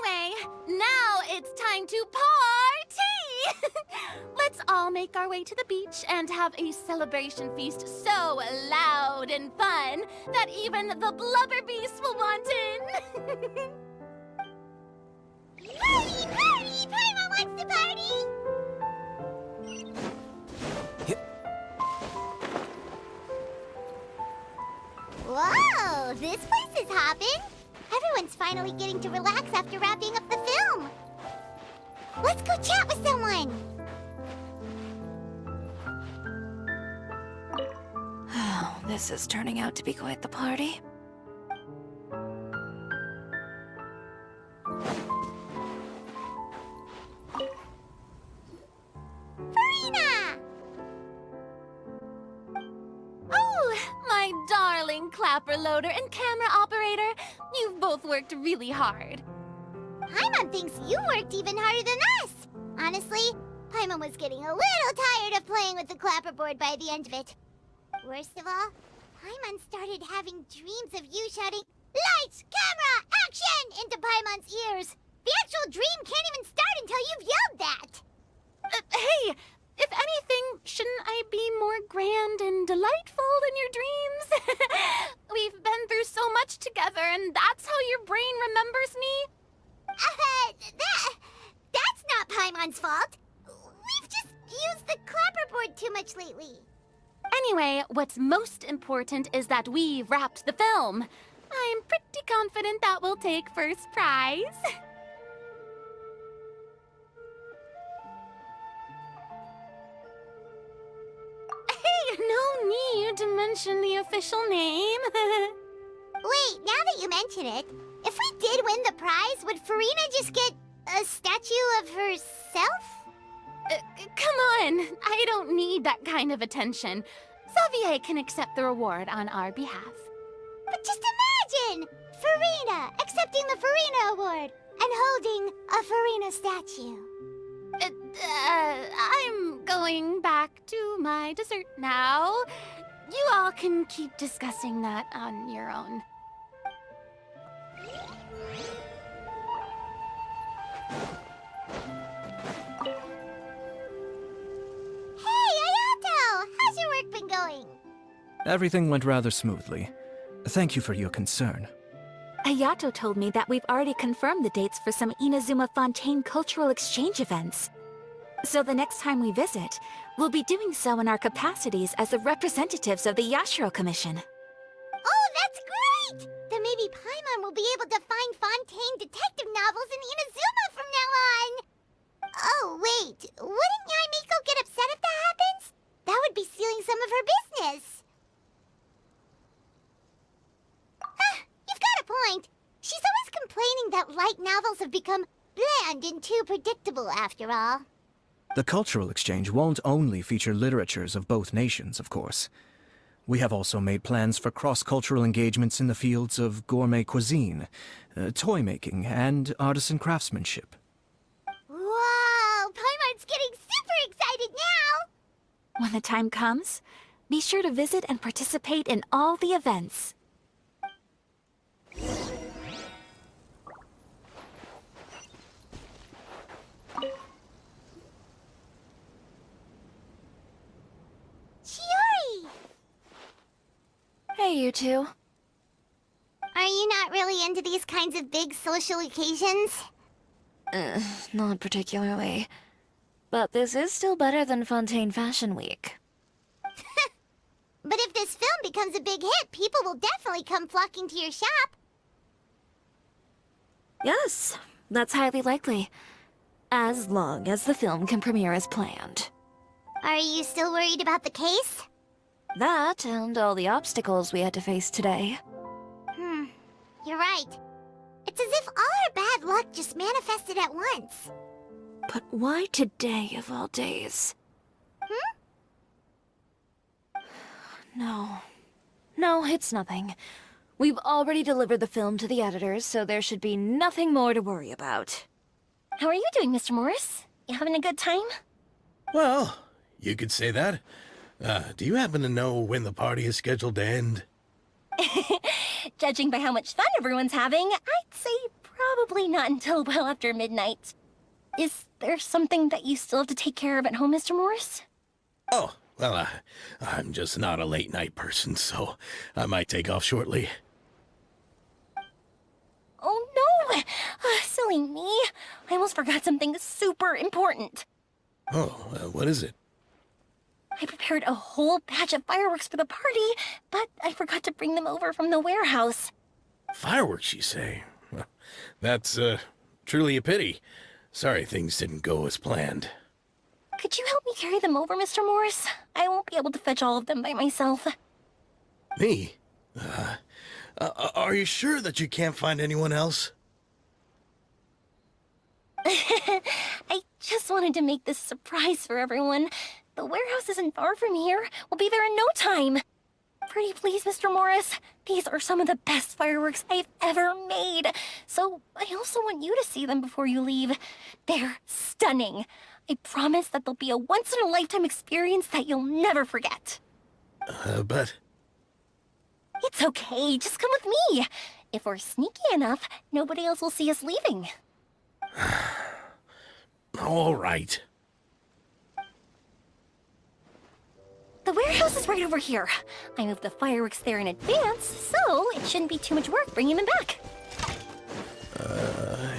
Anyway, now it's time to party! Let's all make our way to the beach and have a celebration feast so loud and fun that even the blubber beast will want in. Party, party! Paimon wants to party! Whoa, this place is hopping. Everyone's finally getting to relax after wrapping up the film. Let's go chat with someone. Oh, this is turning out to be quite the party. Farina! Oh, my darling clapper loader and camera operator. You've both worked really hard. Paimon thinks you worked even harder than us. Honestly, Paimon was getting a little tired of playing with the clapperboard by the end of it. Worst of all, Paimon started having dreams of you shouting, "Lights, camera, action!" into Paimon's ears. The actual dream can't even start until you've yelled that. Hey, if anything, shouldn't I be more grand and delightful than your dreams? We've been through so much together, and that's how your brain remembers me? That's not Paimon's fault. We've just used the clapperboard too much lately. Anyway, what's most important is that we've wrapped the film. I'm pretty confident that we'll take first prize. Hey, no need to mention the official name. Wait, now that you mention it, if we did win the prize, would Farina just get a statue of herself? Come on, I don't need that kind of attention. Xavier can accept the reward on our behalf. But just imagine! Farina accepting the Farina Award and holding a Farina statue. I'm going back to my dessert now. You all can keep discussing that on your own. Hey, Ayato! How's your work been going? Everything went rather smoothly. Thank you for your concern. Ayato told me that we've already confirmed the dates for some Inazuma Fontaine cultural exchange events. So the next time we visit, we'll be doing so in our capacities as the representatives of the Yashiro Commission. Oh, that's great! Then maybe Paimon will be able to find Fontaine detective novels in Inazuma from now on! Oh, wait. Wouldn't Yae Miko get upset if that happens? That would be stealing some of her business. You've got a point. She's always complaining that light novels have become bland and too predictable after all. The cultural exchange won't only feature literatures of both nations, of course. We have also made plans for cross-cultural engagements in the fields of gourmet cuisine, toy making, and artisan craftsmanship. Wow! Paimon's getting super excited now! When the time comes, be sure to visit and participate in all the events. Chiori! Hey, you two. Are you not really into these kinds of big social occasions? Not particularly. But this is still better than Fontaine Fashion Week. But if this film becomes a big hit, people will definitely come flocking to your shop. Yes, that's highly likely. As long as the film can premiere as planned. Are you still worried about the case? That and all the obstacles we had to face today. You're right. It's as if all our bad luck just manifested at once. But why today of all days? No, it's nothing. We've already delivered the film to the editors, so there should be nothing more to worry about. How are you doing, Mr. Morris? You having a good time? Well, you could say that. Do you happen to know when the party is scheduled to end? Judging by how much fun everyone's having, I'd say probably not until well after midnight. Is there something that you still have to take care of at home, Mr. Morris? Oh, well, I'm just not a late-night person, so I might take off shortly. Oh, no! Silly me. I almost forgot something super important. Oh, what is it? I prepared a whole batch of fireworks for the party, but I forgot to bring them over from the warehouse. Fireworks, you say? Well, that's, truly a pity. Sorry things didn't go as planned. Could you help me carry them over, Mr. Morris? I won't be able to fetch all of them by myself. Me? Are you sure that you can't find anyone else? I just wanted to make this a surprise for everyone. The warehouse isn't far from here. We'll be there in no time. Pretty please, Mr. Morris. These are some of the best fireworks I've ever made. So I also want you to see them before you leave. They're stunning. I promise that they'll be a once-in-a-lifetime experience that you'll never forget. But... It's okay. Just come with me. If we're sneaky enough, nobody else will see us leaving. All right. The warehouse is right over here. I moved the fireworks there in advance, so it shouldn't be too much work bringing them back.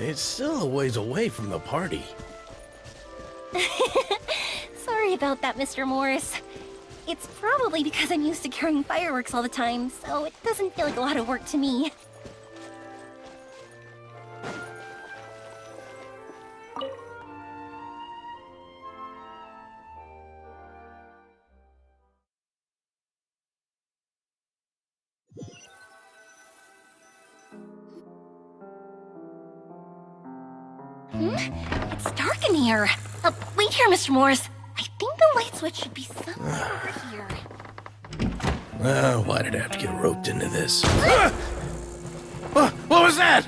It's still a ways away from the party. Sorry about that, Mr. Morris. It's probably because I'm used to carrying fireworks all the time, so it doesn't feel like a lot of work to me. It's dark in here. Wait here, Mr. Morris. I think the light switch should be somewhere over here. Why did I have to get roped into this? What was that?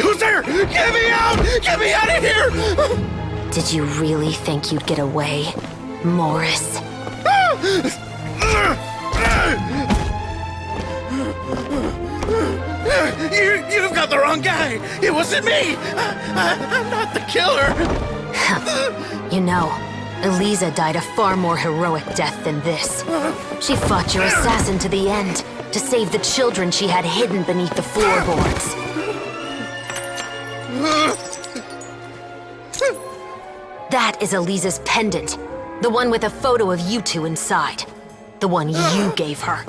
Who's there? Get me out! Get me out of here! Did you really think you'd get away, Morris? You've got the wrong guy! It wasn't me! I'm not the killer! You know, Eliza died a far more heroic death than this. She fought your assassin to the end, to save the children she had hidden beneath the floorboards. That is Eliza's pendant, the one with a photo of you two inside. The one you gave her.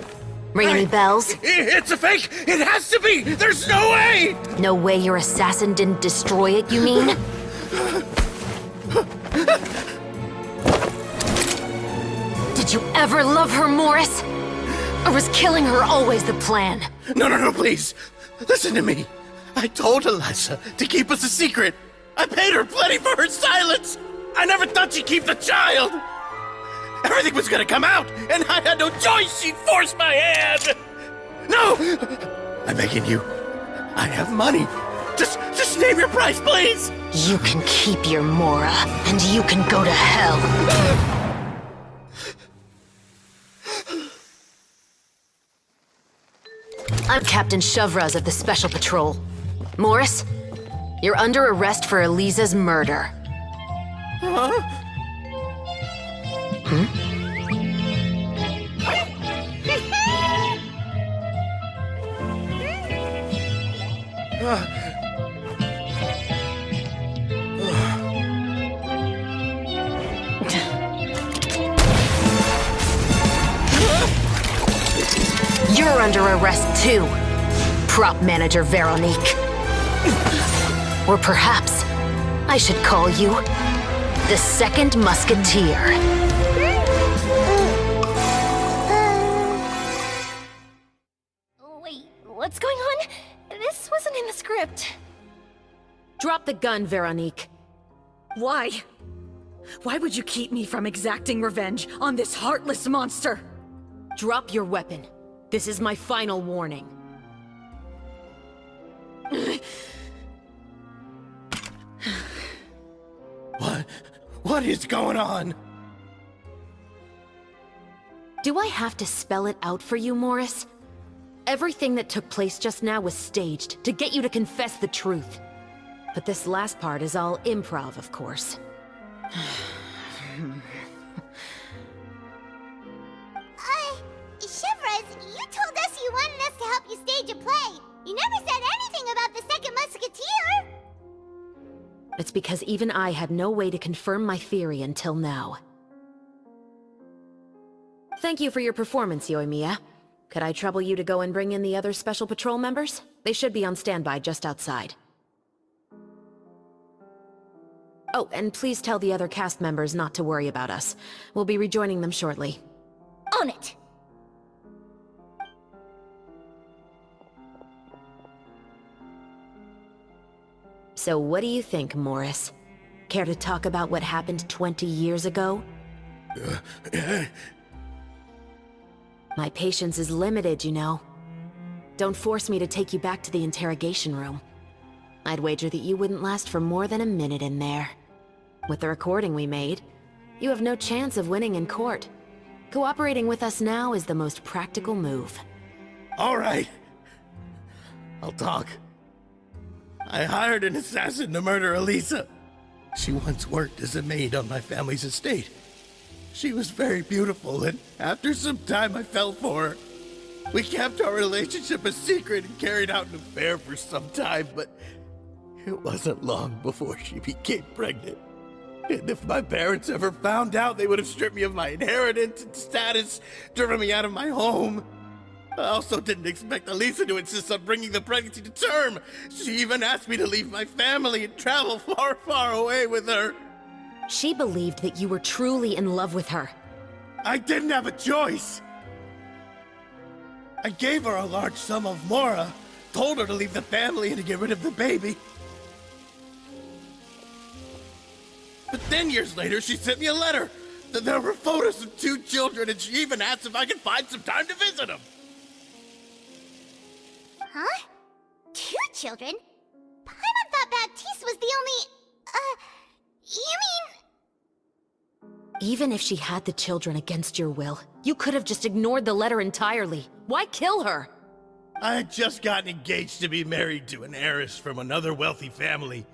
Ring any bells? It's a fake! It has to be! There's no way! No way your assassin didn't destroy it, you mean? Did you ever love her, Morris? Or was killing her always the plan? No, please. Listen to me. I told Eliza to keep us a secret. I paid her plenty for her silence. I never thought she'd keep the child. Everything was gonna come out, and I had no choice. She forced my hand. No! I'm begging you. I have money. Just name your price, please. You can keep your Mora, and you can go to hell. I'm Captain Shovraz of the Special Patrol. Morris, you're under arrest for Eliza's murder. Huh? You're under arrest too, prop manager Veronique. Or perhaps I should call you the Second Musketeer. Wait, what's going on? This wasn't in the script. Drop the gun, Veronique. Why? Why would you keep me from exacting revenge on this heartless monster? Drop your weapon. This is my final warning. What is going on? Do I have to spell it out for you, Morris? Everything that took place just now was staged to get you to confess the truth. But this last part is all improv, of course. Chevrolet, you told us you wanted us to help you stage a play. You never said anything about the Second Musketeer. It's because even I had no way to confirm my theory until now. Thank you for your performance, Yoimiya. Could I trouble you to go and bring in the other Special Patrol members? They should be on standby just outside. Oh, and please tell the other cast members not to worry about us. We'll be rejoining them shortly. On it! So what do you think, Morris? Care to talk about what happened 20 years ago? My patience is limited, you know. Don't force me to take you back to the interrogation room. I'd wager that you wouldn't last for more than a minute in there. With the recording we made, you have no chance of winning in court. Cooperating with us now is the most practical move. All right. I'll talk. I hired an assassin to murder Elisa. She once worked as a maid on my family's estate. She was very beautiful, and after some time I fell for her. We kept our relationship a secret and carried out an affair for some time, but it wasn't long before she became pregnant. And if my parents ever found out, they would have stripped me of my inheritance and status, driven me out of my home. I also didn't expect Elisa to insist on bringing the pregnancy to term. She even asked me to leave my family and travel far, far away with her. She believed that you were truly in love with her. I didn't have a choice. I gave her a large sum of mora, told her to leave the family and to get rid of the baby. But then years later, she sent me a letter. There were photos of 2 children, and she even asked if I could find some time to visit them. Huh? 2 children? Paimon thought Baptiste was the only... you mean... Even if she had the children against your will, you could have just ignored the letter entirely. Why kill her? I had just gotten engaged to be married to an heiress from another wealthy family.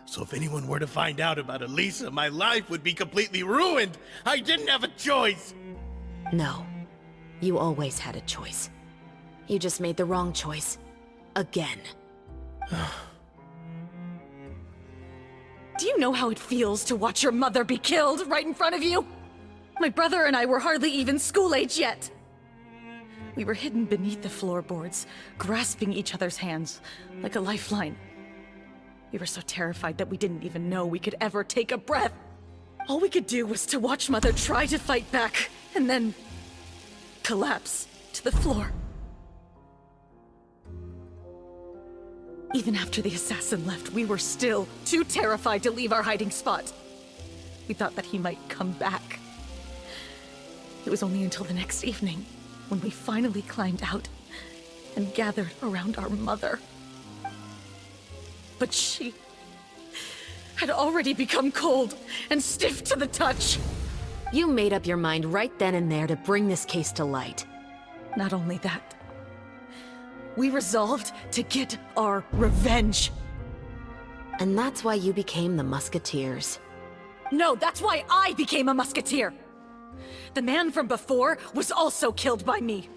So if anyone were to find out about Elisa, my life would be completely ruined. I didn't have a choice. No. You always had a choice. You just made the wrong choice. Again. Do you know how it feels to watch your mother be killed right in front of you? My brother and I were hardly even school age yet. We were hidden beneath the floorboards, grasping each other's hands like a lifeline. We were so terrified that we didn't even know we could ever take a breath. All we could do was to watch Mother try to fight back, and then collapse to the floor. Even after the assassin left, we were still too terrified to leave our hiding spot. We thought that he might come back. It was only until the next evening when we finally climbed out and gathered around our mother. But she had already become cold and stiff to the touch. You made up your mind right then and there to bring this case to light. Not only that, we resolved to get our revenge. And that's why you became the Musketeers. No, that's why I became a Musketeer. The man from before was also killed by me.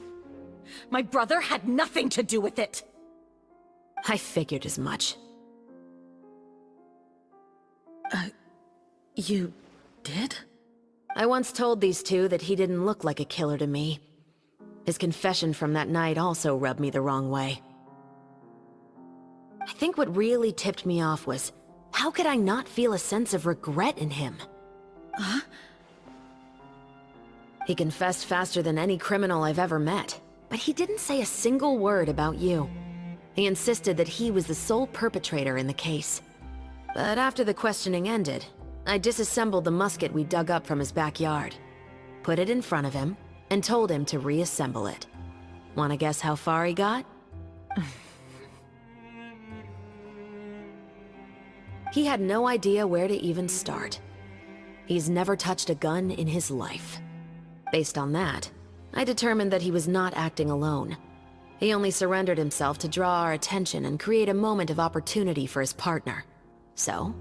My brother had nothing to do with it. I figured as much. You did? I once told these two that he didn't look like a killer to me. His confession from that night also rubbed me the wrong way. I think what really tipped me off was How could I not feel a sense of regret in him? Huh? He confessed faster than any criminal I've ever met, but he didn't say a single word about you. He insisted that he was the sole perpetrator in the case. But after the questioning ended, I disassembled the musket we dug up from his backyard, put it in front of him, and told him to reassemble it. Wanna guess how far he got? He had no idea where to even start. He's never touched a gun in his life. Based on that, I determined that he was not acting alone. He only surrendered himself to draw our attention and create a moment of opportunity for his partner. So,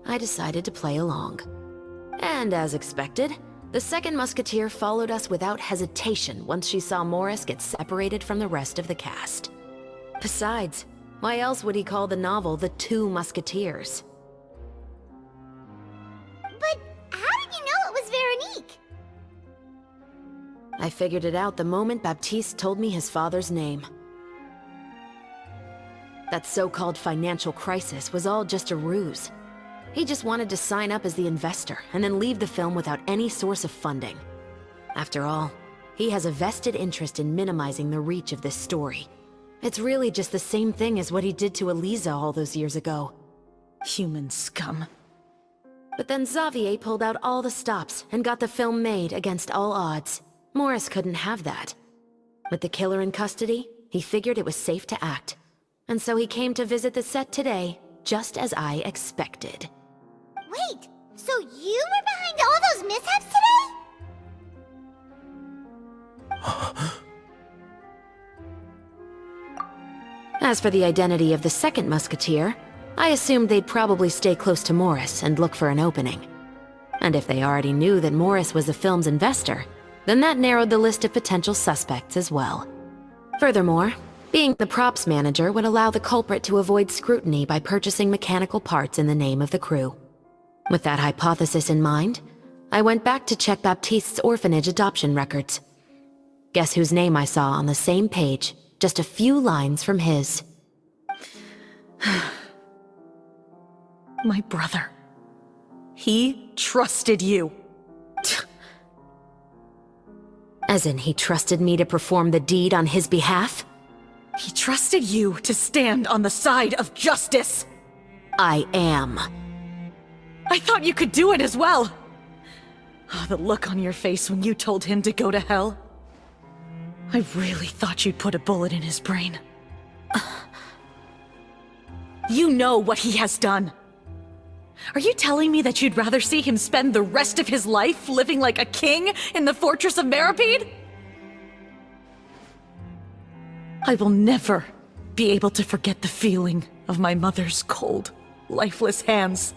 I decided to play along. And as expected, the second musketeer followed us without hesitation once she saw Morris get separated from the rest of the cast. Besides, why else would he call the novel The Two Musketeers? But how did you know it was Veronique? I figured it out the moment Baptiste told me his father's name. That so-called financial crisis was all just a ruse. He just wanted to sign up as the investor and then leave the film without any source of funding. After all, he has a vested interest in minimizing the reach of this story. It's really just the same thing as what he did to Eliza all those years ago. Human scum. But then Xavier pulled out all the stops and got the film made against all odds. Morris couldn't have that. With the killer in custody, he figured it was safe to act. And so he came to visit the set today, just as I expected. Wait, so you were behind all those mishaps today? As for the identity of the second musketeer, I assumed they'd probably stay close to Morris and look for an opening. And if they already knew that Morris was the film's investor, then that narrowed the list of potential suspects as well. Furthermore, being the props manager would allow the culprit to avoid scrutiny by purchasing mechanical parts in the name of the crew. With that hypothesis in mind, I went back to check Baptiste's orphanage adoption records. Guess whose name I saw on the same page, just a few lines from his. My brother. He trusted you. As in, he trusted me to perform the deed on his behalf? He trusted you to stand on the side of justice. I am. I thought you could do it as well. Oh, the look on your face when you told him to go to hell. I really thought you'd put a bullet in his brain. You know what he has done. Are you telling me that you'd rather see him spend the rest of his life living like a king in the fortress of Meripede? I will never be able to forget the feeling of my mother's cold, lifeless hands.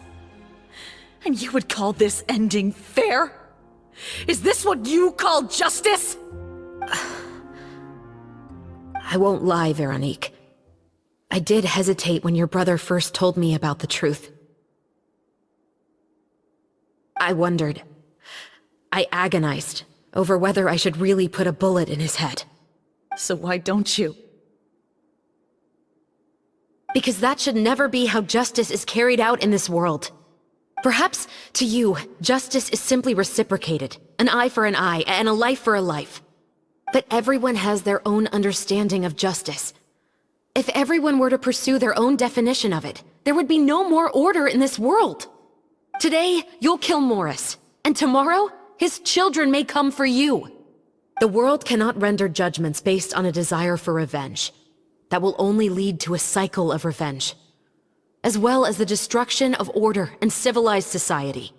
And you would call this ending fair? Is this what you call justice? I won't lie, Veronique. I did hesitate when your brother first told me about the truth. I wondered. I agonized over whether I should really put a bullet in his head. So why don't you? Because that should never be how justice is carried out in this world. Perhaps, to you, justice is simply reciprocated. An eye for an eye, and a life for a life. But everyone has their own understanding of justice. If everyone were to pursue their own definition of it, there would be no more order in this world. Today, you'll kill Morris, and tomorrow, his children may come for you. The world cannot render judgments based on a desire for revenge. That will only lead to a cycle of revenge, as well as the destruction of order and civilized society.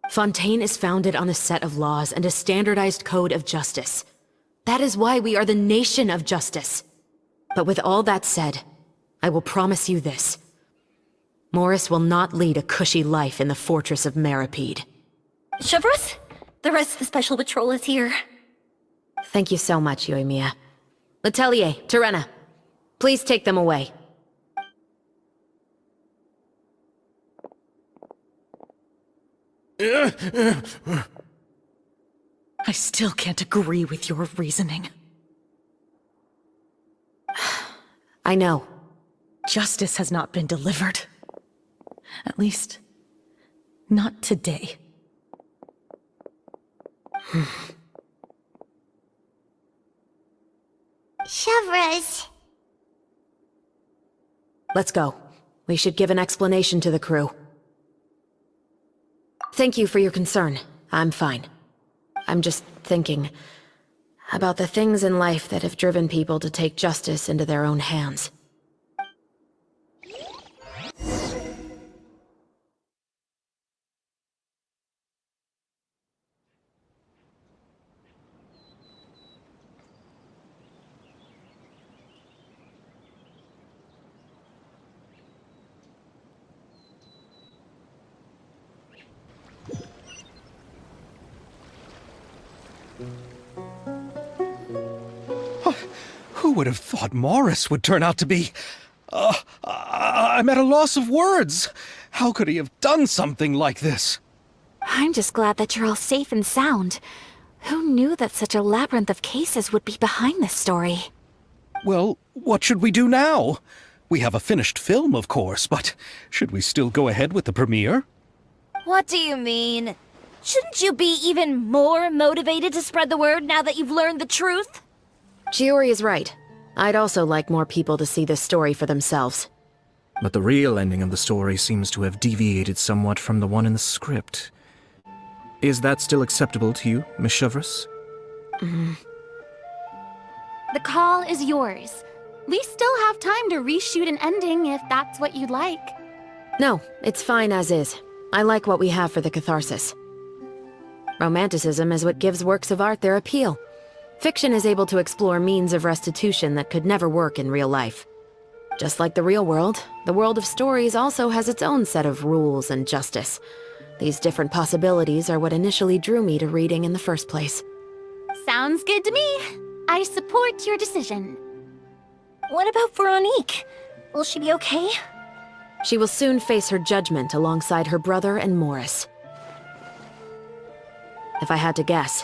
Fontaine is founded on a set of laws and a standardized code of justice. That is why we are the nation of justice. But with all that said, I will promise you this. Morris will not lead a cushy life in the fortress of Meripede. Chevrus, the rest of the special patrol is here. Thank you so much, Yoimiya. Letelier, Terena, please take them away. I still can't agree with your reasoning. I know. Justice has not been delivered. At least, not today. Chevres. Let's go. We should give an explanation to the crew. Thank you for your concern. I'm fine. I'm just thinking about the things in life that have driven people to take justice into their own hands. Who would have thought Morris would turn out to be... I'm at a loss of words. How could he have done something like this? I'm just glad that you're all safe and sound. Who knew that such a labyrinth of cases would be behind this story? Well, what should we do now? We have a finished film, of course, but should we still go ahead with the premiere? What do you mean? Shouldn't you be even more motivated to spread the word now that you've learned the truth? Chiori is right. I'd also like more people to see this story for themselves. But the real ending of the story seems to have deviated somewhat from the one in the script. Is that still acceptable to you, Miss Chevres? The call is yours. We still have time to reshoot an ending if that's what you'd like. No, it's fine as is. I like what we have for the catharsis. Romanticism is what gives works of art their appeal. Fiction is able to explore means of restitution that could never work in real life. Just like the real world, the world of stories also has its own set of rules and justice. These different possibilities are what initially drew me to reading in the first place. Sounds good to me. I support your decision. What about Veronique? Will she be okay? She will soon face her judgment alongside her brother and Morris. If I had to guess,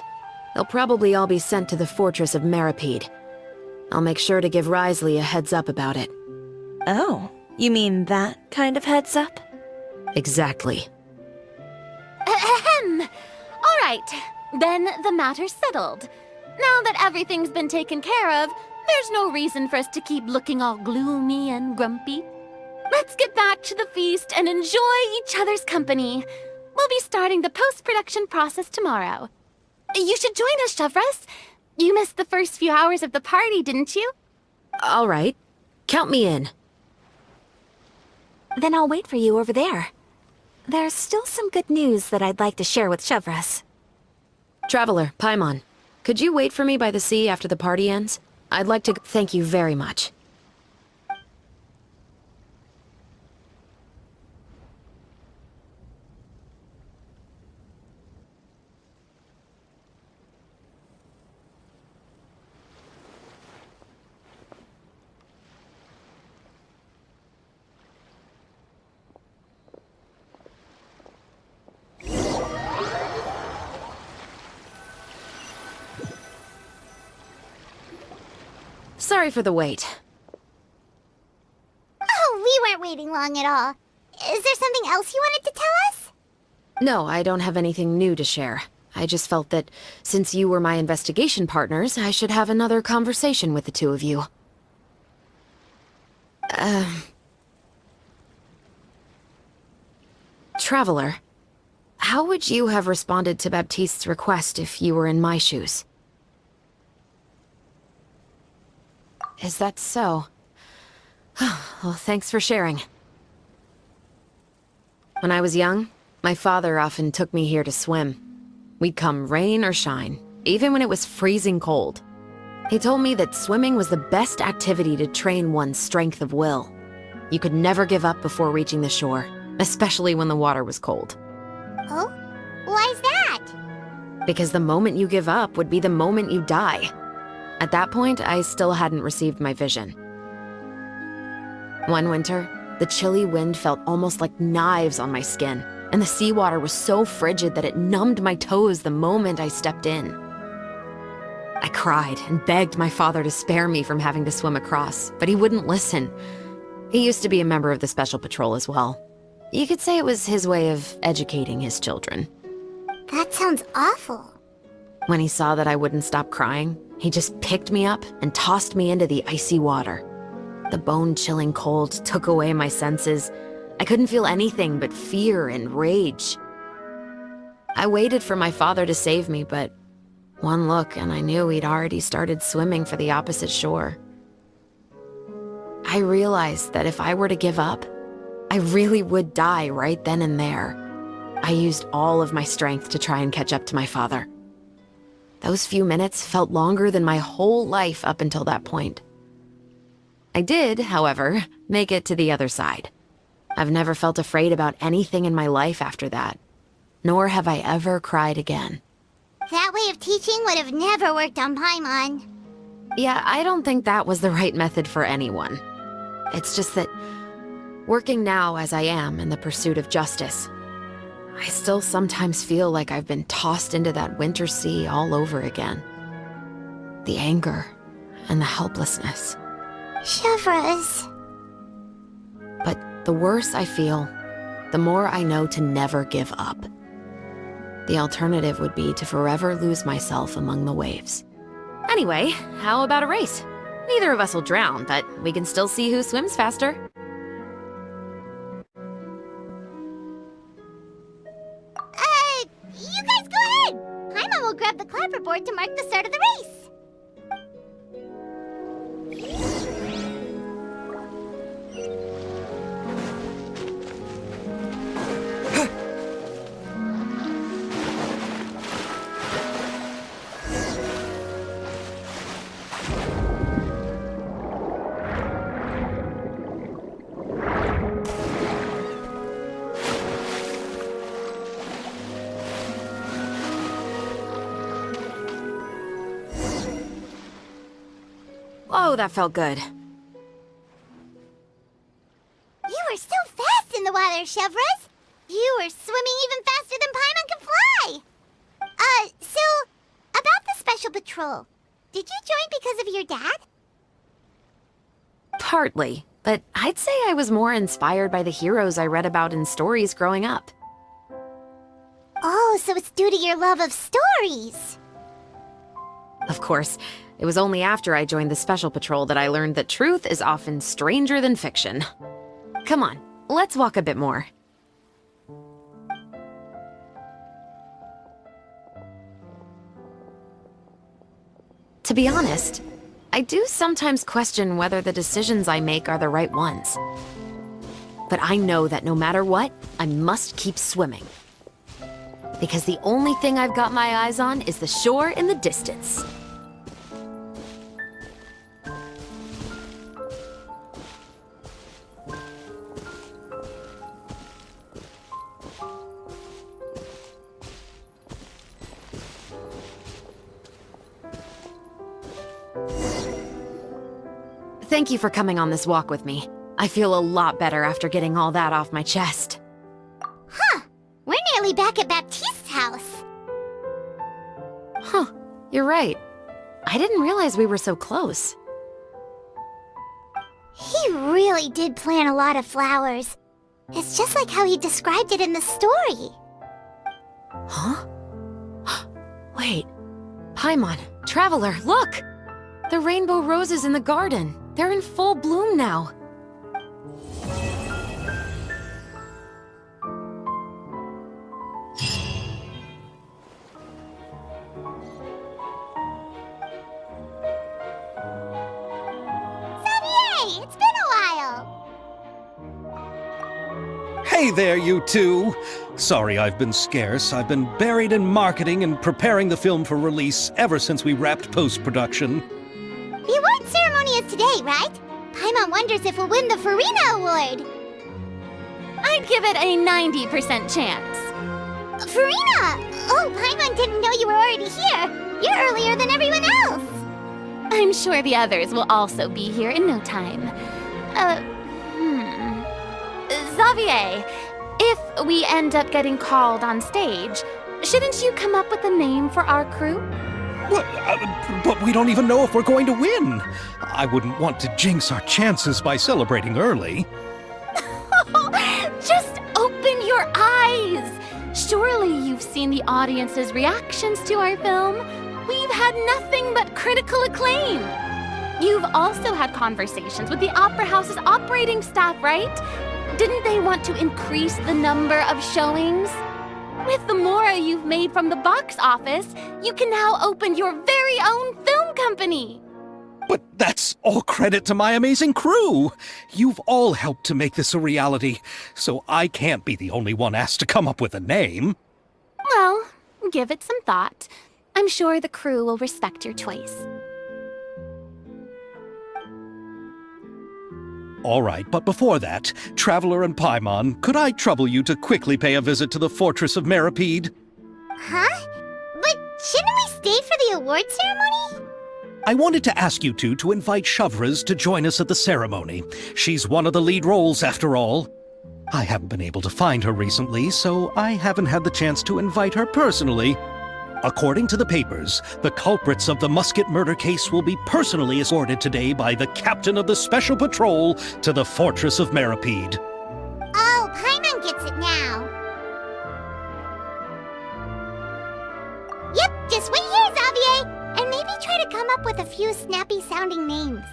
they'll probably all be sent to the fortress of Meripede. I'll make sure to give Risley a heads up about it. Oh, you mean that kind of heads up? Exactly. Ahem. All right, then the matter's settled. Now that everything's been taken care of, there's no reason for us to keep looking all gloomy and grumpy. Let's get back to the feast and enjoy each other's company. We'll be starting the post-production process tomorrow. You should join us, Chevres. You missed the first few hours of the party, didn't you? All right. Count me in. Then I'll wait for you over there. There's still some good news that I'd like to share with Chevres. Traveler, Paimon, could you wait for me by the sea after the party ends? I'd like to thank you very much. Sorry for the wait. Oh, we weren't waiting long at all. Is there something else you wanted to tell us? No, I don't have anything new to share. I just felt that since you were my investigation partners, I should have another conversation with the two of you. Traveler, how would you have responded to Baptiste's request if you were in my shoes? Is that so? Well, thanks for sharing. When I was young, my father often took me here to swim. We'd come rain or shine, even when it was freezing cold. He told me that swimming was the best activity to train one's strength of will. You could never give up before reaching the shore, especially when the water was cold. Oh? Why's that? Because the moment you give up would be the moment you die. At that point, I still hadn't received my vision. One winter, the chilly wind felt almost like knives on my skin, and the seawater was so frigid that it numbed my toes the moment I stepped in. I cried and begged my father to spare me from having to swim across, but he wouldn't listen. He used to be a member of the Special Patrol as well. You could say it was his way of educating his children. That sounds awful. When he saw that I wouldn't stop crying, he just picked me up and tossed me into the icy water. The bone-chilling cold took away my senses. I couldn't feel anything but fear and rage. I waited for my father to save me, but one look and I knew he'd already started swimming for the opposite shore. I realized that if I were to give up, I really would die right then and there. I used all of my strength to try and catch up to my father. Those few minutes felt longer than my whole life up until that point. I did, however, make it to the other side. I've never felt afraid about anything in my life after that, nor have I ever cried again. That way of teaching would have never worked on Paimon. Yeah, I don't think that was the right method for anyone. It's just that, working now as I am in the pursuit of justice, I still sometimes feel like I've been tossed into that winter sea all over again. The anger and the helplessness. Chevres. But the worse I feel, the more I know to never give up. The alternative would be to forever lose myself among the waves. Anyway, how about a race? Neither of us will drown, but we can still see who swims faster. You guys go ahead! Paimon will grab the clapperboard to mark the start of the race. Oh, that felt good. You were so fast in the water, Chevres! You were swimming even faster than Paimon can fly! So, about the Special Patrol, did you join because of your dad? Partly, but I'd say I was more inspired by the heroes I read about in stories growing up. Oh, so it's due to your love of stories! Of course, it was only after I joined the Special Patrol that I learned that truth is often stranger than fiction. Come on, let's walk a bit more. To be honest, I do sometimes question whether the decisions I make are the right ones. But I know that no matter what, I must keep swimming. Because the only thing I've got my eyes on is the shore in the distance. Thank you for coming on this walk with me. I feel a lot better after getting all that off my chest. Huh. We're nearly back at Baptiste's house. Huh. You're right. I didn't realize we were so close. He really did plant a lot of flowers. It's just like how he described it in the story. Huh? Wait. Paimon, Traveler, look! The rainbow roses in the garden. They're in full bloom now. Xavier, it's been a while. Hey there, you two! Sorry I've been scarce. I've been buried in marketing and preparing the film for release ever since we wrapped post-production. The award ceremony is today, right? Paimon wonders if we'll win the Farina Award. I'd give it a 90% chance. Farina! Oh, Paimon didn't know you were already here. You're earlier than everyone else. I'm sure the others will also be here in no time. Xavier, if we end up getting called on stage, shouldn't you come up with a name for our crew? But we don't even know if we're going to win. I wouldn't want to jinx our chances by celebrating early. Just prize! Surely you've seen the audience's reactions to our film. We've had nothing but critical acclaim. You've also had conversations with the Opera House's operating staff, right? Didn't they want to increase the number of showings? With the more you've made from the box office, you can now open your very own film company. But that's all credit to my amazing crew. You've all helped to make this a reality, so I can't be the only one asked to come up with a name. Well, give it some thought. I'm sure the crew will respect your choice. All right, but before that, Traveler and Paimon, could I trouble you to quickly pay a visit to the Fortress of Meripede? Huh? But shouldn't we stay for the award ceremony? I wanted to ask you two to invite Shavraz to join us at the ceremony. She's one of the lead roles, after all. I haven't been able to find her recently, so I haven't had the chance to invite her personally. According to the papers, the culprits of the musket murder case will be personally escorted today by the captain of the Special Patrol to the Fortress of Meripede. Oh, Paimon gets it now. Yep, just wait here, Xavier, and maybe try to come up with a few snappy-sounding names.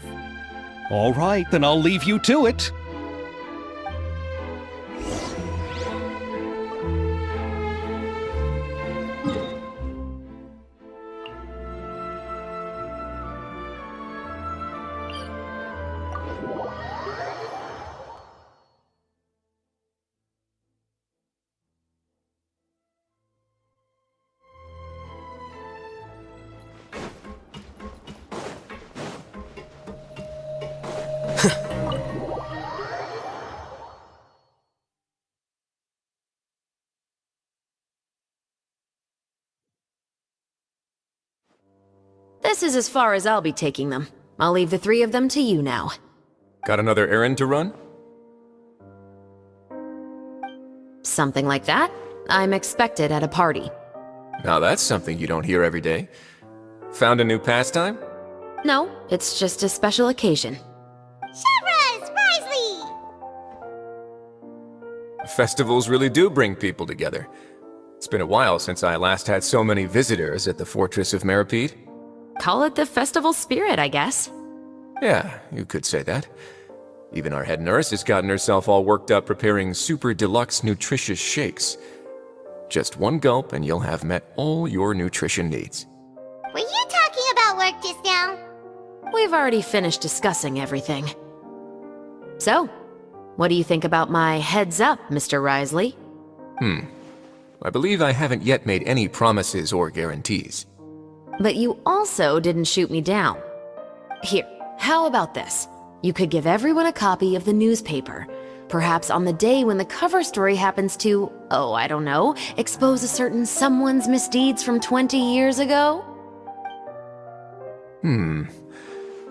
All right, then I'll leave you to it. This is as far as I'll be taking them. I'll leave the three of them to you now. Got another errand to run? Something like that. I'm expected at a party. Now that's something you don't hear every day. Found a new pastime? No, it's just a special occasion. Shavraz! Risley! Festivals really do bring people together. It's been a while since I last had so many visitors at the Fortress of Meripede. Call it the festival spirit, I guess. Yeah, you could say that. Even our head nurse has gotten herself all worked up preparing super deluxe nutritious shakes. Just one gulp and you'll have met all your nutrition needs. Were you talking about work just now? We've already finished discussing everything. So, what do you think about my heads up, Mr. Risley? I believe I haven't yet made any promises or guarantees. But you also didn't shoot me down. Here, how about this? You could give everyone a copy of the newspaper. Perhaps on the day when the cover story happens to, oh, I don't know, expose a certain someone's misdeeds from 20 years ago?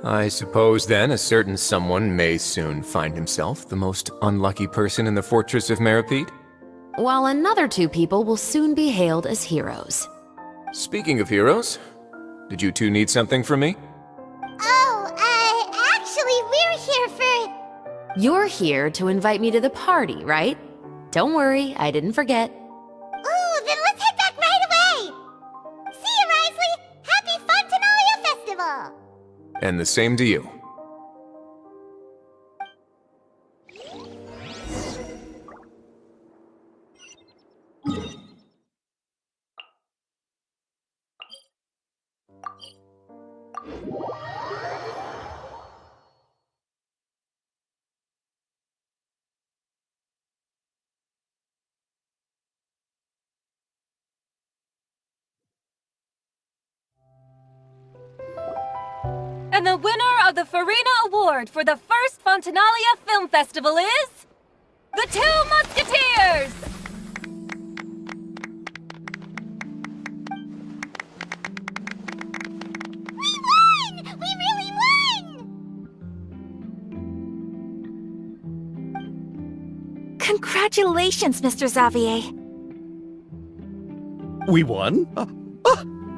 I suppose then a certain someone may soon find himself the most unlucky person in the Fortress of Meripede? While another two people will soon be hailed as heroes. Speaking of heroes, did you two need something from me? Actually, we're here for... You're here to invite me to the party, right? Don't worry, I didn't forget. Ooh, then let's head back right away! See you, Risley! Happy Fontaine Festival! And the same to you. And the winner of the Farina Award for the first Fontanalia Film Festival is... the Two Musketeers! We won! We really won! Congratulations, Mr. Xavier. We won?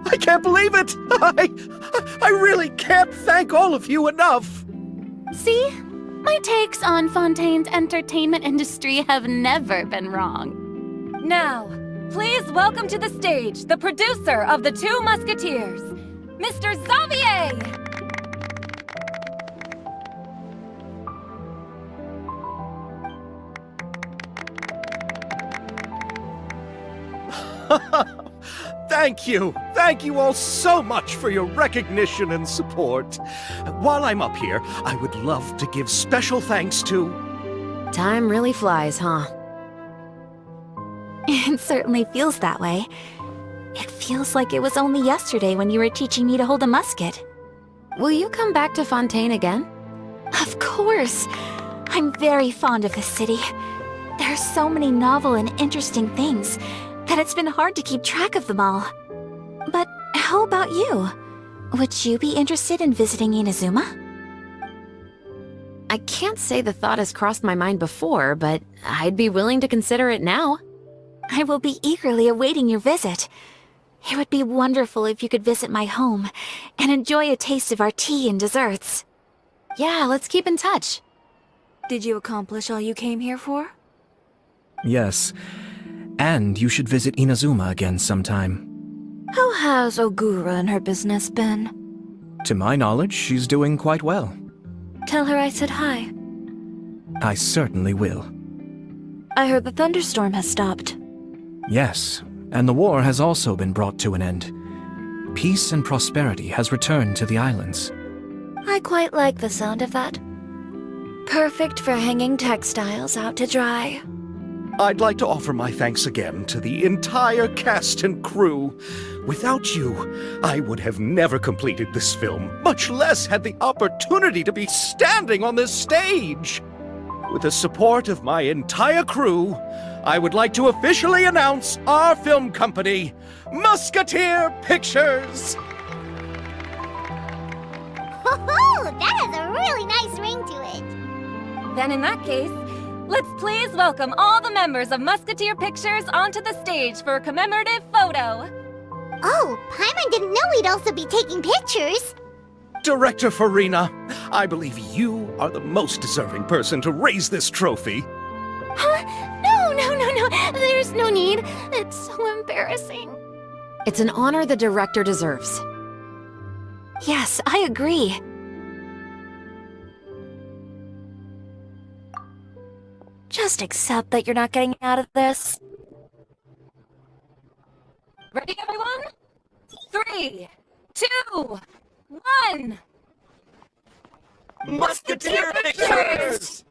I can't believe it! I really can't thank all of you enough! See? My takes on Fontaine's entertainment industry have never been wrong. Now, please welcome to the stage the producer of the Two Musketeers, Mr. Xavier! Thank you! Thank you all so much for your recognition and support. While I'm up here, I would love to give special thanks to... Time really flies, huh? It certainly feels that way. It feels like it was only yesterday when you were teaching me to hold a musket. Will you come back to Fontaine again? Of course! I'm very fond of this city. There are so many novel and interesting things that it's been hard to keep track of them all. But how about you? Would you be interested in visiting Inazuma? I can't say the thought has crossed my mind before, but I'd be willing to consider it now. I will be eagerly awaiting your visit. It would be wonderful if you could visit my home and enjoy a taste of our tea and desserts. Yeah, let's keep in touch. Did you accomplish all you came here for? Yes. And you should visit Inazuma again sometime. How has Ogura and her business been? To my knowledge, she's doing quite well. Tell her I said hi. I certainly will. I heard the thunderstorm has stopped. Yes, and the war has also been brought to an end. Peace and prosperity has returned to the islands. I quite like the sound of that. Perfect for hanging textiles out to dry. I'd like to offer my thanks again to the entire cast and crew. Without you, I would have never completed this film, much less had the opportunity to be standing on this stage. With the support of my entire crew, I would like to officially announce our film company, Musketeer Pictures! Ho-ho! That has a really nice ring to it. Then in that case, let's please welcome all the members of Musketeer Pictures onto the stage for a commemorative photo. Oh, Paimon didn't know we'd also be taking pictures. Director Farina, I believe you are the most deserving person to raise this trophy. Huh? No. There's no need. It's so embarrassing. It's an honor the director deserves. Yes, I agree. Just accept that you're not getting out of this. Ready, everyone? 3, 2, 1! Musketeer Pictures!